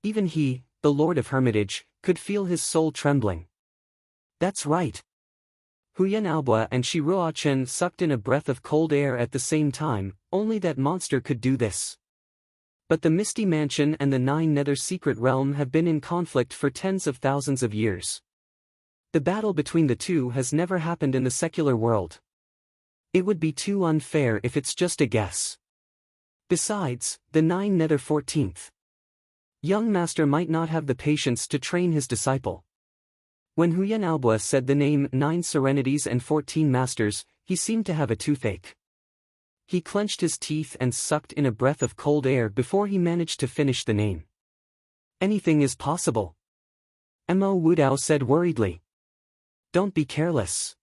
Even he, the Lord of Hermitage, could feel his soul trembling. That's right. Huyen Aobo and Shi Ruochen sucked in a breath of cold air at the same time, only that monster could do this. But the Misty Mansion and the 9 Nether Secret Realm have been in conflict for tens of thousands of years. The battle between the two has never happened in the secular world. It would be too unfair if it's just a guess. Besides, the 9 Nether 14th Young Master might not have the patience to train his disciple. When Huyen Aobo said the name 9 Serenities and 14 Masters, he seemed to have a toothache. He clenched his teeth and sucked in a breath of cold air before he managed to finish the name. Anything is possible. Mo Wudao said worriedly. Don't be careless.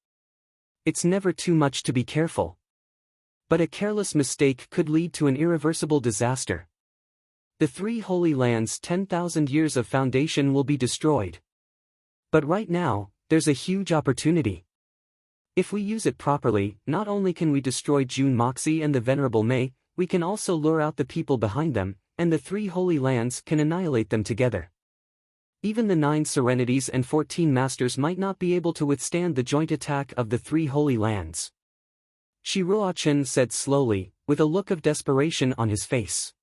It's never too much to be careful. But a careless mistake could lead to an irreversible disaster. The three holy lands' 10,000 years of foundation will be destroyed. But right now, there's a huge opportunity. If we use it properly, not only can we destroy Jun Moxie and the Venerable Mei, we can also lure out the people behind them, and the three holy lands can annihilate them together. Even the 9 Serenities and 14 Masters might not be able to withstand the joint attack of the three holy lands. Shi Ruochen said slowly, with a look of desperation on his face.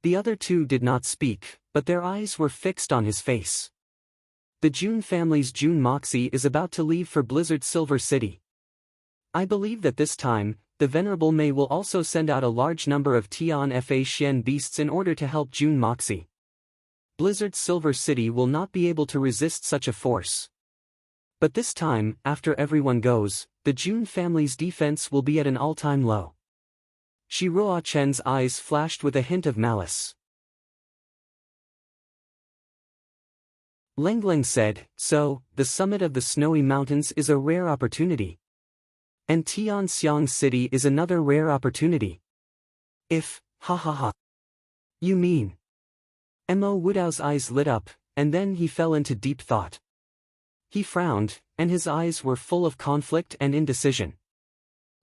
The other two did not speak, but their eyes were fixed on his face. The Jun family's Jun Moxie is about to leave for Blizzard Silver City. I believe that this time, the Venerable Mei will also send out a large number of Tian Fa Xian beasts in order to help Jun Moxie. Blizzard Silver City will not be able to resist such a force. But this time, after everyone goes, the Jun family's defense will be at an all-time low. Shi Ruochen's eyes flashed with a hint of malice. Lengling said, so, the summit of the snowy mountains is a rare opportunity. And Tianxiang City is another rare opportunity. Ha ha ha. You mean? Mo Wudao's eyes lit up, and then he fell into deep thought. He frowned, and his eyes were full of conflict and indecision.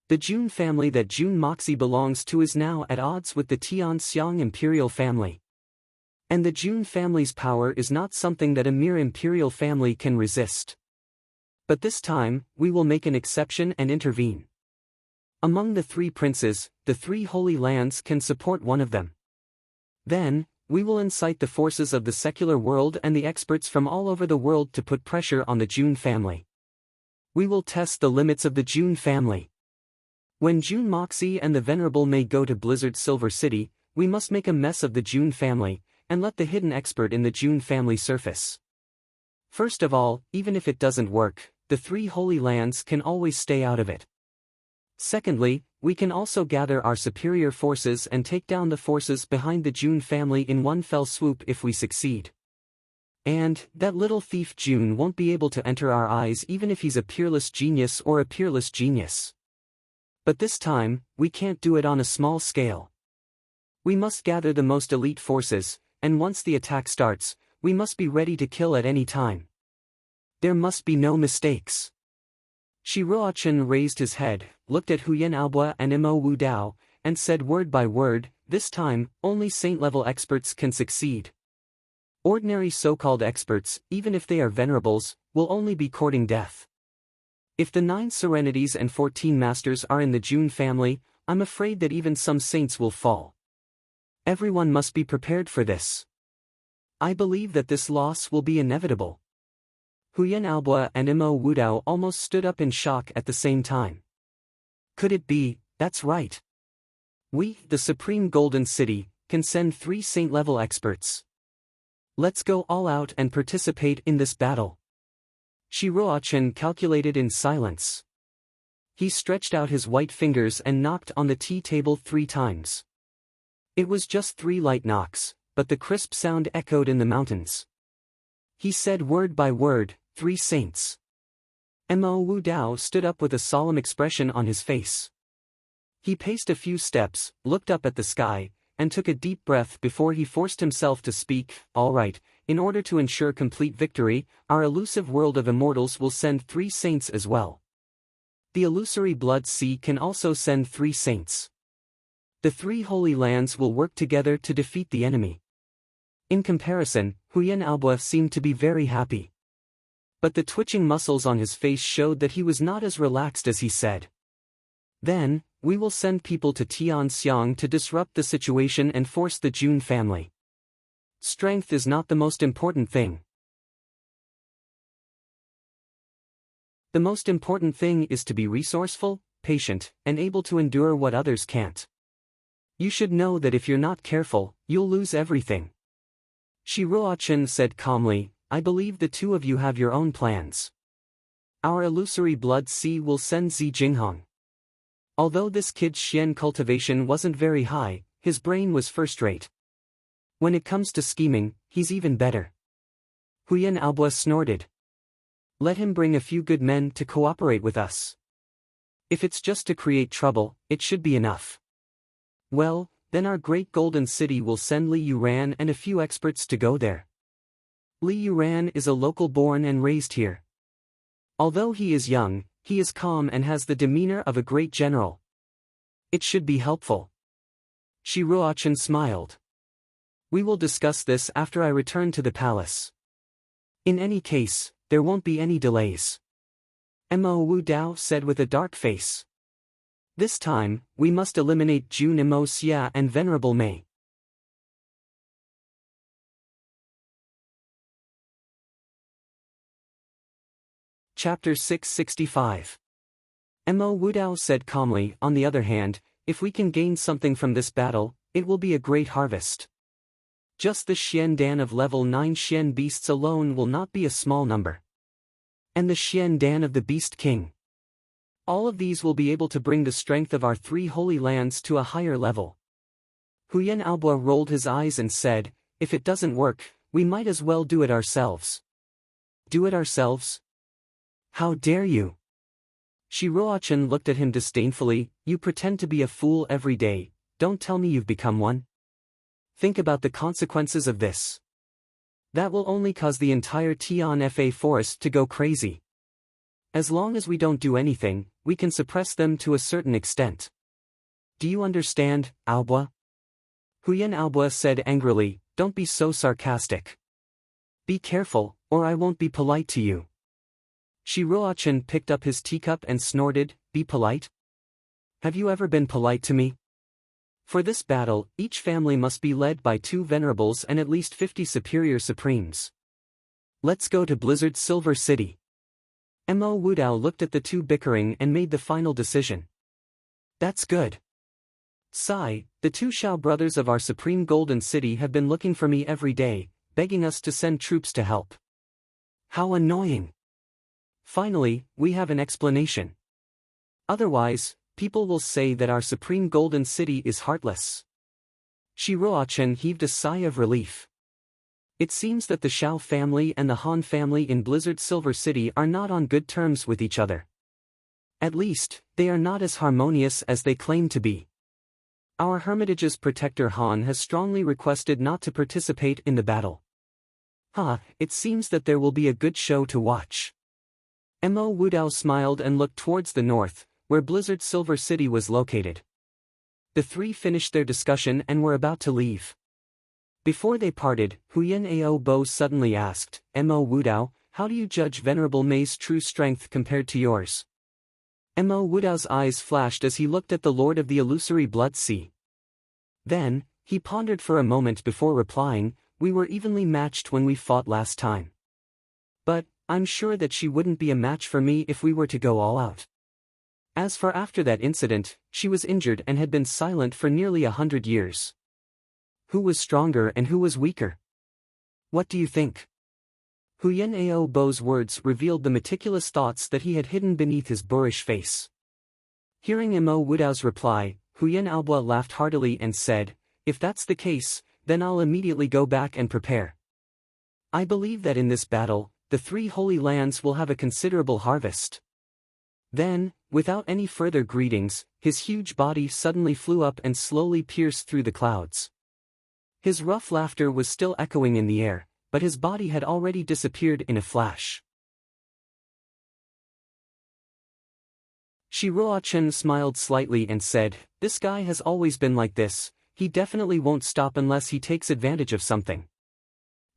The Jun family that Jun Moxie belongs to is now at odds with the Tianxiang imperial family. And the Jun family's power is not something that a mere imperial family can resist. But this time, we will make an exception and intervene. Among the three princes, the three holy lands can support one of them. Then, we will incite the forces of the secular world and the experts from all over the world to put pressure on the Jun family. We will test the limits of the Jun family. When Jun Moxie and the Venerable Mei go to Blizzard Silver City, we must make a mess of the Jun family, and let the hidden expert in the Jun family surface. First of all, even if it doesn't work, the three holy lands can always stay out of it. Secondly, we can also gather our superior forces and take down the forces behind the Jun family in one fell swoop if we succeed. And, that little thief Jun won't be able to enter our eyes even if he's a peerless genius or a peerless genius. But this time, we can't do it on a small scale. We must gather the most elite forces, and once the attack starts, we must be ready to kill at any time. There must be no mistakes. Shi Ruochen raised his head, looked at Huyan Aobua and Mo Wudao, and said word by word, this time, only saint-level experts can succeed. Ordinary so-called experts, even if they are venerables, will only be courting death. If the 9 Serenities and 14 Masters are in the Jun family, I'm afraid that even some saints will fall. Everyone must be prepared for this. I believe that this loss will be inevitable. Huyan Aobua and Mo Wudao almost stood up in shock at the same time. Could it be? That's right. We, the Supreme Golden City, can send 3 saint-level experts. Let's go all out and participate in this battle. Shi Ruochen calculated in silence. He stretched out his white fingers and knocked on the tea table 3 times. It was just 3 light knocks, but the crisp sound echoed in the mountains. He said word by word, 3 saints. Mo Wudao stood up with a solemn expression on his face. He paced a few steps, looked up at the sky, and took a deep breath before he forced himself to speak. All right, in order to ensure complete victory, our elusive world of immortals will send 3 saints as well. The illusory blood sea can also send 3 saints. The 3 holy lands will work together to defeat the enemy. In comparison, Huyan Aobua seemed to be very happy. But the twitching muscles on his face showed that he was not as relaxed as he said. Then, we will send people to Tianxiang to disrupt the situation and force the Jun family. Strength is not the most important thing. The most important thing is to be resourceful, patient, and able to endure what others can't. You should know that if you're not careful, you'll lose everything. Shi Ruochen said calmly, I believe the 2 of you have your own plans. Our illusory blood sea will send Zi Jinghong. Although this kid's Xian cultivation wasn't very high, his brain was first-rate. When it comes to scheming, he's even better. Huyen Aobo snorted. Let him bring a few good men to cooperate with us. If it's just to create trouble, it should be enough. Well, then our great golden city will send Li Yuran and a few experts to go there. Li Yuran is a local born and raised here. Although he is young, he is calm and has the demeanor of a great general. It should be helpful. Shi Ruochen smiled. We will discuss this after I return to the palace. In any case, there won't be any delays. Mo Wu Dao said with a dark face. This time, we must eliminate Jun Mo Xia and Venerable Mei. Chapter 665. Mo Wu Dao said calmly, on the other hand, if we can gain something from this battle, it will be a great harvest. Just the Xian Dan of level 9 Xian beasts alone will not be a small number. And the Xian Dan of the Beast King. All of these will be able to bring the strength of our 3 holy lands to a higher level. Huyen Aobo rolled his eyes and said, if it doesn't work, we might as well do it ourselves. Do it ourselves? How dare you? Shi Ruochen looked at him disdainfully, you pretend to be a fool every day, don't tell me you've become one. Think about the consequences of this. That will only cause the entire Tian Fa forest to go crazy. As long as we don't do anything, we can suppress them to a certain extent. Do you understand, Aobo? Huyen Aobo said angrily, don't be so sarcastic. Be careful, or I won't be polite to you. Shi Ruochen picked up his teacup and snorted, be polite? Have you ever been polite to me? For this battle, each family must be led by 2 venerables and at least 50 superior supremes. Let's go to Blizzard's Silver City. Mo Wu Dao looked at the 2 bickering and made the final decision. That's good. Sai, the 2 Xiao brothers of our Supreme Golden City have been looking for me every day, begging us to send troops to help. How annoying. Finally, we have an explanation. Otherwise, people will say that our Supreme Golden City is heartless. Shi Ruochen heaved a sigh of relief. It seems that the Xiao family and the Han family in Blizzard Silver City are not on good terms with each other. At least, they are not as harmonious as they claim to be. Our Hermitage's protector Han has strongly requested not to participate in the battle. It seems that there will be a good show to watch. Mo Wu Dao smiled and looked towards the north, where Blizzard Silver City was located. The 3 finished their discussion and were about to leave. Before they parted, Huyen Aobo suddenly asked, Mo Wu Dao, how do you judge Venerable Mei's true strength compared to yours? Mo Wu Dao's eyes flashed as he looked at the Lord of the Illusory Blood Sea. Then, he pondered for a moment before replying, we were evenly matched when we fought last time. But, I'm sure that she wouldn't be a match for me if we were to go all out. As for after that incident, she was injured and had been silent for nearly 100 years. Who was stronger and who was weaker? What do you think? Huyen Aobo's words revealed the meticulous thoughts that he had hidden beneath his boorish face. Hearing Mo Wu Dao's reply, Huyen Aobo laughed heartily and said, if that's the case, then I'll immediately go back and prepare. I believe that in this battle, the 3 holy lands will have a considerable harvest. Then, without any further greetings, his huge body suddenly flew up and slowly pierced through the clouds. His rough laughter was still echoing in the air, but his body had already disappeared in a flash. Shi Ruochen smiled slightly and said, this guy has always been like this, he definitely won't stop unless he takes advantage of something.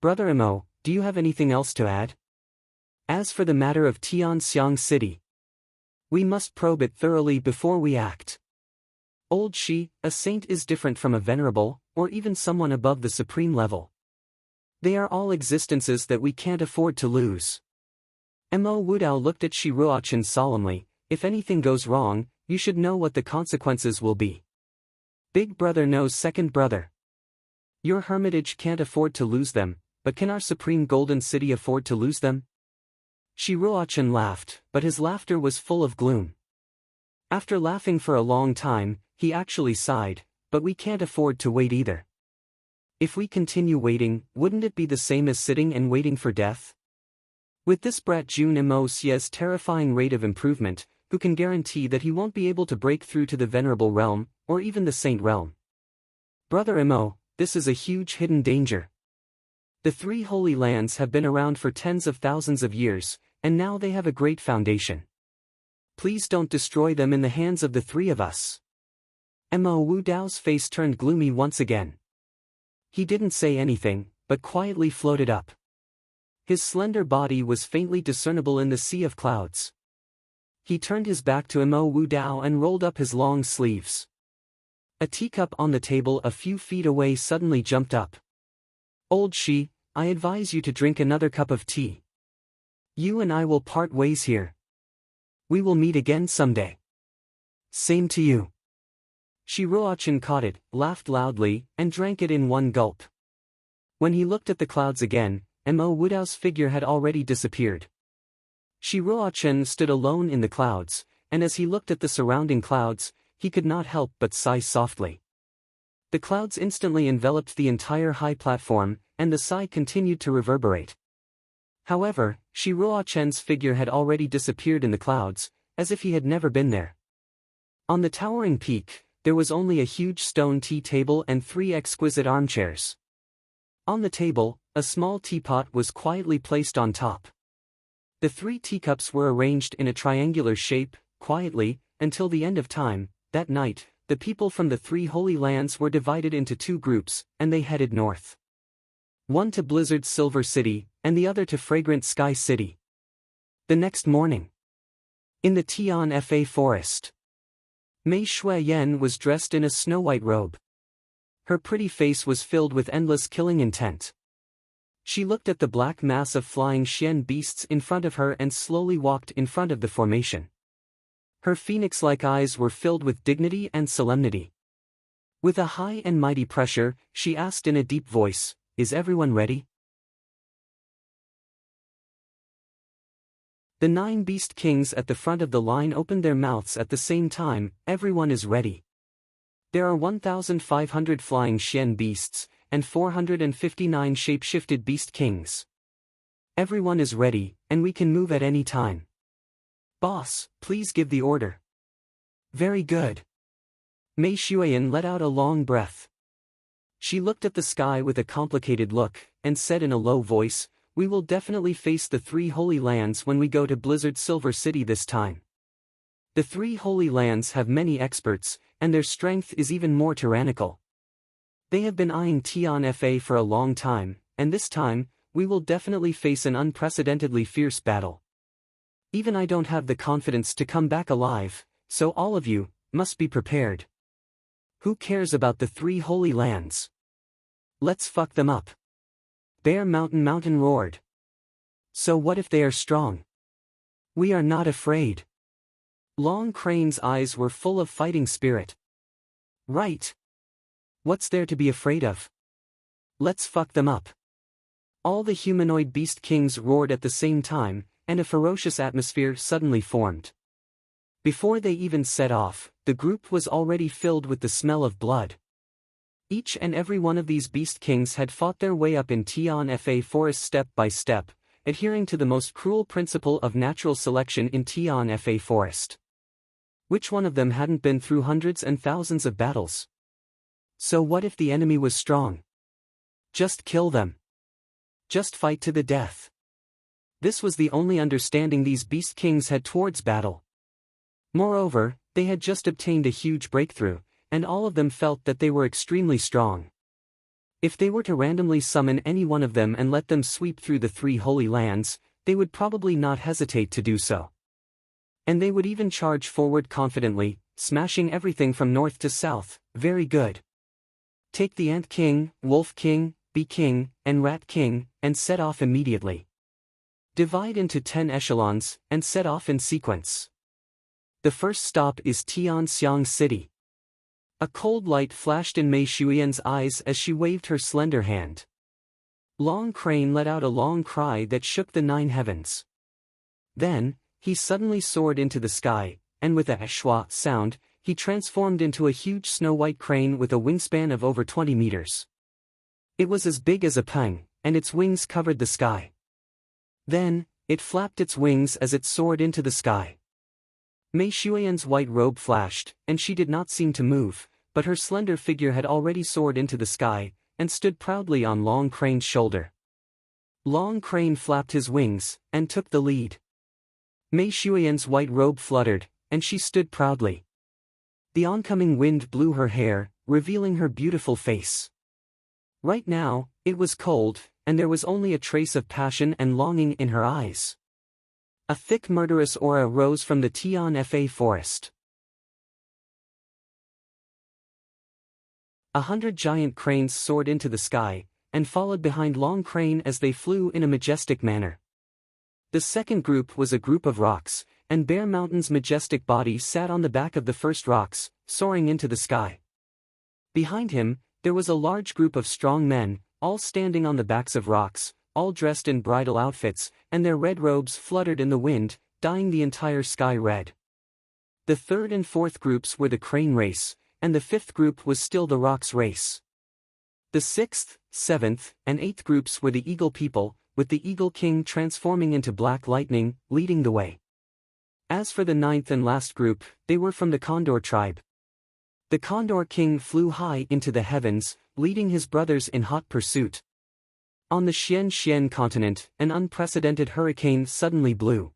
Brother Mo, do you have anything else to add? As for the matter of Tianxiang City, we must probe it thoroughly before we act. Old Shi, a saint is different from a venerable, or even someone above the supreme level. They are all existences that we can't afford to lose. Mo Wu Dao looked at Shi Ruochen solemnly, if anything goes wrong, you should know what the consequences will be. Big brother knows second brother. Your hermitage can't afford to lose them, but can our Supreme Golden City afford to lose them? Shi Ruochen laughed, but his laughter was full of gloom. After laughing for a long time, he actually sighed, but we can't afford to wait either. If we continue waiting, wouldn't it be the same as sitting and waiting for death? With this brat June Emosia's terrifying rate of improvement, who can guarantee that he won't be able to break through to the Venerable Realm, or even the Saint Realm? Brother Emo, this is a huge hidden danger. The three Holy Lands have been around for tens of thousands of years, and now they have a great foundation. Please don't destroy them in the hands of the three of us. Emo Wu Dao's face turned gloomy once again. He didn't say anything, but quietly floated up. His slender body was faintly discernible in the sea of clouds. He turned his back to Emo Wu Dao and rolled up his long sleeves. A teacup on the table a few feet away suddenly jumped up. Old Shi, I advise you to drink another cup of tea. You and I will part ways here. We will meet again someday. Same to you. Shi Ruochen caught it, laughed loudly, and drank it in one gulp. When he looked at the clouds again, Emo Wudao's figure had already disappeared. Shi Ruochen stood alone in the clouds, and as he looked at the surrounding clouds, he could not help but sigh softly. The clouds instantly enveloped the entire high platform, and the sigh continued to reverberate. However, Shi Ruochen's figure had already disappeared in the clouds, as if he had never been there. On the towering peak, there was only a huge stone tea table and 3 exquisite armchairs. On the table, a small teapot was quietly placed on top. The 3 teacups were arranged in a triangular shape, quietly, until the end of time. That night, the people from the 3 Holy Lands were divided into 2 groups, and they headed north. One to Blizzard's Silver City, and the other to Fragrant Sky City. The next morning, in the Tian Fa forest, Mei Shuiyan was dressed in a snow-white robe. Her pretty face was filled with endless killing intent. She looked at the black mass of flying Xian beasts in front of her and slowly walked in front of the formation. Her phoenix-like eyes were filled with dignity and solemnity. With a high and mighty pressure, she asked in a deep voice, "Is everyone ready?" The 9 beast kings at the front of the line opened their mouths at the same time. Everyone is ready. There are 1,500 flying Xian beasts, and 459 shape-shifted beast kings. Everyone is ready, and we can move at any time. Boss, please give the order. Very good. Mei Shuiyan let out a long breath. She looked at the sky with a complicated look, and said in a low voice, "We will definitely face the 3 Holy Lands when we go to Blizzard Silver City this time. The 3 Holy Lands have many experts, and their strength is even more tyrannical. They have been eyeing Tian Fa for a long time, and this time, we will definitely face an unprecedentedly fierce battle. Even I don't have the confidence to come back alive, so all of you must be prepared. Who cares about the 3 Holy Lands? Let's fuck them up." Bear Mountain roared. "So what if they are strong? We are not afraid." Long Crane's eyes were full of fighting spirit. "Right. What's there to be afraid of? Let's fuck them up." All the humanoid beast kings roared at the same time, and a ferocious atmosphere suddenly formed. Before they even set off, the group was already filled with the smell of blood. Each and every one of these beast kings had fought their way up in Tian Fa forest step by step, adhering to the most cruel principle of natural selection in Tian Fa forest. Which one of them hadn't been through hundreds and thousands of battles? So what if the enemy was strong? Just kill them. Just fight to the death. This was the only understanding these beast kings had towards battle. Moreover, they had just obtained a huge breakthrough, and all of them felt that they were extremely strong. If they were to randomly summon any one of them and let them sweep through the 3 Holy Lands, they would probably not hesitate to do so. And they would even charge forward confidently, smashing everything from north to south. Very good. Take the Ant King, Wolf King, Bee King, and Rat King, and set off immediately. Divide into 10 echelons, and set off in sequence. The first stop is Tianxiang City. A cold light flashed in Mei Shuiyan's eyes as she waved her slender hand. Long Crane let out a long cry that shook the 9 heavens. Then, he suddenly soared into the sky, and with a schwa sound, he transformed into a huge snow-white crane with a wingspan of over 20 meters. It was as big as a pang, and its wings covered the sky. Then, it flapped its wings as it soared into the sky. Mei Xuan's white robe flashed, and she did not seem to move, but her slender figure had already soared into the sky, and stood proudly on Long Crane's shoulder. Long Crane flapped his wings, and took the lead. Mei Xuan's white robe fluttered, and she stood proudly. The oncoming wind blew her hair, revealing her beautiful face. Right now, it was cold, and there was only a trace of passion and longing in her eyes. A thick murderous aura rose from the Tianfa forest. 100 giant cranes soared into the sky, and followed behind Long Crane as they flew in a majestic manner. The second group was a group of rocks, and Bear Mountain's majestic body sat on the back of the first rocks, soaring into the sky. Behind him, there was a large group of strong men, all standing on the backs of rocks, all dressed in bridal outfits, and their red robes fluttered in the wind, dyeing the entire sky red. The third and fourth groups were the crane race, and the fifth group was still the rocks race. The sixth, seventh, and eighth groups were the eagle people, with the Eagle King transforming into black lightning, leading the way. As for the ninth and last group, they were from the Condor tribe. The Condor King flew high into the heavens, leading his brothers in hot pursuit. On the Xian continent, an unprecedented hurricane suddenly blew.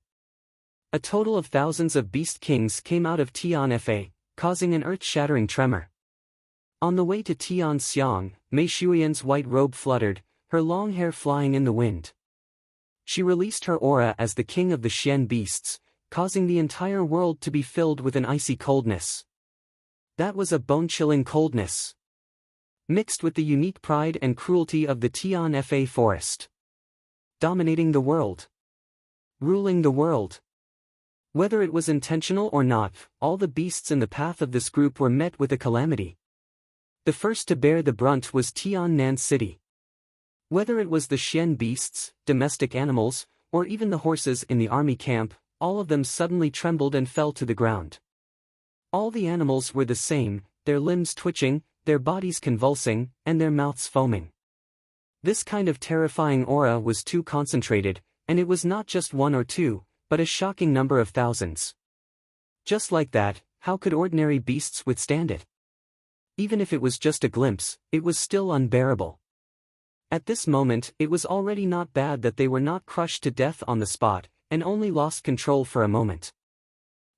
A total of thousands of beast kings came out of Tianfa, causing an earth-shattering tremor. On the way to Tianxiang, Mei Xuan's white robe fluttered, her long hair flying in the wind. She released her aura as the king of the Xian beasts, causing the entire world to be filled with an icy coldness. That was a bone-chilling coldness, mixed with the unique pride and cruelty of the Tianfa forest. Dominating the world. Ruling the world. Whether it was intentional or not, all the beasts in the path of this group were met with a calamity. The first to bear the brunt was Tiannan City. Whether it was the Xian beasts, domestic animals, or even the horses in the army camp, all of them suddenly trembled and fell to the ground. All the animals were the same, their limbs twitching, their bodies convulsing, and their mouths foaming. This kind of terrifying aura was too concentrated, and it was not just one or two, but a shocking number of thousands. Just like that, how could ordinary beasts withstand it? Even if it was just a glimpse, it was still unbearable. At this moment, it was already not bad that they were not crushed to death on the spot, and only lost control for a moment.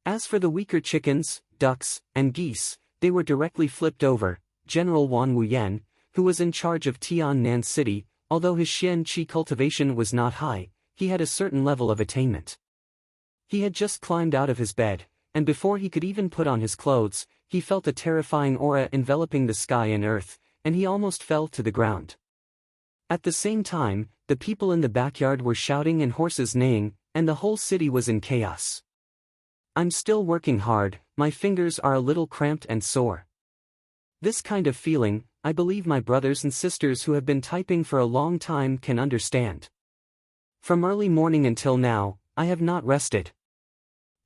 As for the weaker chickens, ducks, and geese, they were directly flipped over. General Wan Wuyan, who was in charge of Tiannan City, although his Xian Qi cultivation was not high, he had a certain level of attainment. He had just climbed out of his bed, and before he could even put on his clothes, he felt a terrifying aura enveloping the sky and earth, and he almost fell to the ground. At the same time, the people in the backyard were shouting and horses neighing, and the whole city was in chaos. I'm still working hard, my fingers are a little cramped and sore. This kind of feeling, I believe my brothers and sisters who have been typing for a long time can understand. From early morning until now, I have not rested.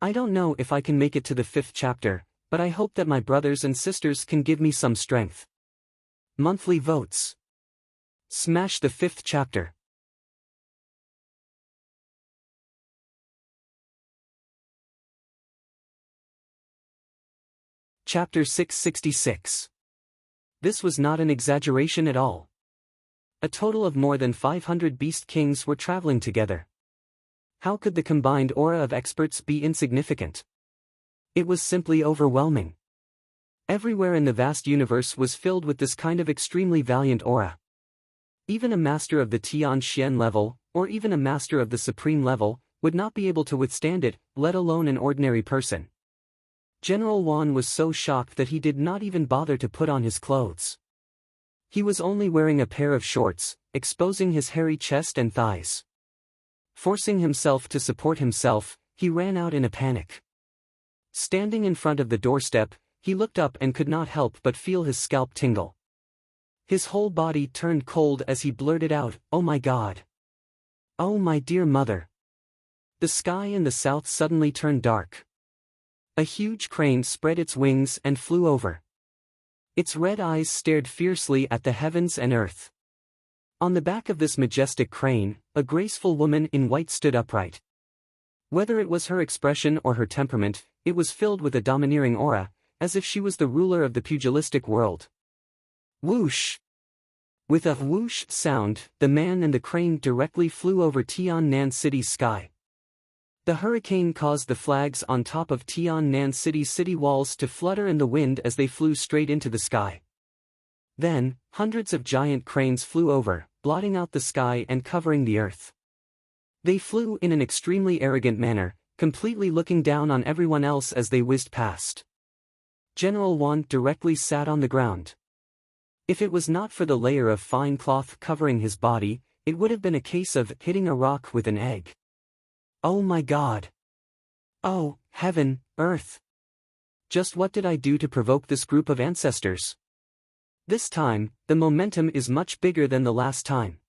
I don't know if I can make it to the 5th chapter, but I hope that my brothers and sisters can give me some strength. Monthly votes. Smash the 5th chapter. Chapter 666. This was not an exaggeration at all. A total of more than 500 beast kings were traveling together. How could the combined aura of experts be insignificant? It was simply overwhelming. Everywhere in the vast universe was filled with this kind of extremely valiant aura. Even a master of the Tian Xian level, or even a master of the supreme level, would not be able to withstand it, let alone an ordinary person. General Wan was so shocked that he did not even bother to put on his clothes. He was only wearing a pair of shorts, exposing his hairy chest and thighs. Forcing himself to support himself, he ran out in a panic. Standing in front of the doorstep, he looked up and could not help but feel his scalp tingle. His whole body turned cold as he blurted out, "Oh my God! Oh my dear mother!" The sky in the south suddenly turned dark. A huge crane spread its wings and flew over. Its red eyes stared fiercely at the heavens and earth. On the back of this majestic crane, a graceful woman in white stood upright. Whether it was her expression or her temperament, it was filled with a domineering aura, as if she was the ruler of the pugilistic world. Whoosh! With a whoosh sound, the man and the crane directly flew over Tiannan City's sky. The hurricane caused the flags on top of Tiannan City's city walls to flutter in the wind as they flew straight into the sky. Then, hundreds of giant cranes flew over, blotting out the sky and covering the earth. They flew in an extremely arrogant manner, completely looking down on everyone else as they whizzed past. General Wan directly sat on the ground. If it was not for the layer of fine cloth covering his body, it would have been a case of hitting a rock with an egg. Oh my God! Oh, heaven, earth! Just what did I do to provoke this group of ancestors? This time, the momentum is much bigger than the last time.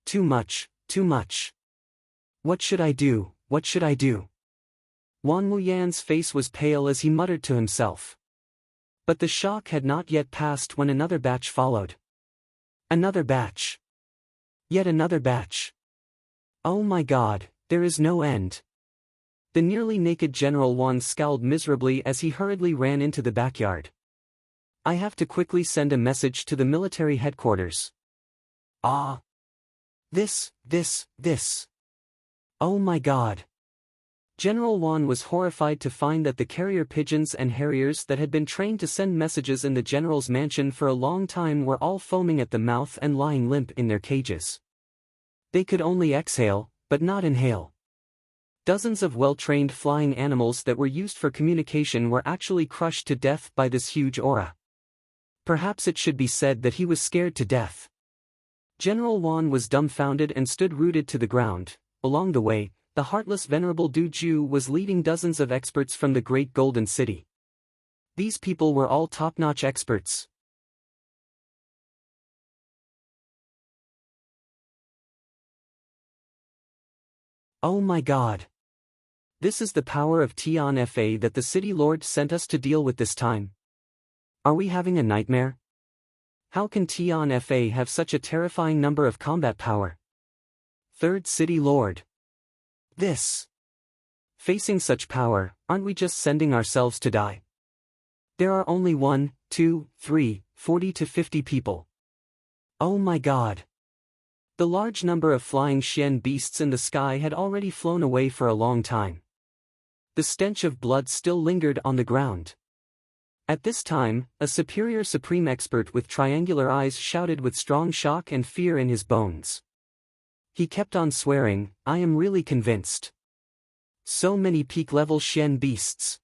Too much, too much. What should I do, what should I do? Wan Wuyan's face was pale as he muttered to himself. But the shock had not yet passed when another batch followed. Another batch. Yet another batch. Oh my God, there is no end. The nearly naked General Wan scowled miserably as he hurriedly ran into the backyard. I have to quickly send a message to the military headquarters. Ah! This. Oh my God! General Wan was horrified to find that the carrier pigeons and harriers that had been trained to send messages in the general's mansion for a long time were all foaming at the mouth and lying limp in their cages. They could only exhale, but not inhale. Dozens of well-trained flying animals that were used for communication were actually crushed to death by this huge aura. Perhaps it should be said that he was scared to death. General Wan was dumbfounded and stood rooted to the ground. Along the way, the heartless Venerable Du Ju was leading dozens of experts from the Great Golden City. These people were all top-notch experts. Oh my God! This is the power of Tian Fa that the City Lord sent us to deal with this time. Are we having a nightmare? How can Tian Fa have such a terrifying number of combat power? Third City Lord. This. Facing such power, aren't we just sending ourselves to die? There are only 1, 2, 3, 40 to 50 people. Oh my God! The large number of flying Xian beasts in the sky had already flown away for a long time. The stench of blood still lingered on the ground. At this time, a superior supreme expert with triangular eyes shouted with strong shock and fear in his bones. He kept on swearing, I am really convinced. So many peak-level Xian beasts.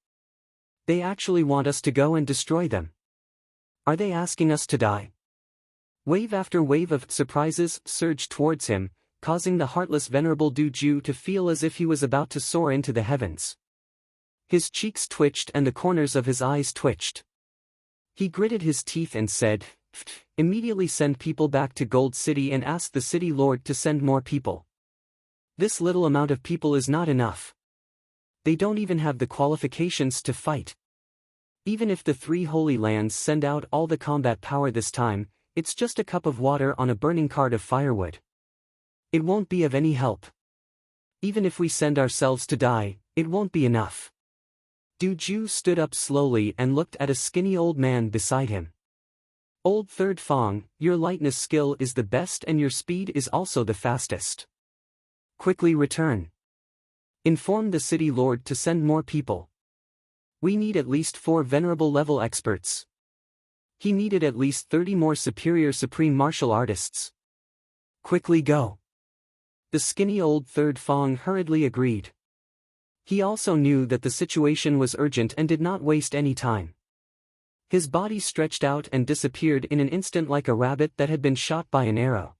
They actually want us to go and destroy them. Are they asking us to die? Wave after wave of surprises surged towards him, causing the heartless Venerable Du Ju to feel as if he was about to soar into the heavens. His cheeks twitched and the corners of his eyes twitched. He gritted his teeth and said, immediately send people back to Gold City and ask the City Lord to send more people. This little amount of people is not enough. They don't even have the qualifications to fight. Even if the 3 Holy Lands send out all the combat power this time, it's just a cup of water on a burning cart of firewood. It won't be of any help. Even if we send ourselves to die, it won't be enough. Du Ju stood up slowly and looked at a skinny old man beside him. Old Third Fong, your lightness skill is the best and your speed is also the fastest. Quickly return. Inform the City Lord to send more people. We need at least 4 venerable level experts. He needed at least 30 more superior supreme martial artists. Quickly go. The skinny old Third Fong hurriedly agreed. He also knew that the situation was urgent and did not waste any time. His body stretched out and disappeared in an instant like a rabbit that had been shot by an arrow.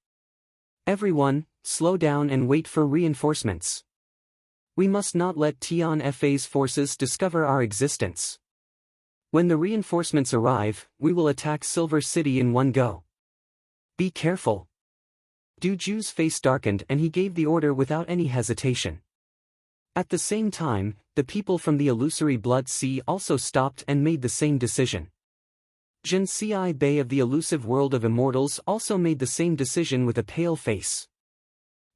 Everyone, slow down and wait for reinforcements. We must not let Tian Fa's forces discover our existence. When the reinforcements arrive, we will attack Silver City in one go. Be careful. Du Ju's face darkened and he gave the order without any hesitation. At the same time, the people from the illusory Blood Sea also stopped and made the same decision. Jinsei Bay of the elusive world of immortals also made the same decision with a pale face.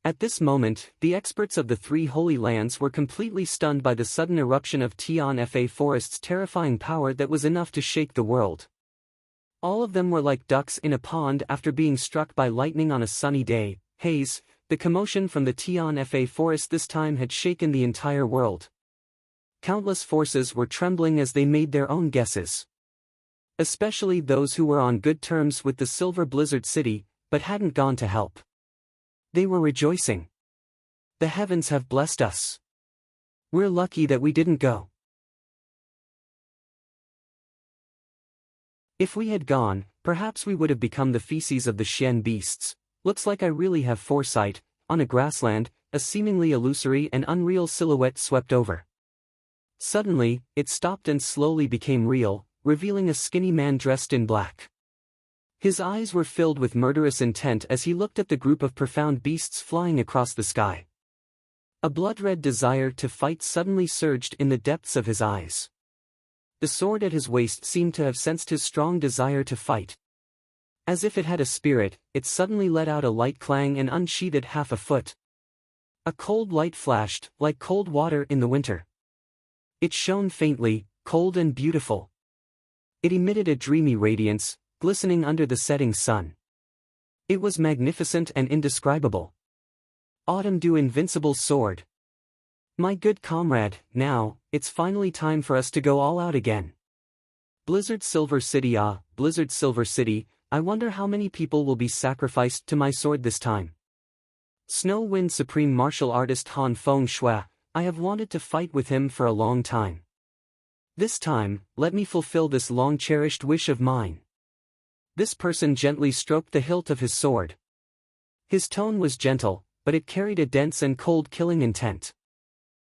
At this moment, the experts of the three holy lands were completely stunned by the sudden eruption of Tianfa Forest's terrifying power that was enough to shake the world. All of them were like ducks in a pond after being struck by lightning on a sunny day. Haze, the commotion from the Tianfa Forest this time had shaken the entire world. Countless forces were trembling as they made their own guesses. Especially those who were on good terms with the Silver Blizzard City, but hadn't gone to help. They were rejoicing. The heavens have blessed us. We're lucky that we didn't go. If we had gone, perhaps we would have become the feces of the Shen beasts. Looks like I really have foresight. On a grassland, a seemingly illusory and unreal silhouette swept over. Suddenly, it stopped and slowly became real, revealing a skinny man dressed in black. His eyes were filled with murderous intent as he looked at the group of profound beasts flying across the sky. A blood-red desire to fight suddenly surged in the depths of his eyes. The sword at his waist seemed to have sensed his strong desire to fight. As if it had a spirit, it suddenly let out a light clang and unsheathed half a foot. A cold light flashed, like cold water in the winter. It shone faintly, cold and beautiful. It emitted a dreamy radiance, glistening under the setting sun. It was magnificent and indescribable. Autumn Dew Invincible Sword. My good comrade, now, it's finally time for us to go all out again. Blizzard Silver City, Blizzard Silver City, I wonder how many people will be sacrificed to my sword this time. Snow Wind Supreme Martial Artist Han Feng Shui, I have wanted to fight with him for a long time. This time, let me fulfill this long-cherished wish of mine. This person gently stroked the hilt of his sword. His tone was gentle, but it carried a dense and cold killing intent.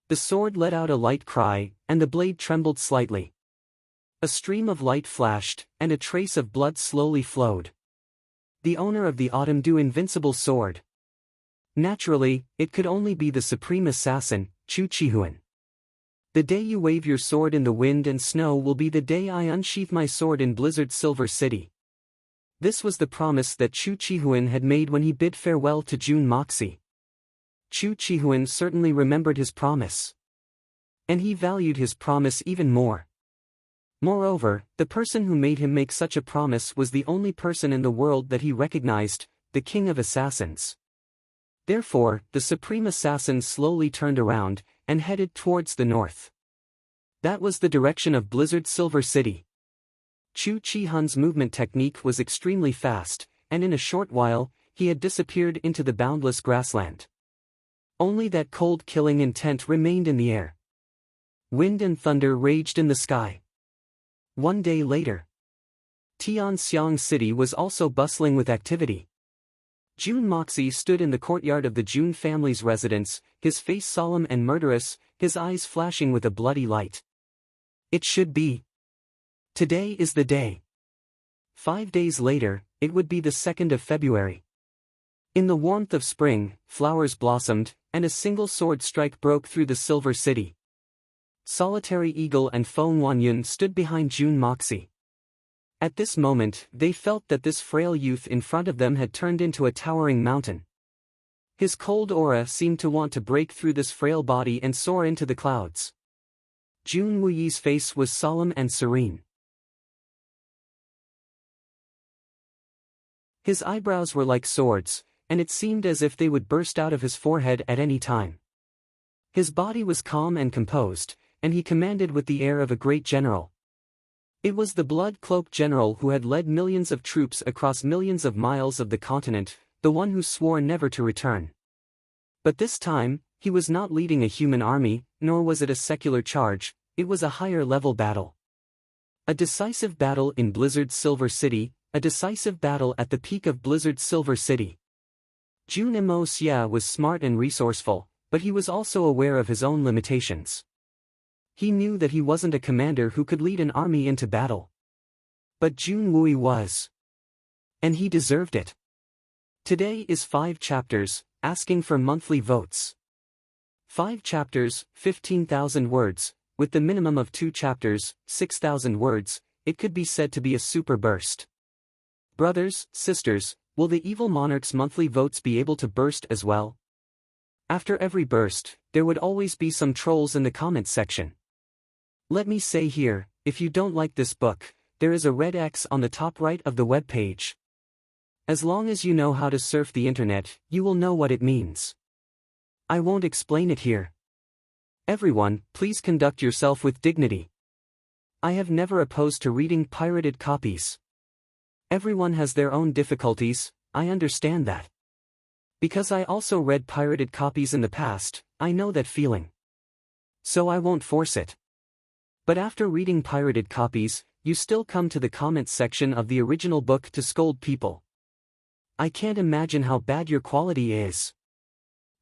The sword let out a light cry, and the blade trembled slightly. A stream of light flashed, and a trace of blood slowly flowed. The owner of the Autumn Dew Invincible Sword. Naturally, it could only be the supreme assassin, Chu Chihuan. The day you wave your sword in the wind and snow will be the day I unsheath my sword in Blizzard Silver City. This was the promise that Chu Chihuan had made when he bid farewell to Jun Moxie. Chu Chihuan certainly remembered his promise. And he valued his promise even more. Moreover, the person who made him make such a promise was the only person in the world that he recognized, the King of Assassins. Therefore, the Supreme Assassin slowly turned around, and headed towards the north. That was the direction of Blizzard Silver City. Chu Chihuan's movement technique was extremely fast, and in a short while, he had disappeared into the boundless grassland. Only that cold killing intent remained in the air. Wind and thunder raged in the sky. One day later, Tianxiang City was also bustling with activity. Jun Moxie stood in the courtyard of the Jun family's residence, his face solemn and murderous, his eyes flashing with a bloody light. It should be. Today is the day. 5 days later, it would be the 2nd of February. In the warmth of spring, flowers blossomed, and a single sword strike broke through the Silver City. Solitary Eagle and Feng Wanyun stood behind Jun Moxie. At this moment, they felt that this frail youth in front of them had turned into a towering mountain. His cold aura seemed to want to break through this frail body and soar into the clouds. Jun Wuyi's face was solemn and serene. His eyebrows were like swords, and it seemed as if they would burst out of his forehead at any time. His body was calm and composed, and he commanded with the air of a great general. It was the blood-cloaked general who had led millions of troops across millions of miles of the continent, the one who swore never to return. But this time, he was not leading a human army, nor was it a secular charge, it was a higher-level battle. A decisive battle in Blizzard Silver City, a decisive battle at the peak of Blizzard Silver City. Jun Mo Xia was smart and resourceful, but he was also aware of his own limitations. He knew that he wasn't a commander who could lead an army into battle. But Jun Wui was. And he deserved it. Today is 5 chapters, asking for monthly votes. 5 chapters, 15,000 words, with the minimum of 2 chapters, 6,000 words, it could be said to be a super burst. Brothers, sisters, will the evil monarch's monthly votes be able to burst as well? After every burst, there would always be some trolls in the comments section. Let me say here, if you don't like this book, there is a red X on the top right of the web page. As long as you know how to surf the internet, you will know what it means. I won't explain it here. Everyone, please conduct yourself with dignity. I have never opposed to reading pirated copies. Everyone has their own difficulties, I understand that. Because I also read pirated copies in the past, I know that feeling. So I won't force it. But after reading pirated copies, you still come to the comments section of the original book to scold people. I can't imagine how bad your quality is.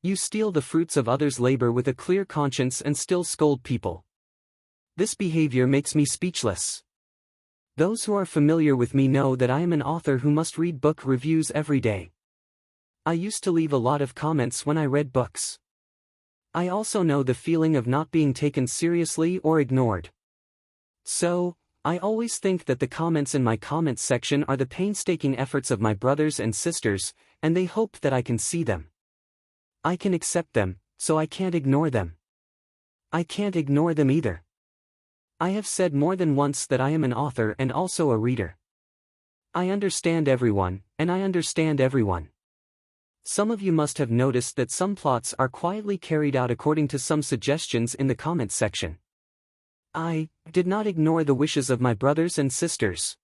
You steal the fruits of others' labor with a clear conscience and still scold people. This behavior makes me speechless. Those who are familiar with me know that I am an author who must read book reviews every day. I used to leave a lot of comments when I read books. I also know the feeling of not being taken seriously or ignored. So, I always think that the comments in my comments section are the painstaking efforts of my brothers and sisters, and they hope that I can see them. I can accept them, so I can't ignore them. I can't ignore them either. I have said more than once that I am an author and also a reader. I understand everyone, and I understand everyone. Some of you must have noticed that some plots are quietly carried out according to some suggestions in the comments section. I did not ignore the wishes of my brothers and sisters.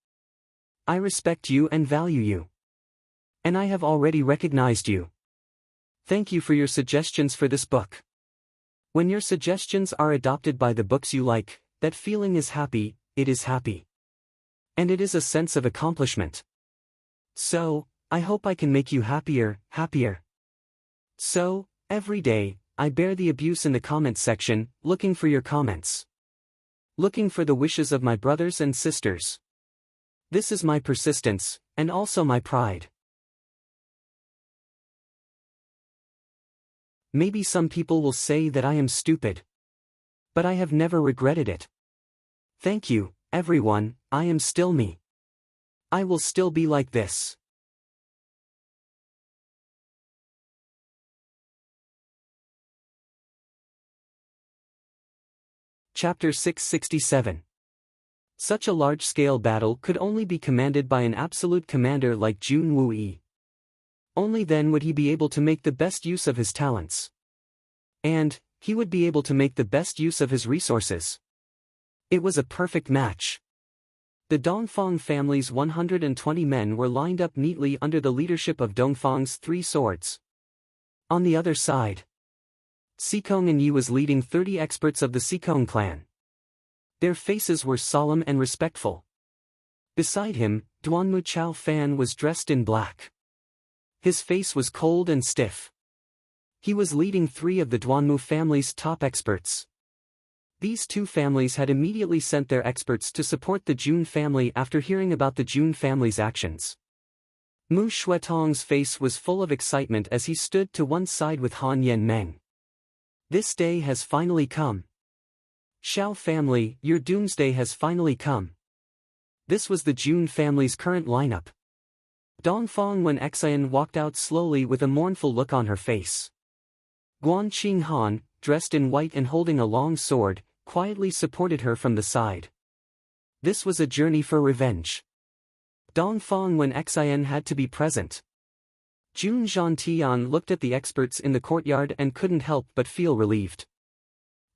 I respect you and value you. And I have already recognized you. Thank you for your suggestions for this book. When your suggestions are adopted by the books you like, that feeling is happy, it is happy. And it is a sense of accomplishment. So, I hope I can make you happier. So, every day, I bear the abuse in the comments section, looking for your comments. Looking for the wishes of my brothers and sisters. This is my persistence, and also my pride. Maybe some people will say that I am stupid. But I have never regretted it. Thank you, everyone, I am still me. I will still be like this. Chapter 667. Such a large-scale battle could only be commanded by an absolute commander like Jun Woo-yi. Only then would he be able to make the best use of his talents. And, he would be able to make the best use of his resources. It was a perfect match. The Dongfang family's 120 men were lined up neatly under the leadership of Dongfang's 3 swords. On the other side, Sikong and Yi was leading 30 experts of the Sikong clan. Their faces were solemn and respectful. Beside him, Duanmu Chao Fan was dressed in black. His face was cold and stiff. He was leading 3 of the Duanmu family's top experts. These 2 families had immediately sent their experts to support the Jun family after hearing about the Jun family's actions. Mu Shuetong's face was full of excitement as he stood to one side with Han Yenmeng. This day has finally come. Xiao family, your doomsday has finally come. This was the Jun family's current lineup. Dongfang Wen Xian walked out slowly with a mournful look on her face. Guan Qinghan, dressed in white and holding a long sword, quietly supported her from the side. This was a journey for revenge. Dongfang Wen Xian had to be present. Jun Zhantian looked at the experts in the courtyard and couldn't help but feel relieved.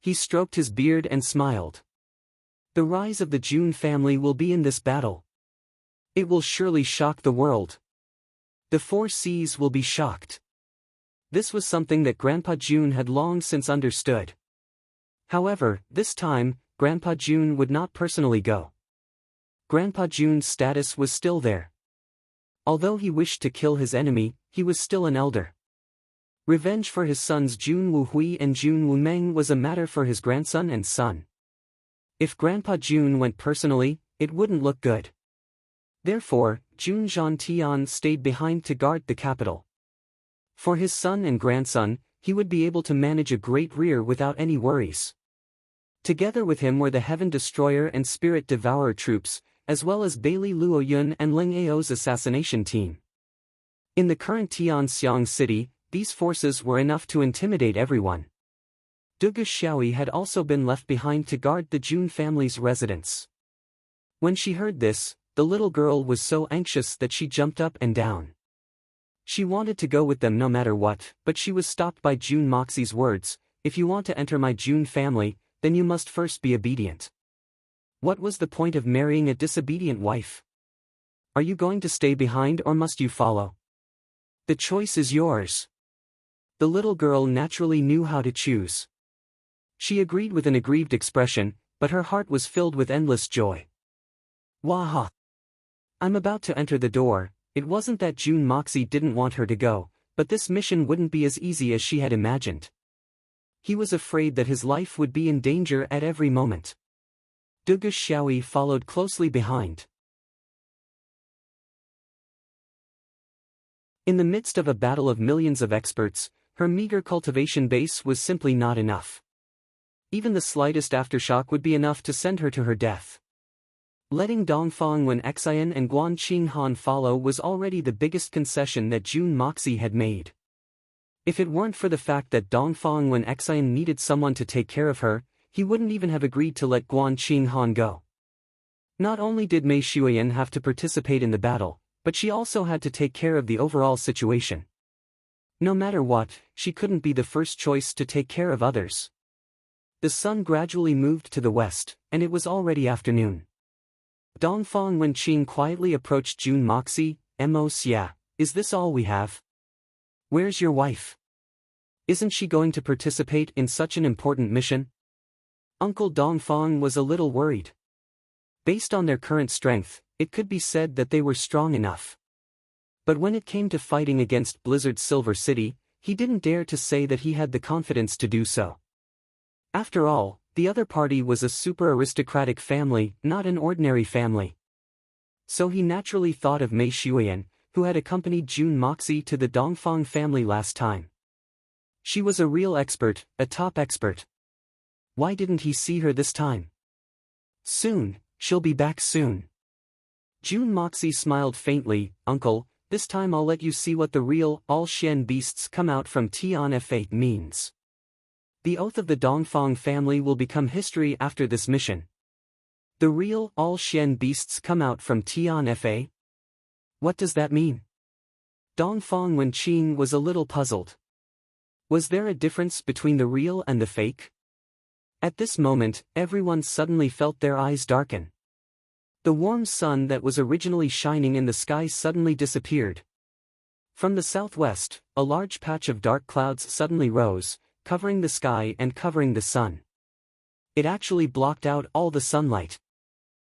He stroked his beard and smiled. The rise of the Jun family will be in this battle. It will surely shock the world. The 4 seas will be shocked. This was something that Grandpa Jun had long since understood. However, this time, Grandpa Jun would not personally go. Grandpa Jun's status was still there. Although he wished to kill his enemy, he was still an elder. Revenge for his sons Jun Woo-hui and Jun Woo-meng was a matter for his grandson and son. If Grandpa Jun went personally, it wouldn't look good. Therefore, Jun Zhantian stayed behind to guard the capital. For his son and grandson, he would be able to manage a great rear without any worries. Together with him were the Heaven Destroyer and Spirit Devourer troops, as well as Bailey Luo Yun and Ling Ao's assassination team. In the current Tianxiang city, these forces were enough to intimidate everyone. Du Xiaoyi had also been left behind to guard the Jun family's residence. When she heard this, the little girl was so anxious that she jumped up and down. She wanted to go with them no matter what, but she was stopped by Jun Moxie's words, "If you want to enter my Jun family, then you must first be obedient." What was the point of marrying a disobedient wife? Are you going to stay behind or must you follow? The choice is yours. The little girl naturally knew how to choose. She agreed with an aggrieved expression, but her heart was filled with endless joy. Waha! I'm about to enter the door. It wasn't that Jun Moxie didn't want her to go, but this mission wouldn't be as easy as she had imagined. He was afraid that his life would be in danger at every moment. Du Xiaoyi followed closely behind. In the midst of a battle of millions of experts, her meager cultivation base was simply not enough. Even the slightest aftershock would be enough to send her to her death. Letting Dongfang Wen Xian and Guan Qinghan follow was already the biggest concession that Jun Moxie had made. If it weren't for the fact that Dongfang Wen Xian needed someone to take care of her, he wouldn't even have agreed to let Guan Qinghan go. Not only did Mei Shuyan have to participate in the battle, but she also had to take care of the overall situation. No matter what, she couldn't be the first choice to take care of others. The sun gradually moved to the west, and it was already afternoon. Dongfang Wenqing quietly approached Jun Moxie. "Mo Xia, is this all we have? Where's your wife? Isn't she going to participate in such an important mission?" Uncle Dongfang was a little worried. Based on their current strength, it could be said that they were strong enough. But when it came to fighting against Blizzard's Silver City, he didn't dare to say that he had the confidence to do so. After all, the other party was a super aristocratic family, not an ordinary family. So he naturally thought of Mei Shuyan, who had accompanied Jun Moxie to the Dongfang family last time. She was a real expert, a top expert. Why didn't he see her this time? Soon, she'll be back soon. Jun Moxie smiled faintly. "Uncle, this time I'll let you see what the real all-Shen beasts come out from Tian Fa means. The oath of the Dongfang family will become history after this mission." The real all-Shen beasts come out from Tian Fa? What does that mean? Dongfang Wenqing was a little puzzled. Was there a difference between the real and the fake? At this moment, everyone suddenly felt their eyes darken. The warm sun that was originally shining in the sky suddenly disappeared. From the southwest, a large patch of dark clouds suddenly rose, covering the sky and covering the sun. It actually blocked out all the sunlight.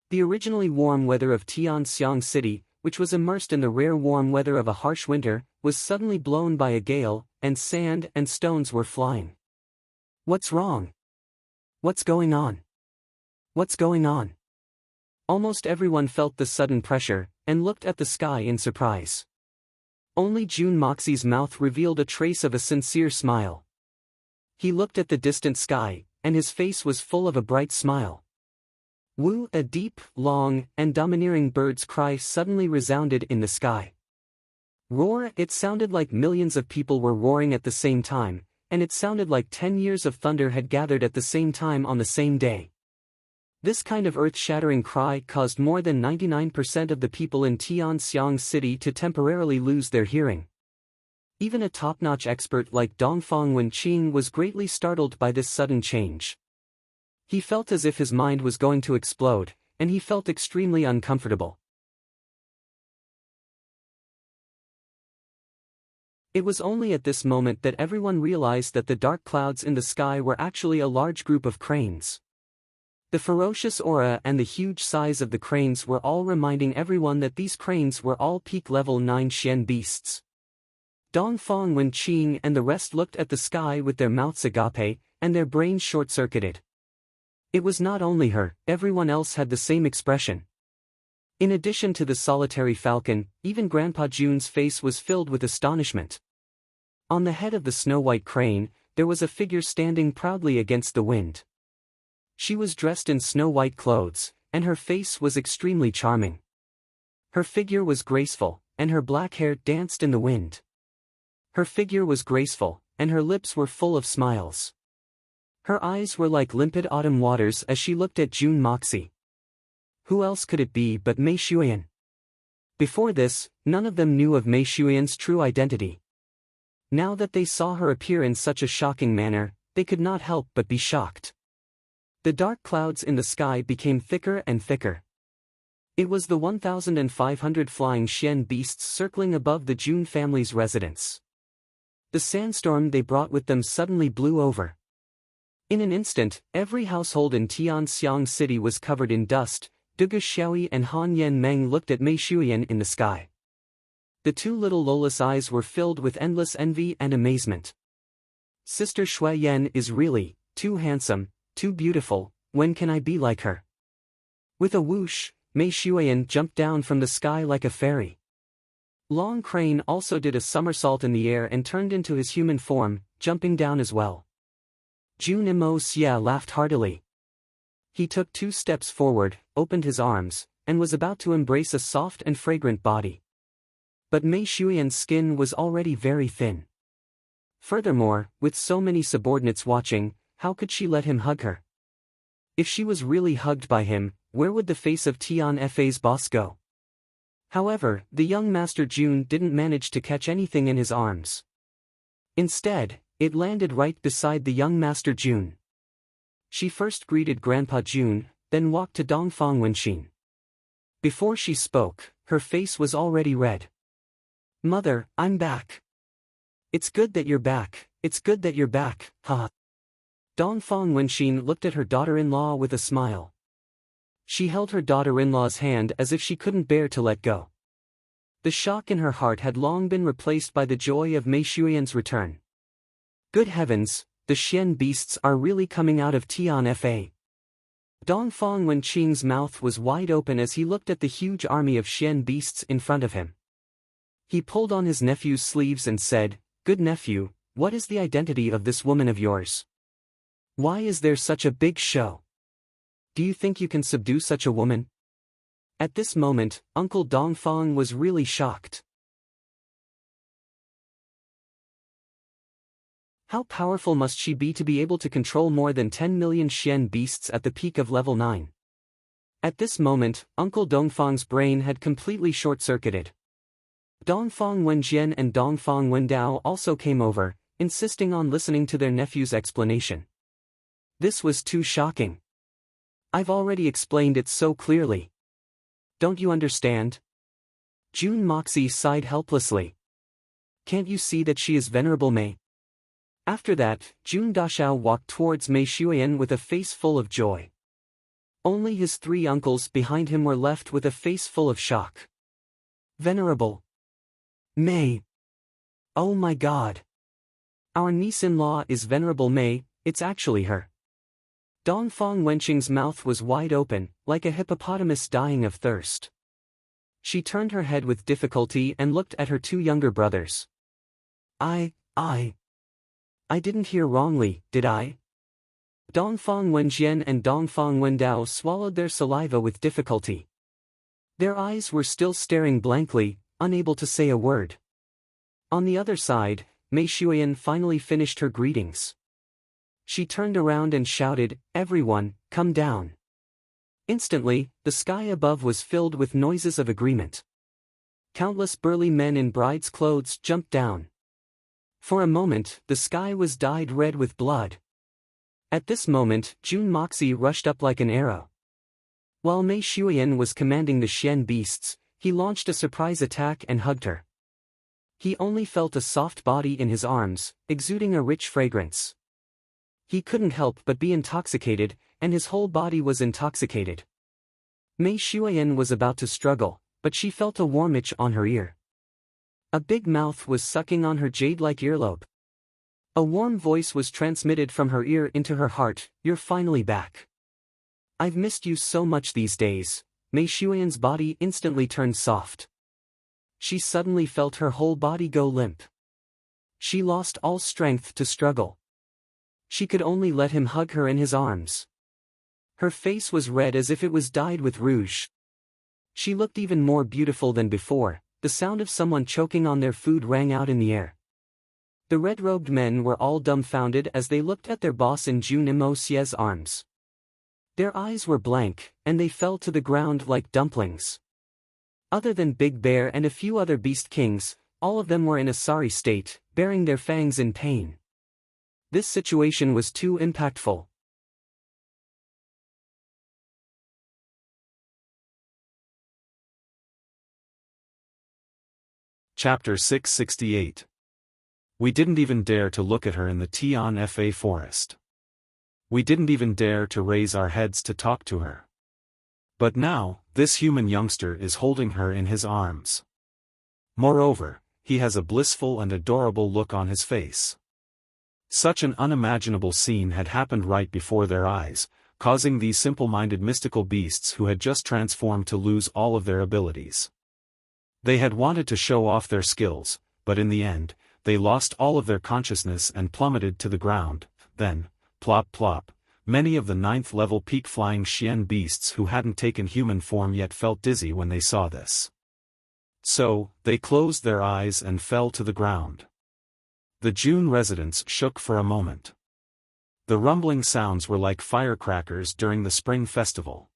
The originally warm weather of Tianxiang City, which was immersed in the rare warm weather of a harsh winter, was suddenly blown by a gale, and sand and stones were flying. What's wrong? What's going on? What's going on? Almost everyone felt the sudden pressure, and looked at the sky in surprise. Only Jun Moxie's mouth revealed a trace of a sincere smile. He looked at the distant sky, and his face was full of a bright smile. Woo! A deep, long, and domineering bird's cry suddenly resounded in the sky. Roar! It sounded like millions of people were roaring at the same time, and it sounded like 10 years of thunder had gathered at the same time on the same day. This kind of earth-shattering cry caused more than 99% of the people in Tianxiang City to temporarily lose their hearing. Even a top-notch expert like Dongfang Wenqing was greatly startled by this sudden change. He felt as if his mind was going to explode, and he felt extremely uncomfortable. It was only at this moment that everyone realized that the dark clouds in the sky were actually a large group of cranes. The ferocious aura and the huge size of the cranes were all reminding everyone that these cranes were all peak level 9 Shen beasts. Dongfang Wenqing and the rest looked at the sky with their mouths agape, and their brains short-circuited. It was not only her, everyone else had the same expression. In addition to the solitary falcon, even Grandpa Jun's face was filled with astonishment. On the head of the snow-white crane, there was a figure standing proudly against the wind. She was dressed in snow-white clothes, and her face was extremely charming. Her figure was graceful, and her black hair danced in the wind. Her figure was graceful, and her lips were full of smiles. Her eyes were like limpid autumn waters as she looked at June Moxie. Who else could it be but Mei Shuyan? Before this, none of them knew of Mei Shuyan's true identity. Now that they saw her appear in such a shocking manner, they could not help but be shocked. The dark clouds in the sky became thicker and thicker. It was the 1,500 flying Xian beasts circling above the Jun family's residence. The sandstorm they brought with them suddenly blew over. In an instant, every household in Tianxiang City was covered in dust. Dugu Xiaoyi and Han Yan Meng looked at Mei Shuyan in the sky. The two little Lola's eyes were filled with endless envy and amazement. Sister Shui Yan is really too handsome, too beautiful. When can I be like her? With a whoosh, Mei Shuyan jumped down from the sky like a fairy. Long Crane also did a somersault in the air and turned into his human form, jumping down as well. Jun Imo Xia laughed heartily. He took 2 steps forward, opened his arms, and was about to embrace a soft and fragrant body. But Mei Shuyan's skin was already very thin. Furthermore, with so many subordinates watching, how could she let him hug her? If she was really hugged by him, where would the face of Tian Fa's boss go? However, the young Master Jun didn't manage to catch anything in his arms. Instead, it landed right beside the young Master Jun. She first greeted Grandpa Jun, then walked to Dongfang Wenxin. Before she spoke, her face was already red. Mother, I'm back. It's good that you're back, it's good that you're back, haha. Dongfang Wenxin looked at her daughter-in-law with a smile. She held her daughter-in-law's hand as if she couldn't bear to let go. The shock in her heart had long been replaced by the joy of Mei Shuyan's return. Good heavens, the Xian beasts are really coming out of Tian Fa. Dongfang Wenqing's mouth was wide open as he looked at the huge army of Xian beasts in front of him. He pulled on his nephew's sleeves and said, "Good nephew, what is the identity of this woman of yours? Why is there such a big show? Do you think you can subdue such a woman?" At this moment, Uncle Dongfang was really shocked. How powerful must she be to be able to control more than 10 million Xian beasts at the peak of level 9? At this moment, Uncle Dongfang's brain had completely short-circuited. Dongfang Wenjian and Dongfang Wendao also came over, insisting on listening to their nephew's explanation. This was too shocking. I've already explained it so clearly. Don't you understand? Jun Moxie sighed helplessly. Can't you see that she is Venerable Mei? After that, Jun Dashao walked towards Mei Shuyan with a face full of joy. Only his 3 uncles behind him were left with a face full of shock. Venerable Mei. Oh my God. Our niece-in-law is Venerable Mei, it's actually her. Dongfang Wenqing's mouth was wide open, like a hippopotamus dying of thirst. She turned her head with difficulty and looked at her 2 younger brothers. I didn't hear wrongly, did I? Dongfang Wenjian and Dongfang Wendao swallowed their saliva with difficulty. Their eyes were still staring blankly, unable to say a word. On the other side, Mei Shuyan finally finished her greetings. She turned around and shouted, "Everyone, come down." Instantly, the sky above was filled with noises of agreement. Countless burly men in bride's clothes jumped down. For a moment, the sky was dyed red with blood. At this moment, Jun Moxie rushed up like an arrow. While Mei Shuyan was commanding the Xian beasts, he launched a surprise attack and hugged her. He only felt a soft body in his arms, exuding a rich fragrance. He couldn't help but be intoxicated, and his whole body was intoxicated. Mei Shuyan was about to struggle, but she felt a warm itch on her ear. A big mouth was sucking on her jade-like earlobe. A warm voice was transmitted from her ear into her heart, "You're finally back. I've missed you so much these days." Mei Shuyan's body instantly turned soft. She suddenly felt her whole body go limp. She lost all strength to struggle. She could only let him hug her in his arms. Her face was red as if it was dyed with rouge. She looked even more beautiful than before. The sound of someone choking on their food rang out in the air. The red-robed men were all dumbfounded as they looked at their boss in June Imosie's arms. Their eyes were blank, and they fell to the ground like dumplings. Other than Big Bear and a few other beast kings, all of them were in a sorry state, baring their fangs in pain. This situation was too impactful. Chapter 668. We didn't even dare to look at her in the Tian Fa forest. We didn't even dare to raise our heads to talk to her. But now, this human youngster is holding her in his arms. Moreover, he has a blissful and adorable look on his face. Such an unimaginable scene had happened right before their eyes, causing these simple-minded mystical beasts who had just transformed to lose all of their abilities. They had wanted to show off their skills, but in the end, they lost all of their consciousness and plummeted to the ground. Then, plop plop, many of the 9th-level peak-flying Xian beasts who hadn't taken human form yet felt dizzy when they saw this. So, they closed their eyes and fell to the ground. The June residents shook for a moment. The rumbling sounds were like firecrackers during the spring festival.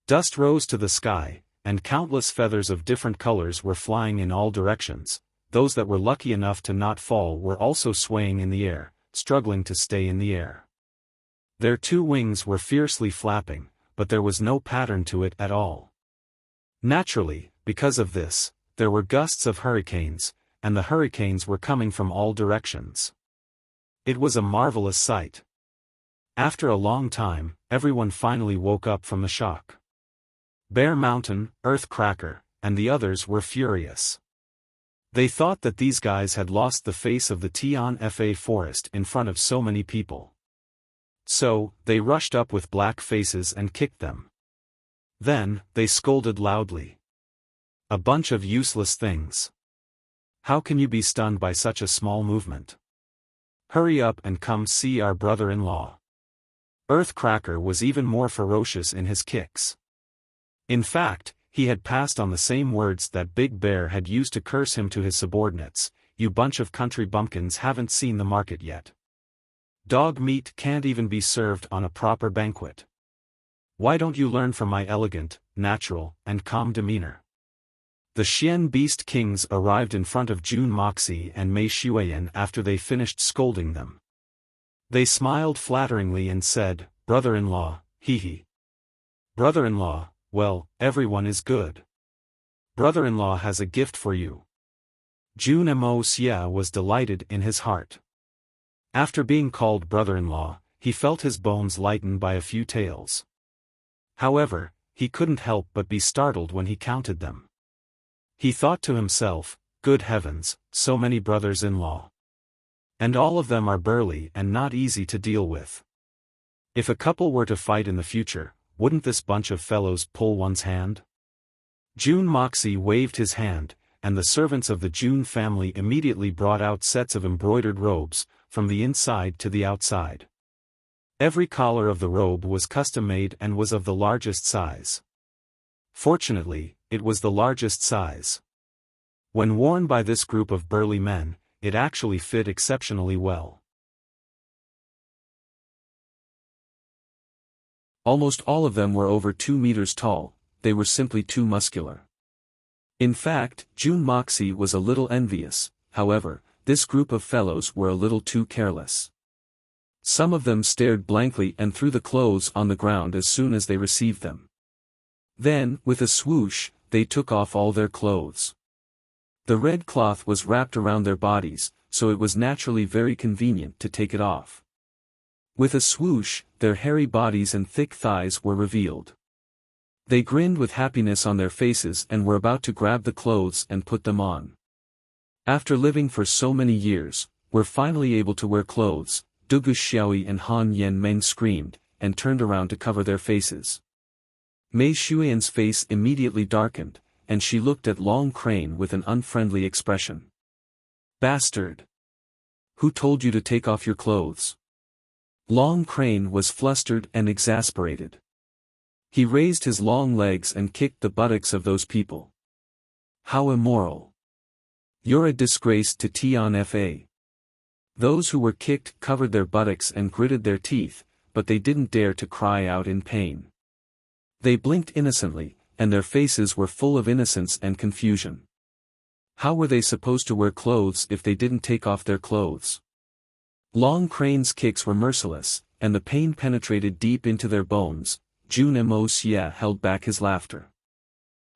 Dust rose to the sky, and countless feathers of different colors were flying in all directions. Those that were lucky enough to not fall were also swaying in the air, struggling to stay in the air. Their 2 wings were fiercely flapping, but there was no pattern to it at all. Naturally, because of this, there were gusts of hurricanes, and the hurricanes were coming from all directions. It was a marvelous sight. After a long time, everyone finally woke up from the shock. Bear Mountain, Earthcracker, and the others were furious. They thought that these guys had lost the face of the Tian Fa forest in front of so many people. So, they rushed up with black faces and kicked them. Then, they scolded loudly. A bunch of useless things. How can you be stunned by such a small movement? Hurry up and come see our brother-in-law. Earthcracker was even more ferocious in his kicks. In fact, he had passed on the same words that Big Bear had used to curse him to his subordinates: "You bunch of country bumpkins haven't seen the market yet. Dog meat can't even be served on a proper banquet. Why don't you learn from my elegant, natural, and calm demeanor?" The Xian Beast Kings arrived in front of Jun Moxie and Mei Xueyan after they finished scolding them. They smiled flatteringly and said, "Brother-in-law, hee." Brother-in-law, well, everyone is good. Brother-in-law has a gift for you. Jun Mo Xia was delighted in his heart. After being called brother-in-law, he felt his bones lighten by a few taels. However, he couldn't help but be startled when he counted them. He thought to himself, good heavens, so many brothers-in-law. And all of them are burly and not easy to deal with. If a couple were to fight in the future, wouldn't this bunch of fellows pull one's hand? Jun Moxie waved his hand, and the servants of the Jun family immediately brought out sets of embroidered robes, from the inside to the outside. Every collar of the robe was custom-made and was of the largest size. Fortunately, it was the largest size. When worn by this group of burly men, it actually fit exceptionally well. Almost all of them were over 2 meters tall. They were simply too muscular. In fact, Jun Moxie was a little envious. However, this group of fellows were a little too careless. Some of them stared blankly and threw the clothes on the ground as soon as they received them. Then, with a swoosh, they took off all their clothes. The red cloth was wrapped around their bodies, so it was naturally very convenient to take it off. With a swoosh, their hairy bodies and thick thighs were revealed. They grinned with happiness on their faces and were about to grab the clothes and put them on. After living for so many years, we're finally able to wear clothes, Dugu Xiaoyi and Han Yanmeng screamed, and turned around to cover their faces. Mei Xuyan's face immediately darkened, and she looked at Long Crane with an unfriendly expression. Bastard! Who told you to take off your clothes? Long Crane was flustered and exasperated. He raised his long legs and kicked the buttocks of those people. How immoral. You're a disgrace to Tion Fa. Those who were kicked covered their buttocks and gritted their teeth, but they didn't dare to cry out in pain. They blinked innocently, and their faces were full of innocence and confusion. How were they supposed to wear clothes if they didn't take off their clothes? Long Crane's kicks were merciless, and the pain penetrated deep into their bones. Jun Mo Xia held back his laughter.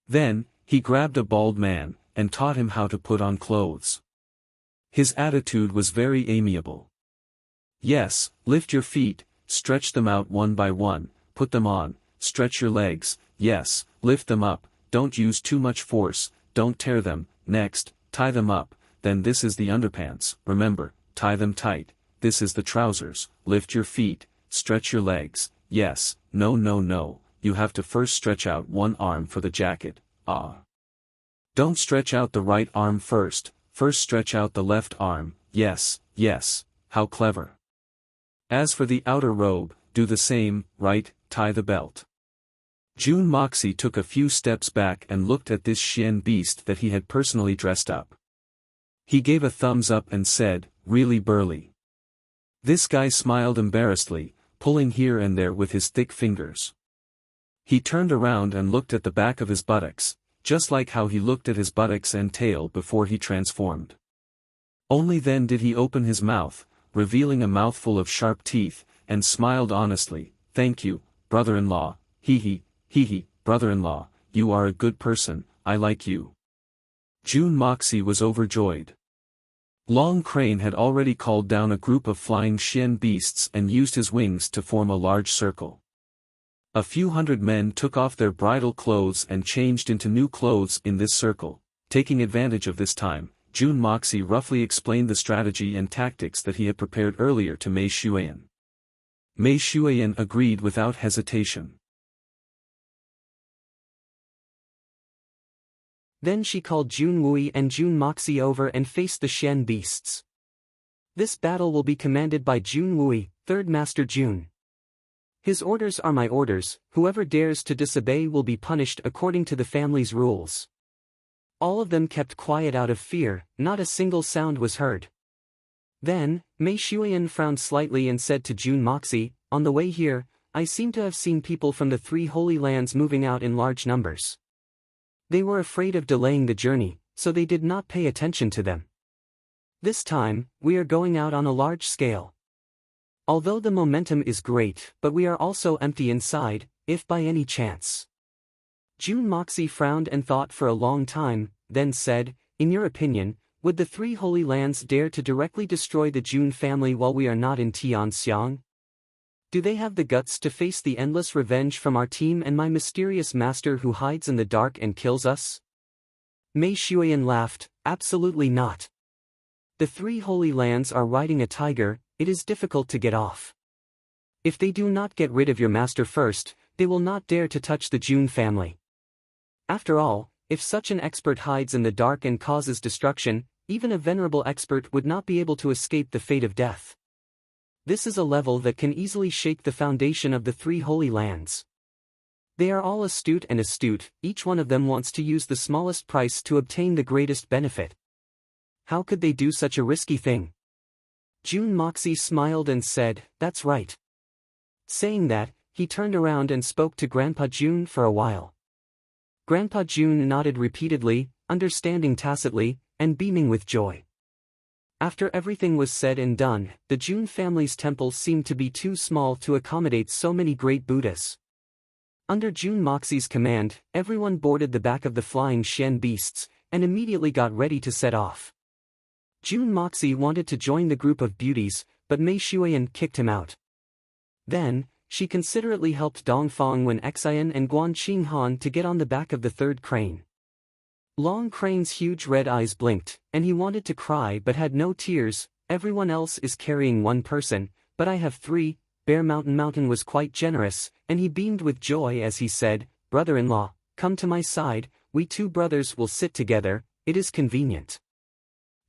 Then, he grabbed a bald man, and taught him how to put on clothes. His attitude was very amiable. Yes, lift your feet, stretch them out one by one, put them on, stretch your legs, yes, lift them up, don't use too much force, don't tear them, next, tie them up, then this is the underpants, remember, tie them tight, this is the trousers, lift your feet, stretch your legs, yes, no, you have to first stretch out one arm for the jacket, Don't stretch out the right arm first stretch out the left arm, yes, how clever. As for the outer robe, do the same, right, tie the belt. Jun Moxie took a few steps back and looked at this Xian beast that he had personally dressed up. He gave a thumbs up and said, really burly. This guy smiled embarrassedly, pulling here and there with his thick fingers. He turned around and looked at the back of his buttocks, just like how he looked at his buttocks and tail before he transformed. Only then did he open his mouth, revealing a mouthful of sharp teeth, and smiled honestly, thank you, brother-in-law, hee, brother-in-law, you are a good person, I like you. Jun Moxie was overjoyed. Long Crane had already called down a group of flying Xian beasts and used his wings to form a large circle. A few hundred men took off their bridal clothes and changed into new clothes in this circle. Taking advantage of this time, Jun Moxie roughly explained the strategy and tactics that he had prepared earlier to Mei Shuiyan. Mei Shuiyan agreed without hesitation. Then she called Jun Wui and Jun Moxie over and faced the Xian beasts. This battle will be commanded by Jun Wui, Third Master Jun. His orders are my orders, whoever dares to disobey will be punished according to the family's rules. All of them kept quiet out of fear, not a single sound was heard. Then, Mei Shuiyan frowned slightly and said to Jun Moxie, on the way here, I seem to have seen people from the 3 Holy Lands moving out in large numbers. They were afraid of delaying the journey, so they did not pay attention to them. This time, we are going out on a large scale. Although the momentum is great, but we are also empty inside, if by any chance. Jun Moxie frowned and thought for a long time, then said, in your opinion, would the 3 Holy Lands dare to directly destroy the Jun family while we are not in Tianxiang? Do they have the guts to face the endless revenge from our team and my mysterious master who hides in the dark and kills us? Mei Shuiyan laughed, absolutely not. The 3 Holy Lands are riding a tiger, it is difficult to get off. If they do not get rid of your master first, they will not dare to touch the Jun family. After all, if such an expert hides in the dark and causes destruction, even a venerable expert would not be able to escape the fate of death. This is a level that can easily shake the foundation of the 3 Holy Lands. They are all astute, each one of them wants to use the smallest price to obtain the greatest benefit. How could they do such a risky thing? Jun Moxie smiled and said, that's right. Saying that, he turned around and spoke to Grandpa Jun for a while. Grandpa Jun nodded repeatedly, understanding tacitly, and beaming with joy. After everything was said and done, the Jun family's temple seemed to be too small to accommodate so many great Buddhas. Under Jun Moxie's command, everyone boarded the back of the flying Xian beasts, and immediately got ready to set off. Jun Moxie wanted to join the group of beauties, but Mei Shuiyan kicked him out. Then, she considerately helped Dongfang Wen Xian and Guan Qinghan to get on the back of the 3rd crane. Long Crane's huge red eyes blinked, and he wanted to cry but had no tears. Everyone else is carrying 1 person, but I have 3, Bear Mountain was quite generous, and he beamed with joy as he said, brother-in-law, come to my side, we 2 brothers will sit together, it is convenient.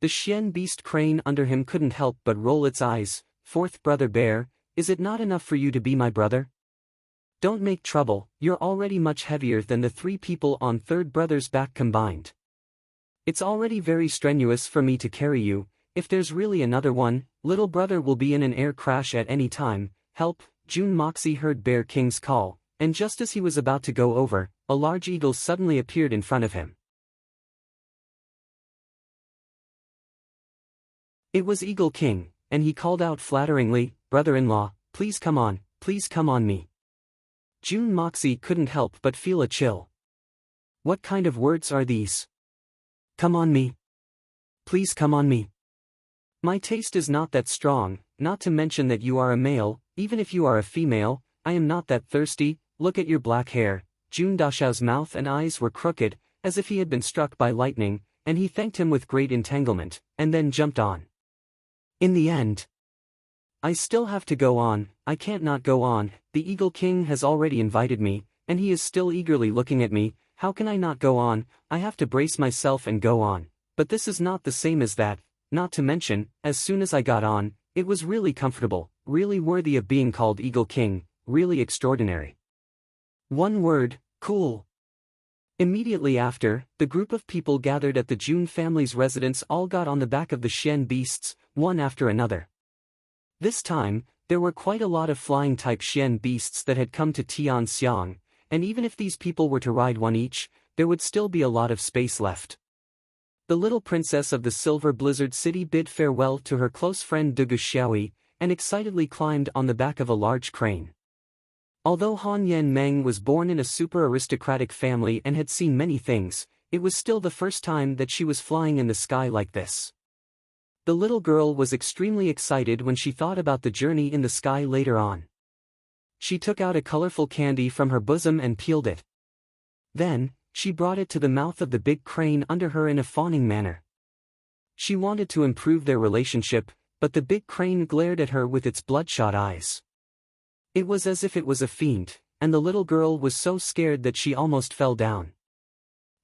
The Xian beast crane under him couldn't help but roll its eyes. Fourth brother bear, is it not enough for you to be my brother? Don't make trouble, you're already much heavier than the 3 people on third brother's back combined. It's already very strenuous for me to carry you. If there's really another one, little brother will be in an air crash at any time. Help! June Moxie heard Bear King's call, and just as he was about to go over, a large eagle suddenly appeared in front of him. It was Eagle King, and he called out flatteringly, "Brother-in-law, please come on me." June Moxie couldn't help but feel a chill. What kind of words are these? Come on me. Please come on me. My taste is not that strong, not to mention that you are a male. Even if you are a female, I am not that thirsty. Look at your black hair. June Dashao's mouth and eyes were crooked, as if he had been struck by lightning, and he thanked him with great entanglement, and then jumped on. In the end, I still have to go on, I can't not go on. The Eagle King has already invited me, and he is still eagerly looking at me. How can I not go on? I have to brace myself and go on. But this is not the same as that, not to mention, as soon as I got on, it was really comfortable, really worthy of being called Eagle King, really extraordinary. One word, cool. Immediately after, the group of people gathered at the June family's residence all got on the back of the Xian beasts, one after another. This time, there were quite a lot of flying-type Xian beasts that had come to Tianxiang, and even if these people were to ride one each, there would still be a lot of space left. The little princess of the Silver Blizzard City bid farewell to her close friend Dugu Xiaoyi, and excitedly climbed on the back of a large crane. Although Han Yan Meng was born in a super-aristocratic family and had seen many things, it was still the first time that she was flying in the sky like this. The little girl was extremely excited when she thought about the journey in the sky later on. She took out a colorful candy from her bosom and peeled it. Then, she brought it to the mouth of the big crane under her in a fawning manner. She wanted to improve their relationship, but the big crane glared at her with its bloodshot eyes. It was as if it was a fiend, and the little girl was so scared that she almost fell down.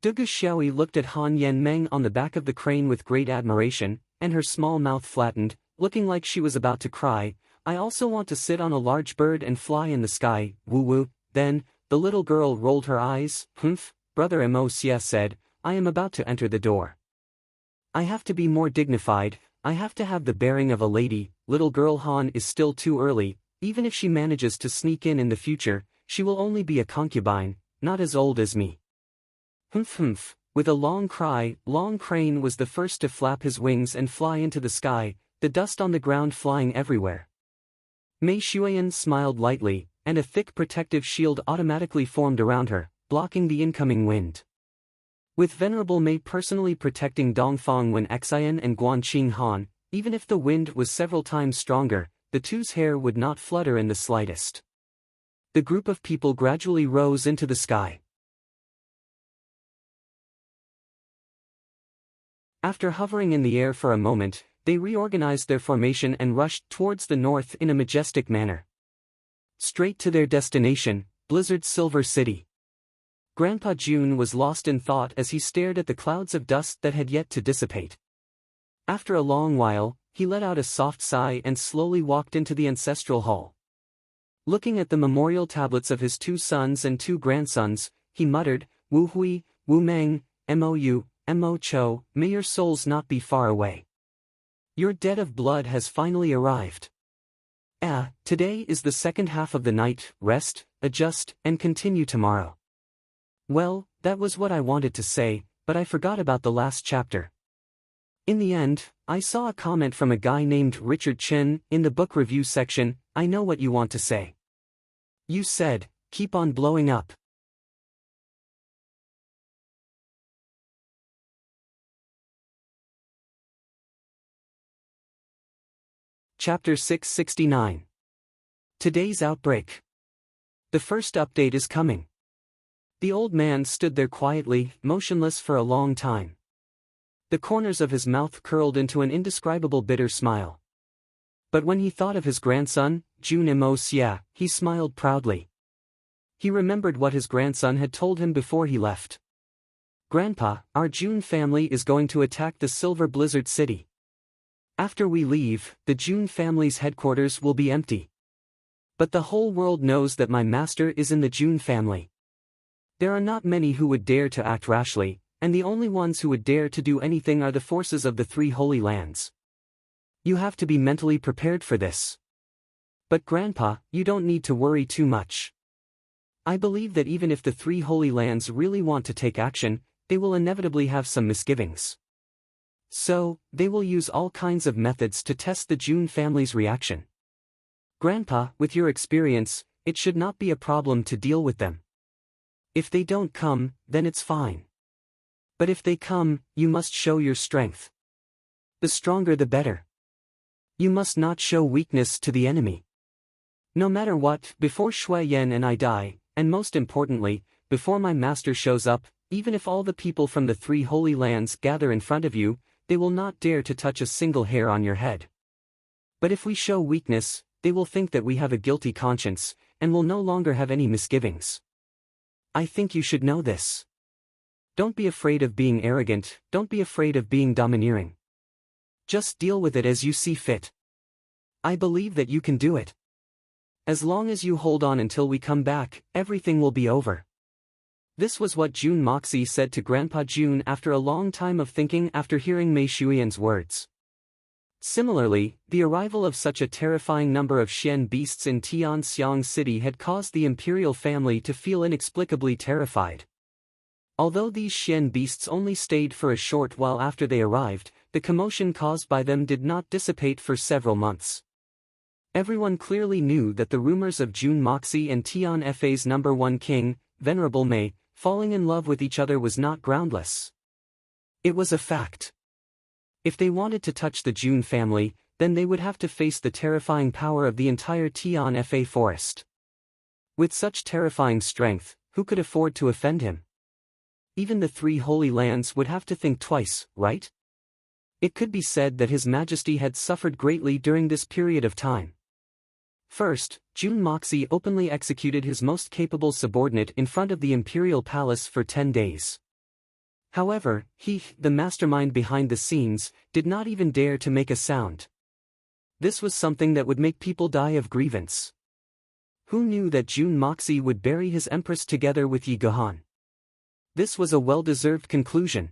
Dugu Xiaoyi looked at Han Yan Meng on the back of the crane with great admiration, and her small mouth flattened, looking like she was about to cry. I also want to sit on a large bird and fly in the sky, woo-woo. Then, the little girl rolled her eyes. Humph, Brother Mo Xia said, I am about to enter the door. I have to be more dignified, I have to have the bearing of a lady. Little girl Han is still too early. Even if she manages to sneak in the future, she will only be a concubine, not as old as me. Humph humph. With a long cry, Long Crane was the first to flap his wings and fly into the sky, the dust on the ground flying everywhere. Mei Xuan smiled lightly, and a thick protective shield automatically formed around her, blocking the incoming wind. With Venerable Mei personally protecting Dongfang Wen Xian and Guanqing Han, even if the wind was several times stronger, the two's hair would not flutter in the slightest. The group of people gradually rose into the sky. After hovering in the air for a moment, they reorganized their formation and rushed towards the north in a majestic manner. Straight to their destination, Blizzard's Silver City. Grandpa June was lost in thought as he stared at the clouds of dust that had yet to dissipate. After a long while, he let out a soft sigh and slowly walked into the ancestral hall. Looking at the memorial tablets of his 2 sons and 2 grandsons, he muttered, Wu Hui, Wu Meng, Mou, Mo Cho, may your souls not be far away. Your debt of blood has finally arrived. Today is the second half of the night. Rest, adjust, and continue tomorrow. Well, that was what I wanted to say, but I forgot about the last chapter. In the end, I saw a comment from a guy named Richard Chin in the book review section. I know what you want to say. You said, keep on blowing up. Chapter 669. Today's outbreak. The first update is coming. The old man stood there quietly, motionless for a long time. The corners of his mouth curled into an indescribable bitter smile. But when he thought of his grandson, June Mo Xia, he smiled proudly. He remembered what his grandson had told him before he left. Grandpa, our June family is going to attack the Silver Blizzard City. After we leave, the June family's headquarters will be empty. But the whole world knows that my master is in the June family. There are not many who would dare to act rashly, and the only ones who would dare to do anything are the forces of the three Holy Lands. You have to be mentally prepared for this. But Grandpa, you don't need to worry too much. I believe that even if the three Holy Lands really want to take action, they will inevitably have some misgivings. So, they will use all kinds of methods to test the June family's reaction. Grandpa, with your experience, it should not be a problem to deal with them. If they don't come, then it's fine. But if they come, you must show your strength. The stronger the better. You must not show weakness to the enemy. No matter what, before Shui Yan and I die, and most importantly, before my master shows up, even if all the people from the three Holy Lands gather in front of you, they will not dare to touch a single hair on your head. But if we show weakness, they will think that we have a guilty conscience, and will no longer have any misgivings. I think you should know this. Don't be afraid of being arrogant, don't be afraid of being domineering. Just deal with it as you see fit. I believe that you can do it. As long as you hold on until we come back, everything will be over. This was what June Moxie said to Grandpa June after a long time of thinking after hearing Mei Shuiyan's words. Similarly, the arrival of such a terrifying number of Xian beasts in Tianxiang City had caused the imperial family to feel inexplicably terrified. Although these Xian beasts only stayed for a short while after they arrived, the commotion caused by them did not dissipate for several months. Everyone clearly knew that the rumors of June Moxie and Tian Fa's number one king, Venerable Mei, falling in love with each other was not groundless. It was a fact. If they wanted to touch the June family, then they would have to face the terrifying power of the entire Tian Fa forest. With such terrifying strength, who could afford to offend him? Even the three Holy Lands would have to think twice, right? It could be said that His Majesty had suffered greatly during this period of time. First, June Moxie openly executed his most capable subordinate in front of the imperial palace for 10 days. However, he, the mastermind behind the scenes, did not even dare to make a sound. This was something that would make people die of grievance. Who knew that June Moxie would bury his empress together with Yi Gohan? This was a well-deserved conclusion.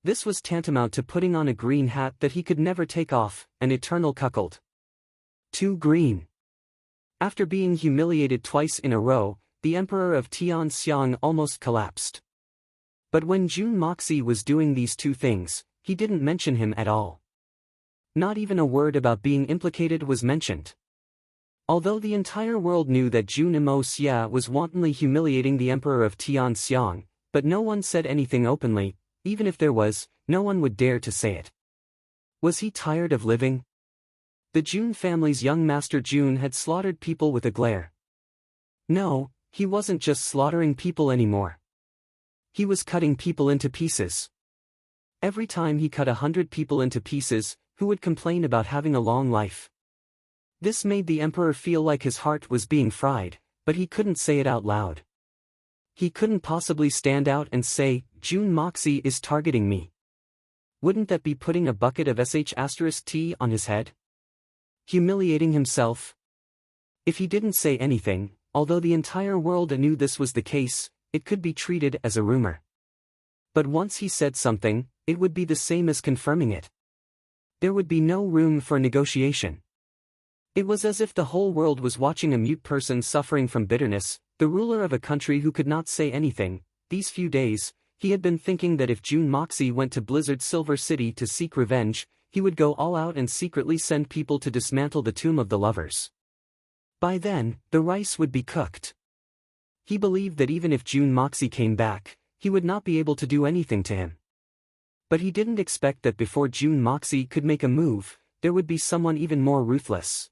This was tantamount to putting on a green hat that he could never take off, an eternal cuckold. Too green. After being humiliated twice in a row, the emperor of Tianxiang almost collapsed. But when June Moxie was doing these two things, he didn't mention him at all. Not even a word about being implicated was mentioned. Although the entire world knew that June Imo Xia was wantonly humiliating the emperor of Tianxiang, but no one said anything openly. Even if there was, no one would dare to say it. Was he tired of living? The June family's young master June had slaughtered people with a glare. No, he wasn't just slaughtering people anymore. He was cutting people into pieces. Every time he cut 100 people into pieces, who would complain about having a long life? This made the emperor feel like his heart was being fried, but he couldn't say it out loud. He couldn't possibly stand out and say, June Moxie is targeting me. Wouldn't that be putting a bucket of sh*t on his head? Humiliating himself? If he didn't say anything, although the entire world knew this was the case, it could be treated as a rumor. But once he said something, it would be the same as confirming it. There would be no room for negotiation. It was as if the whole world was watching a mute person suffering from bitterness, the ruler of a country who could not say anything. These few days, he had been thinking that if June Moxie went to Blizzard Silver City to seek revenge, he would go all out and secretly send people to dismantle the Tomb of the Lovers. By then, the rice would be cooked. He believed that even if June Moxie came back, he would not be able to do anything to him. But he didn't expect that before June Moxie could make a move, there would be someone even more ruthless.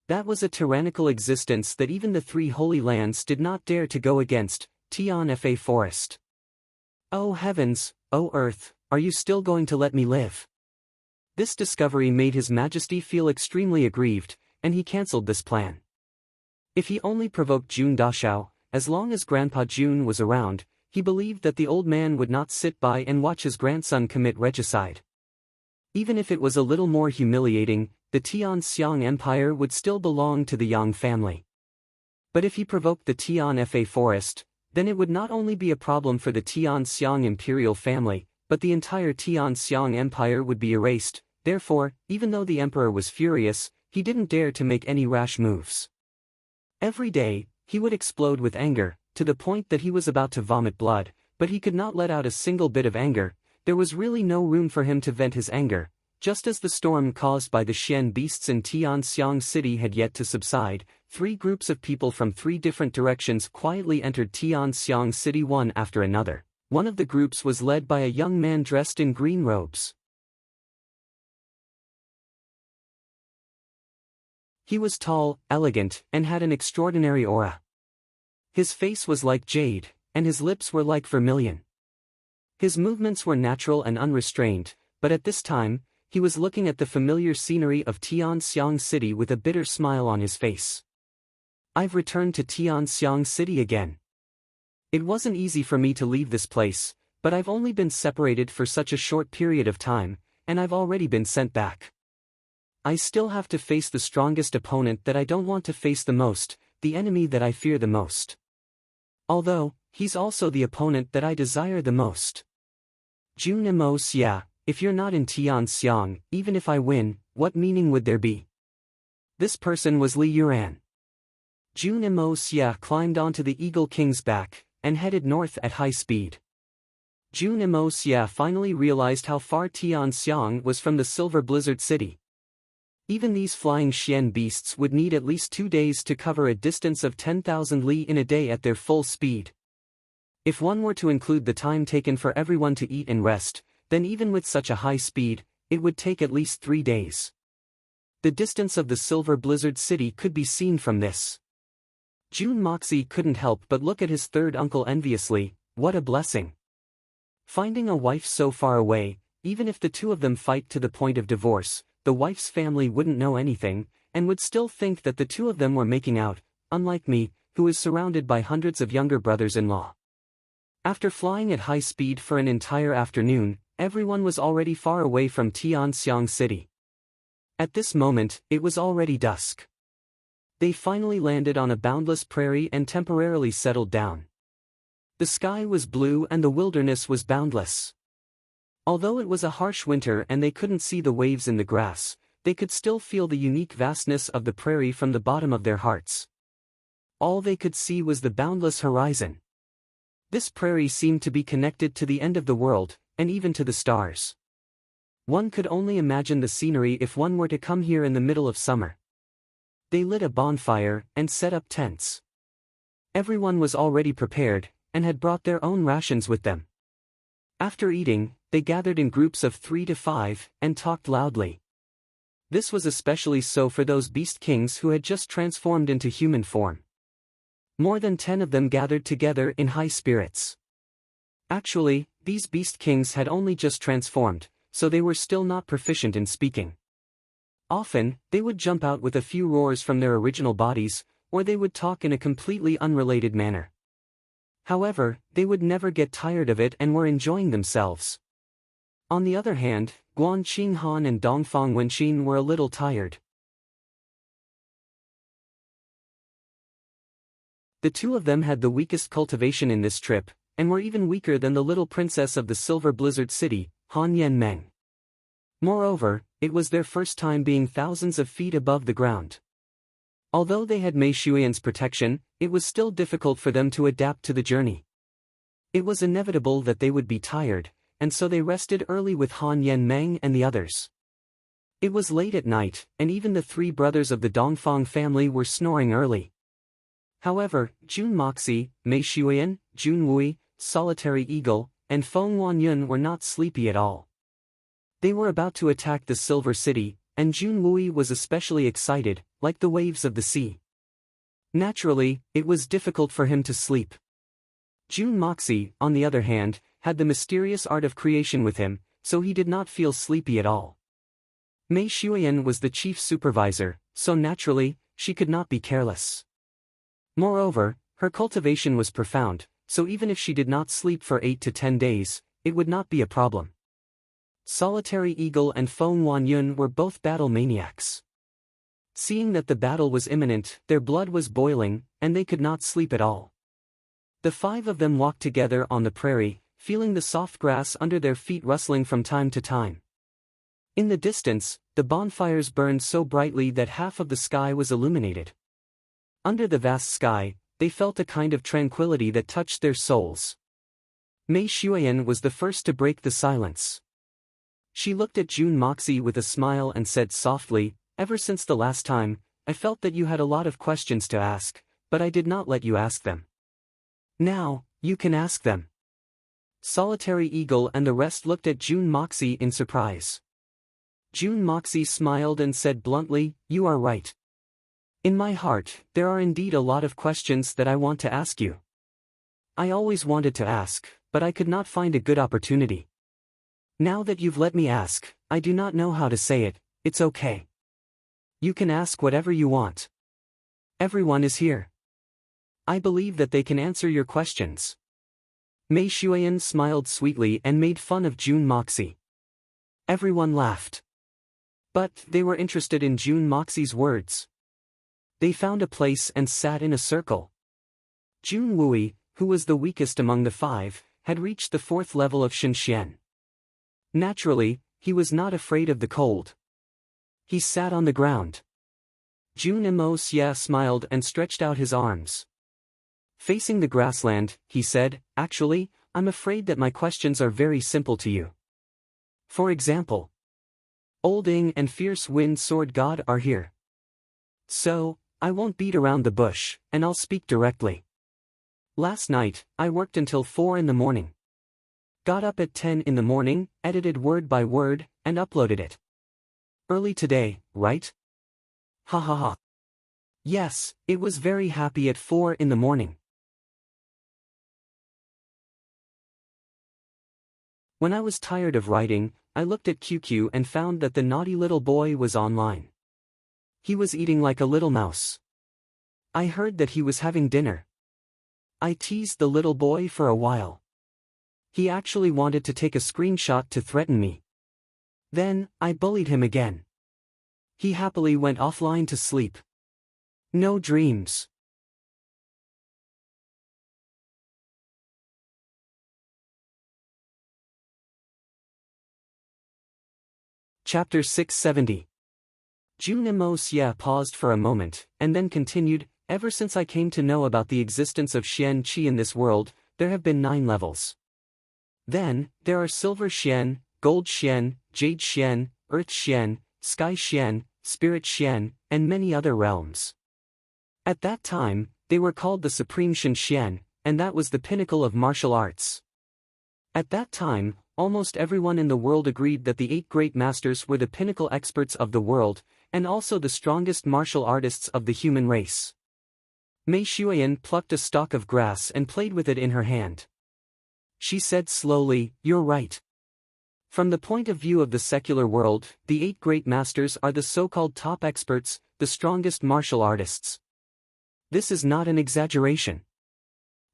That was a tyrannical existence that even the three Holy Lands did not dare to go against, Tian Fa Forest. Oh heavens, oh earth, are you still going to let me live? This discovery made His Majesty feel extremely aggrieved, and he cancelled this plan. If he only provoked Jun Dashao, as long as Grandpa Jun was around, he believed that the old man would not sit by and watch his grandson commit regicide. Even if it was a little more humiliating, the Tianxiang Empire would still belong to the Yang family. But if he provoked the Tianfa forest, then it would not only be a problem for the Tianxiang imperial family, but the entire Tianxiang Empire would be erased. Therefore, even though the emperor was furious, he didn't dare to make any rash moves. Every day, he would explode with anger, to the point that he was about to vomit blood, but he could not let out a single bit of anger. There was really no room for him to vent his anger. Just as the storm caused by the Xian beasts in Tianxiang City had yet to subside, 3 groups of people from 3 different directions quietly entered Tianxiang City one after another. One of the groups was led by a young man dressed in green robes. He was tall, elegant, and had an extraordinary aura. His face was like jade, and his lips were like vermilion. His movements were natural and unrestrained, but at this time, he was looking at the familiar scenery of Tianxiang City with a bitter smile on his face. I've returned to Tianxiang City again. It wasn't easy for me to leave this place, but I've only been separated for such a short period of time, and I've already been sent back. I still have to face the strongest opponent that I don't want to face the most, the enemy that I fear the most. Although, he's also the opponent that I desire the most. Jun Emos, yeah, if you're not in Tianxiang, even if I win, what meaning would there be? This person was Li Yuran. Jun Emos, yeah, climbed onto the Eagle King's back, and headed north at high speed. Jun Emos, yeah, finally realized how far Tianxiang was from the Silver Blizzard City. Even these flying Xian beasts would need at least 2 days to cover a distance of 10,000 li in a day at their full speed. If one were to include the time taken for everyone to eat and rest, then even with such a high speed, it would take at least 3 days. The distance of the Silver Blizzard City could be seen from this. Jun Moxie couldn't help but look at his third uncle enviously. What a blessing. Finding a wife so far away, even if the 2 of them fight to the point of divorce, the wife's family wouldn't know anything, and would still think that the 2 of them were making out, unlike me, who is surrounded by hundreds of younger brothers-in-law. After flying at high speed for an entire afternoon, everyone was already far away from Tianxiang City. At this moment, it was already dusk. They finally landed on a boundless prairie and temporarily settled down. The sky was blue and the wilderness was boundless. Although it was a harsh winter and they couldn't see the waves in the grass, they could still feel the unique vastness of the prairie from the bottom of their hearts. All they could see was the boundless horizon. This prairie seemed to be connected to the end of the world, and even to the stars. One could only imagine the scenery if one were to come here in the middle of summer. They lit a bonfire and set up tents. Everyone was already prepared, and had brought their own rations with them. After eating, they gathered in groups of 3 to 5, and talked loudly. This was especially so for those beast kings who had just transformed into human form. More than 10 of them gathered together in high spirits. Actually, these beast kings had only just transformed, so they were still not proficient in speaking. Often, they would jump out with a few roars from their original bodies, or they would talk in a completely unrelated manner. However, they would never get tired of it and were enjoying themselves. On the other hand, Guan Qinghan and Dongfang Wenqin were a little tired. The 2 of them had the weakest cultivation in this trip, and were even weaker than the little princess of the Silver Blizzard City, Han Yen Meng. Moreover, it was their first time being thousands of feet above the ground. Although they had Mei Shuian's protection, it was still difficult for them to adapt to the journey. It was inevitable that they would be tired, and so they rested early with Han Yen Meng and the others. It was late at night, and even the 3 brothers of the Dongfang family were snoring early. However, Jun Moxie, Mei Shuian, Jun Wui, Solitary Eagle, and Feng Wanyun were not sleepy at all. They were about to attack the Silver City, and Jun Wui was especially excited, like the waves of the sea. Naturally, it was difficult for him to sleep. Jun Moxie, on the other hand, had the mysterious art of creation with him, so he did not feel sleepy at all. Mei Shuian was the chief supervisor, so naturally, she could not be careless. Moreover, her cultivation was profound, so even if she did not sleep for 8 to 10 days, it would not be a problem. Solitary Eagle and Feng Wanyun were both battle maniacs. Seeing that the battle was imminent, their blood was boiling, and they could not sleep at all. The five of them walked together on the prairie, feeling the soft grass under their feet rustling from time to time. In the distance, the bonfires burned so brightly that half of the sky was illuminated. Under the vast sky, they felt a kind of tranquility that touched their souls. Mei Xuan was the first to break the silence. She looked at Jun Moxie with a smile and said softly, "Ever since the last time, I felt that you had a lot of questions to ask, but I did not let you ask them. Now, you can ask them." Solitary Eagle and the rest looked at Jun Moxie in surprise. Jun Moxie smiled and said bluntly, "You are right. In my heart, there are indeed a lot of questions that I want to ask you. I always wanted to ask, but I could not find a good opportunity. Now that you've let me ask, I do not know how to say it, it's okay. You can ask whatever you want. Everyone is here. I believe that they can answer your questions." Mei Xuan smiled sweetly and made fun of Jun Moxie. Everyone laughed. But they were interested in Jun Moxie's words. They found a place and sat in a circle. Jun Wui, who was the weakest among the five, had reached the 4th level of Shenxian. Naturally, he was not afraid of the cold. He sat on the ground. Jun Mo Xia smiled and stretched out his arms. Facing the grassland, he said, "Actually, I'm afraid that my questions are very simple to you. For example, Old Ing and Fierce Wind Sword God are here. So, I won't beat around the bush, and I'll speak directly. Last night, I worked until 4 in the morning. Got up at 10 in the morning, edited word by word, and uploaded it. Early today, right? Ha ha ha. Yes, it was very happy at 4 in the morning. When I was tired of writing, I looked at QQ and found that the naughty little boy was online. He was eating like a little mouse. I heard that he was having dinner. I teased the little boy for a while. He actually wanted to take a screenshot to threaten me. Then, I bullied him again. He happily went offline to sleep. No dreams. Chapter 670. Jun Mo Xia paused for a moment, and then continued, "Ever since I came to know about the existence of Xian Qi in this world, there have been 9 levels. Then, there are Silver Xian, Gold Xian, Jade Xian, Earth Xian, Sky Xian, Spirit Xian, and many other realms. At that time, they were called the Supreme Shen Xian, and that was the pinnacle of martial arts. At that time, almost everyone in the world agreed that the 8 great masters were the pinnacle experts of the world, and also the strongest martial artists of the human race." Mei Xuan plucked a stalk of grass and played with it in her hand. She said slowly, "You're right. From the point of view of the secular world, the 8 great masters are the so-called top experts, the strongest martial artists. This is not an exaggeration.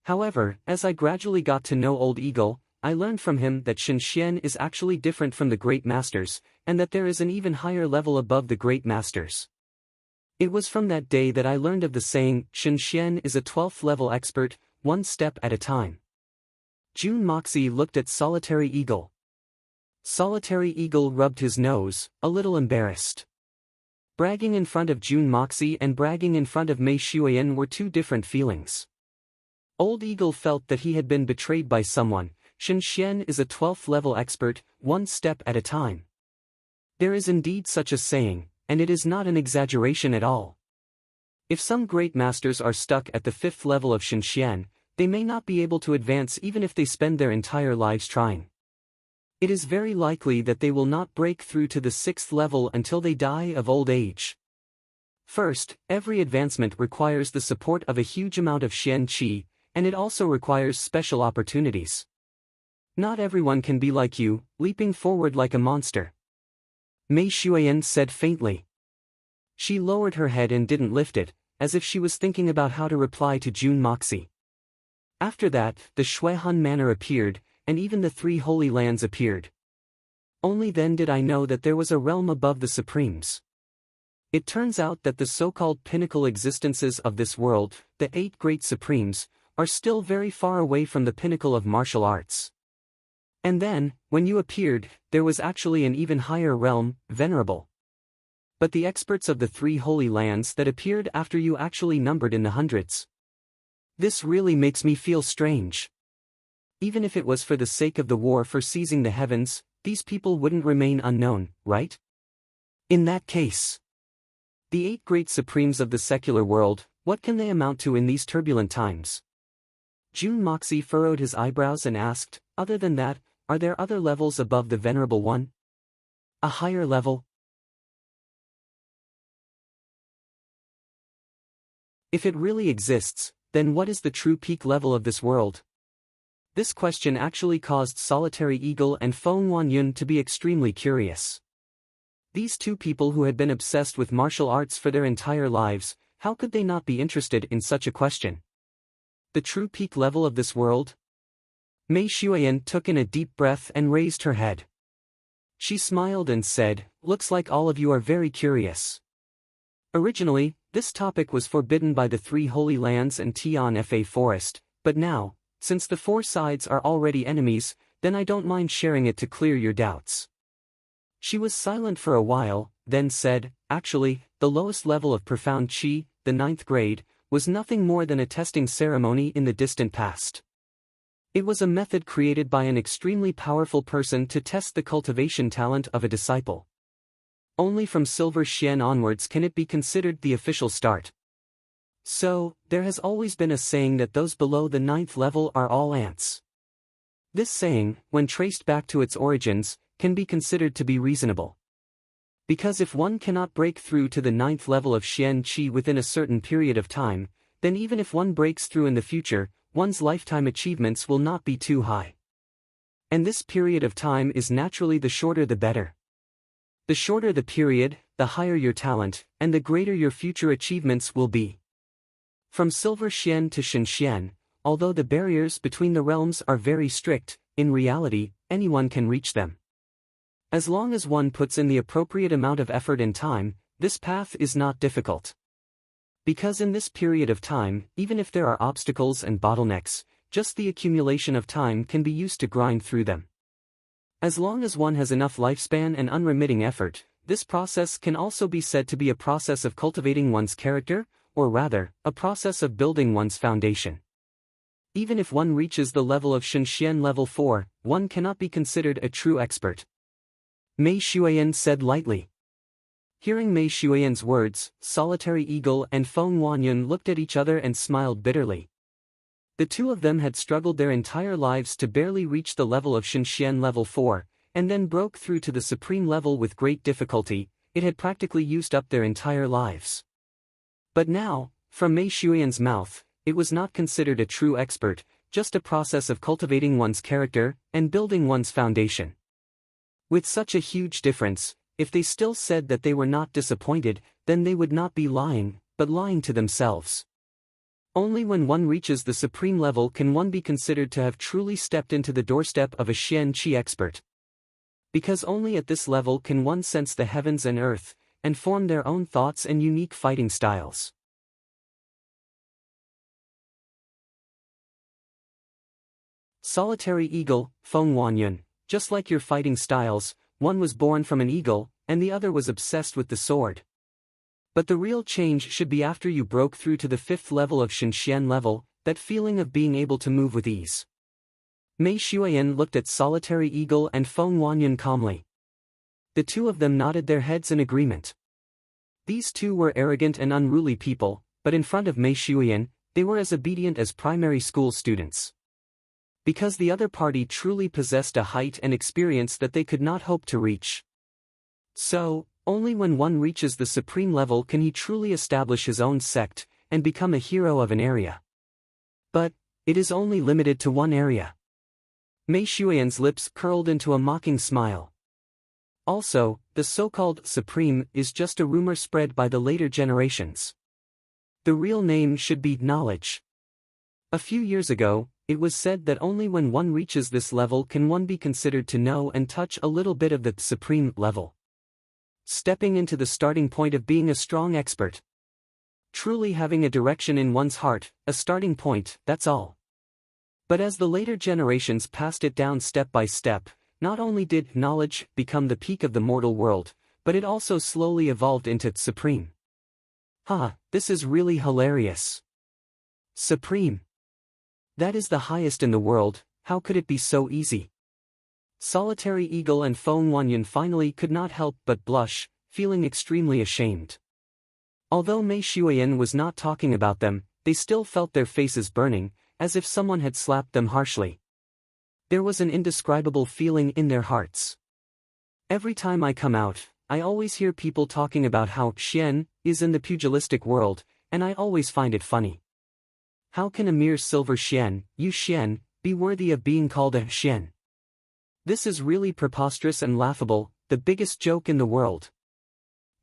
However, as I gradually got to know Old Eagle, I learned from him that Shen Xian is actually different from the great masters, and that there is an even higher level above the great masters. It was from that day that I learned of the saying, Shen Xian is a 12th level expert, one step at a time." Jun Moxie looked at Solitary Eagle. Solitary Eagle rubbed his nose, a little embarrassed. Bragging in front of Jun Moxie and bragging in front of Mei Xuan were 2 different feelings. Old Eagle felt that he had been betrayed by someone. Shen Xian is a 12th level expert, one step at a time. There is indeed such a saying, and it is not an exaggeration at all. If some great masters are stuck at the 5th level of Shen Xian, they may not be able to advance even if they spend their entire lives trying. It is very likely that they will not break through to the 6th level until they die of old age. First, every advancement requires the support of a huge amount of Xian Qi, and it also requires special opportunities. Not everyone can be like you, leaping forward like a monster. Mei Xuan said faintly. She lowered her head and didn't lift it, as if she was thinking about how to reply to June Moxie. After that, the Shuehan Manor appeared, and even the three Holy Lands appeared. Only then did I know that there was a realm above the Supremes. It turns out that the so-called pinnacle existences of this world, the 8 Great Supremes, are still very far away from the pinnacle of martial arts. And then, when you appeared, there was actually an even higher realm, Venerable. But the experts of the 3 Holy Lands that appeared after you actually numbered in the hundreds. This really makes me feel strange. Even if it was for the sake of the war for seizing the heavens, these people wouldn't remain unknown, right? In that case, the 8 Great Supremes of the secular world, what can they amount to in these turbulent times? June Moxie furrowed his eyebrows and asked, other than that, are there other levels above the Venerable One? A higher level? If it really exists, then what is the true peak level of this world? This question actually caused Solitary Eagle and Feng Wanyun to be extremely curious. These two people who had been obsessed with martial arts for their entire lives, how could they not be interested in such a question? The true peak level of this world? Mei Shuiyan took in a deep breath and raised her head. She smiled and said, looks like all of you are very curious. Originally, this topic was forbidden by the 3 Holy Lands and Tian Fa Forest, but now, since the 4 sides are already enemies, then I don't mind sharing it to clear your doubts. She was silent for a while, then said, actually, the lowest level of profound Qi, the 9th grade, was nothing more than a testing ceremony in the distant past. It was a method created by an extremely powerful person to test the cultivation talent of a disciple. Only from Silver Xian onwards can it be considered the official start. So, there has always been a saying that those below the 9th level are all ants. This saying, when traced back to its origins, can be considered to be reasonable. Because if one cannot break through to the 9th level of Xian Qi within a certain period of time, then even if one breaks through in the future, one's lifetime achievements will not be too high. And this period of time is naturally the shorter the better. The shorter the period, the higher your talent, and the greater your future achievements will be. From Silver Xian to Shen Xian, although the barriers between the realms are very strict, in reality, anyone can reach them. As long as one puts in the appropriate amount of effort and time, this path is not difficult. Because in this period of time, even if there are obstacles and bottlenecks, just the accumulation of time can be used to grind through them. As long as one has enough lifespan and unremitting effort, this process can also be said to be a process of cultivating one's character, or rather, a process of building one's foundation. Even if one reaches the level of Shenxian level 4, one cannot be considered a true expert. Mei Shuiyan said lightly. Hearing Mei Shuiyan's words, Solitary Eagle and Feng Wanyun looked at each other and smiled bitterly. The two of them had struggled their entire lives to barely reach the level of Shenxian level 4, and then broke through to the supreme level with great difficulty. It had practically used up their entire lives. But now, from Mei Shuiyan's mouth, it was not considered a true expert, just a process of cultivating one's character and building one's foundation. With such a huge difference, if they still said that they were not disappointed, then they would not be lying, but lying to themselves. Only when one reaches the supreme level can one be considered to have truly stepped into the doorstep of a Xian Qi expert. Because only at this level can one sense the heavens and earth, and form their own thoughts and unique fighting styles. Solitary Eagle, Feng Wanyun, just like your fighting styles, one was born from an eagle, and the other was obsessed with the sword. But the real change should be after you broke through to the 5th level of Shenxian level, that feeling of being able to move with ease. Mei Shuiyan looked at Solitary Eagle and Feng Wanyun calmly. The two of them nodded their heads in agreement. These two were arrogant and unruly people, but in front of Mei Shuiyan, they were as obedient as primary school students. Because the other party truly possessed a height and experience that they could not hope to reach. So, only when one reaches the supreme level can he truly establish his own sect, and become a hero of an area. But, it is only limited to one area. Mei Shuiyan's lips curled into a mocking smile. Also, the so-called supreme is just a rumor spread by the later generations. The real name should be knowledge. A few years ago, it was said that only when one reaches this level can one be considered to know and touch a little bit of the supreme level. Stepping into the starting point of being a strong expert. Truly having a direction in one's heart, a starting point, that's all. But as the later generations passed it down step by step, not only did knowledge become the peak of the mortal world, but it also slowly evolved into supreme. This is really hilarious. Supreme. That is the highest in the world, how could it be so easy? Solitary Eagle and Feng Wanyan finally could not help but blush, feeling extremely ashamed. Although Mei Shuiyan was not talking about them, they still felt their faces burning, as if someone had slapped them harshly. There was an indescribable feeling in their hearts. Every time I come out, I always hear people talking about how Xian is in the pugilistic world, and I always find it funny. How can a mere silver Xian, Yu Xian, be worthy of being called a Xian? This is really preposterous and laughable, the biggest joke in the world.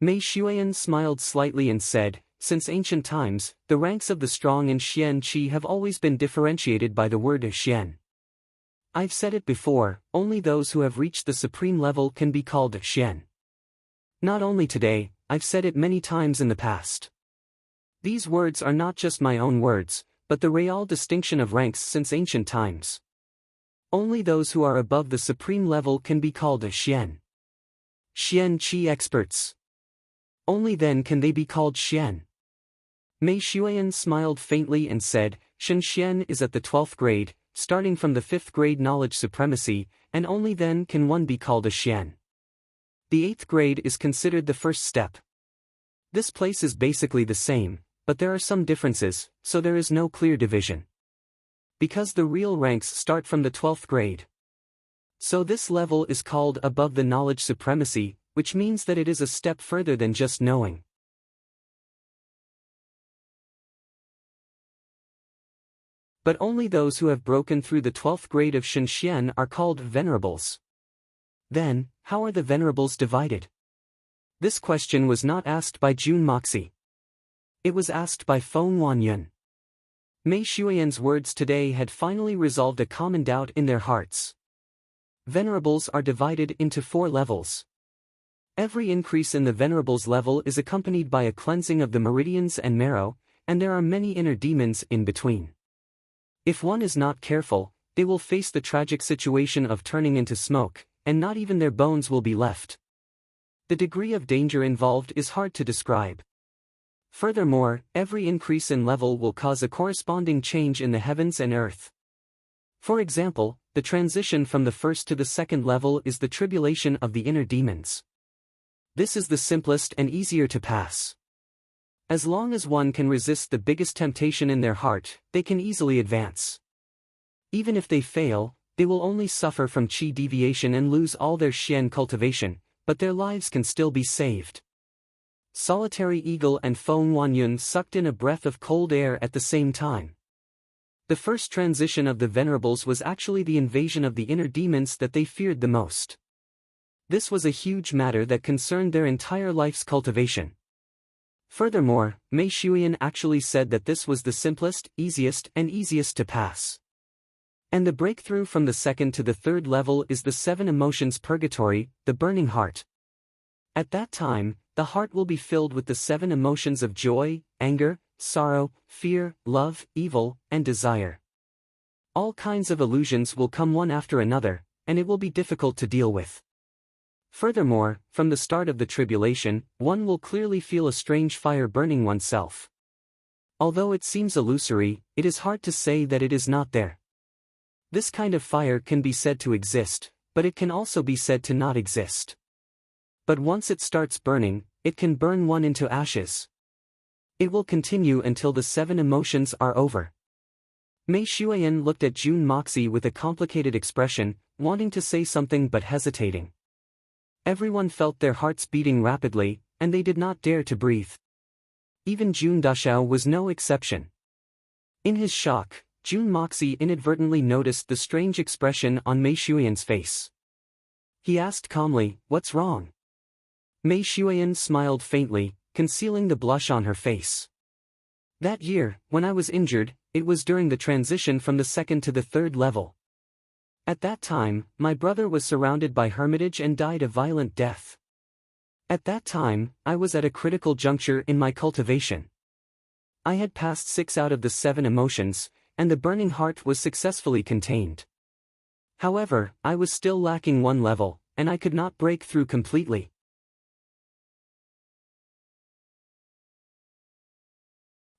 Mei Shuiyan smiled slightly and said, since ancient times, the ranks of the strong in Xian Qi have always been differentiated by the word Xian. I've said it before, only those who have reached the supreme level can be called Xian. Not only today, I've said it many times in the past. These words are not just my own words, but the real distinction of ranks since ancient times. Only those who are above the supreme level can be called Xian. Xian Qi experts. Only then can they be called Xian. Mei Shuiyan smiled faintly and said, Shen Xian is at the 12th grade, starting from the 5th grade knowledge supremacy, and only then can one be called a Xian. The 8th grade is considered the first step. This place is basically the same, but there are some differences, so there is no clear division. Because the real ranks start from the 12th grade. So this level is called above the knowledge supremacy, which means that it is a step further than just knowing. But only those who have broken through the 12th grade of Shenxian are called venerables. Then, how are the venerables divided? This question was not asked by Jun Moxie. It was asked by Feng Wanyan. Mei Shuiyan's words today had finally resolved a common doubt in their hearts. Venerables are divided into 4 levels. Every increase in the venerables level is accompanied by a cleansing of the meridians and marrow, and there are many inner demons in between. If one is not careful, they will face the tragic situation of turning into smoke, and not even their bones will be left. The degree of danger involved is hard to describe. Furthermore, every increase in level will cause a corresponding change in the heavens and earth. For example, the transition from the first to the second level is the tribulation of the inner demons. This is the simplest and easier to pass. As long as one can resist the biggest temptation in their heart, they can easily advance. Even if they fail, they will only suffer from qi deviation and lose all their xian cultivation, but their lives can still be saved. Solitary Eagle and Feng Wanyan sucked in a breath of cold air at the same time. The first transition of the venerables was actually the invasion of the inner demons that they feared the most. This was a huge matter that concerned their entire life's cultivation. Furthermore, Mei Shuiyan actually said that this was the simplest, easiest to pass. And the breakthrough from the 2nd to the 3rd level is the 7 emotions purgatory, the burning heart. At that time, the heart will be filled with the 7 emotions of joy, anger, sorrow, fear, love, evil, and desire. All kinds of illusions will come one after another, and it will be difficult to deal with. Furthermore, from the start of the tribulation, one will clearly feel a strange fire burning oneself. Although it seems illusory, it is hard to say that it is not there. This kind of fire can be said to exist, but it can also be said to not exist. But once it starts burning, it can burn one into ashes. It will continue until the 7 emotions are over. Mei Shuiyan looked at Jun Moxie with a complicated expression, wanting to say something but hesitating. Everyone felt their hearts beating rapidly, and they did not dare to breathe. Even Jun Dashao was no exception. In his shock, Jun Moxie inadvertently noticed the strange expression on Mei Shuiyan's face. He asked calmly, "What's wrong?" Mei Shuiyan smiled faintly, concealing the blush on her face. That year, when I was injured, it was during the transition from the second to the third level. At that time, my brother was surrounded by hermitage and died a violent death. At that time, I was at a critical juncture in my cultivation. I had passed 6 out of the 7 emotions, and the burning heart was successfully contained. However, I was still lacking 1 level, and I could not break through completely.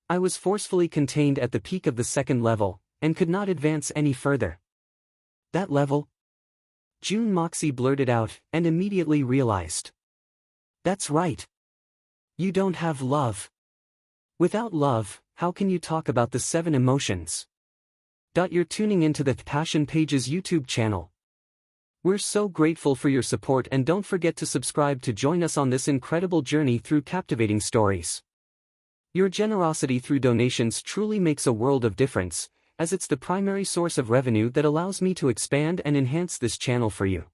I was forcefully contained at the peak of the 2nd level, and could not advance any further. That level? June Moxie blurted out, and immediately realized. That's right. You don't have love. Without love, how can you talk about the 7 emotions? You're tuning into the Passion Pages YouTube channel. We're so grateful for your support, and don't forget to subscribe to join us on this incredible journey through captivating stories. Your generosity through donations truly makes a world of difference, as it's the primary source of revenue that allows me to expand and enhance this channel for you.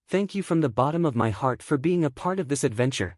Thank you from the bottom of my heart for being a part of this adventure,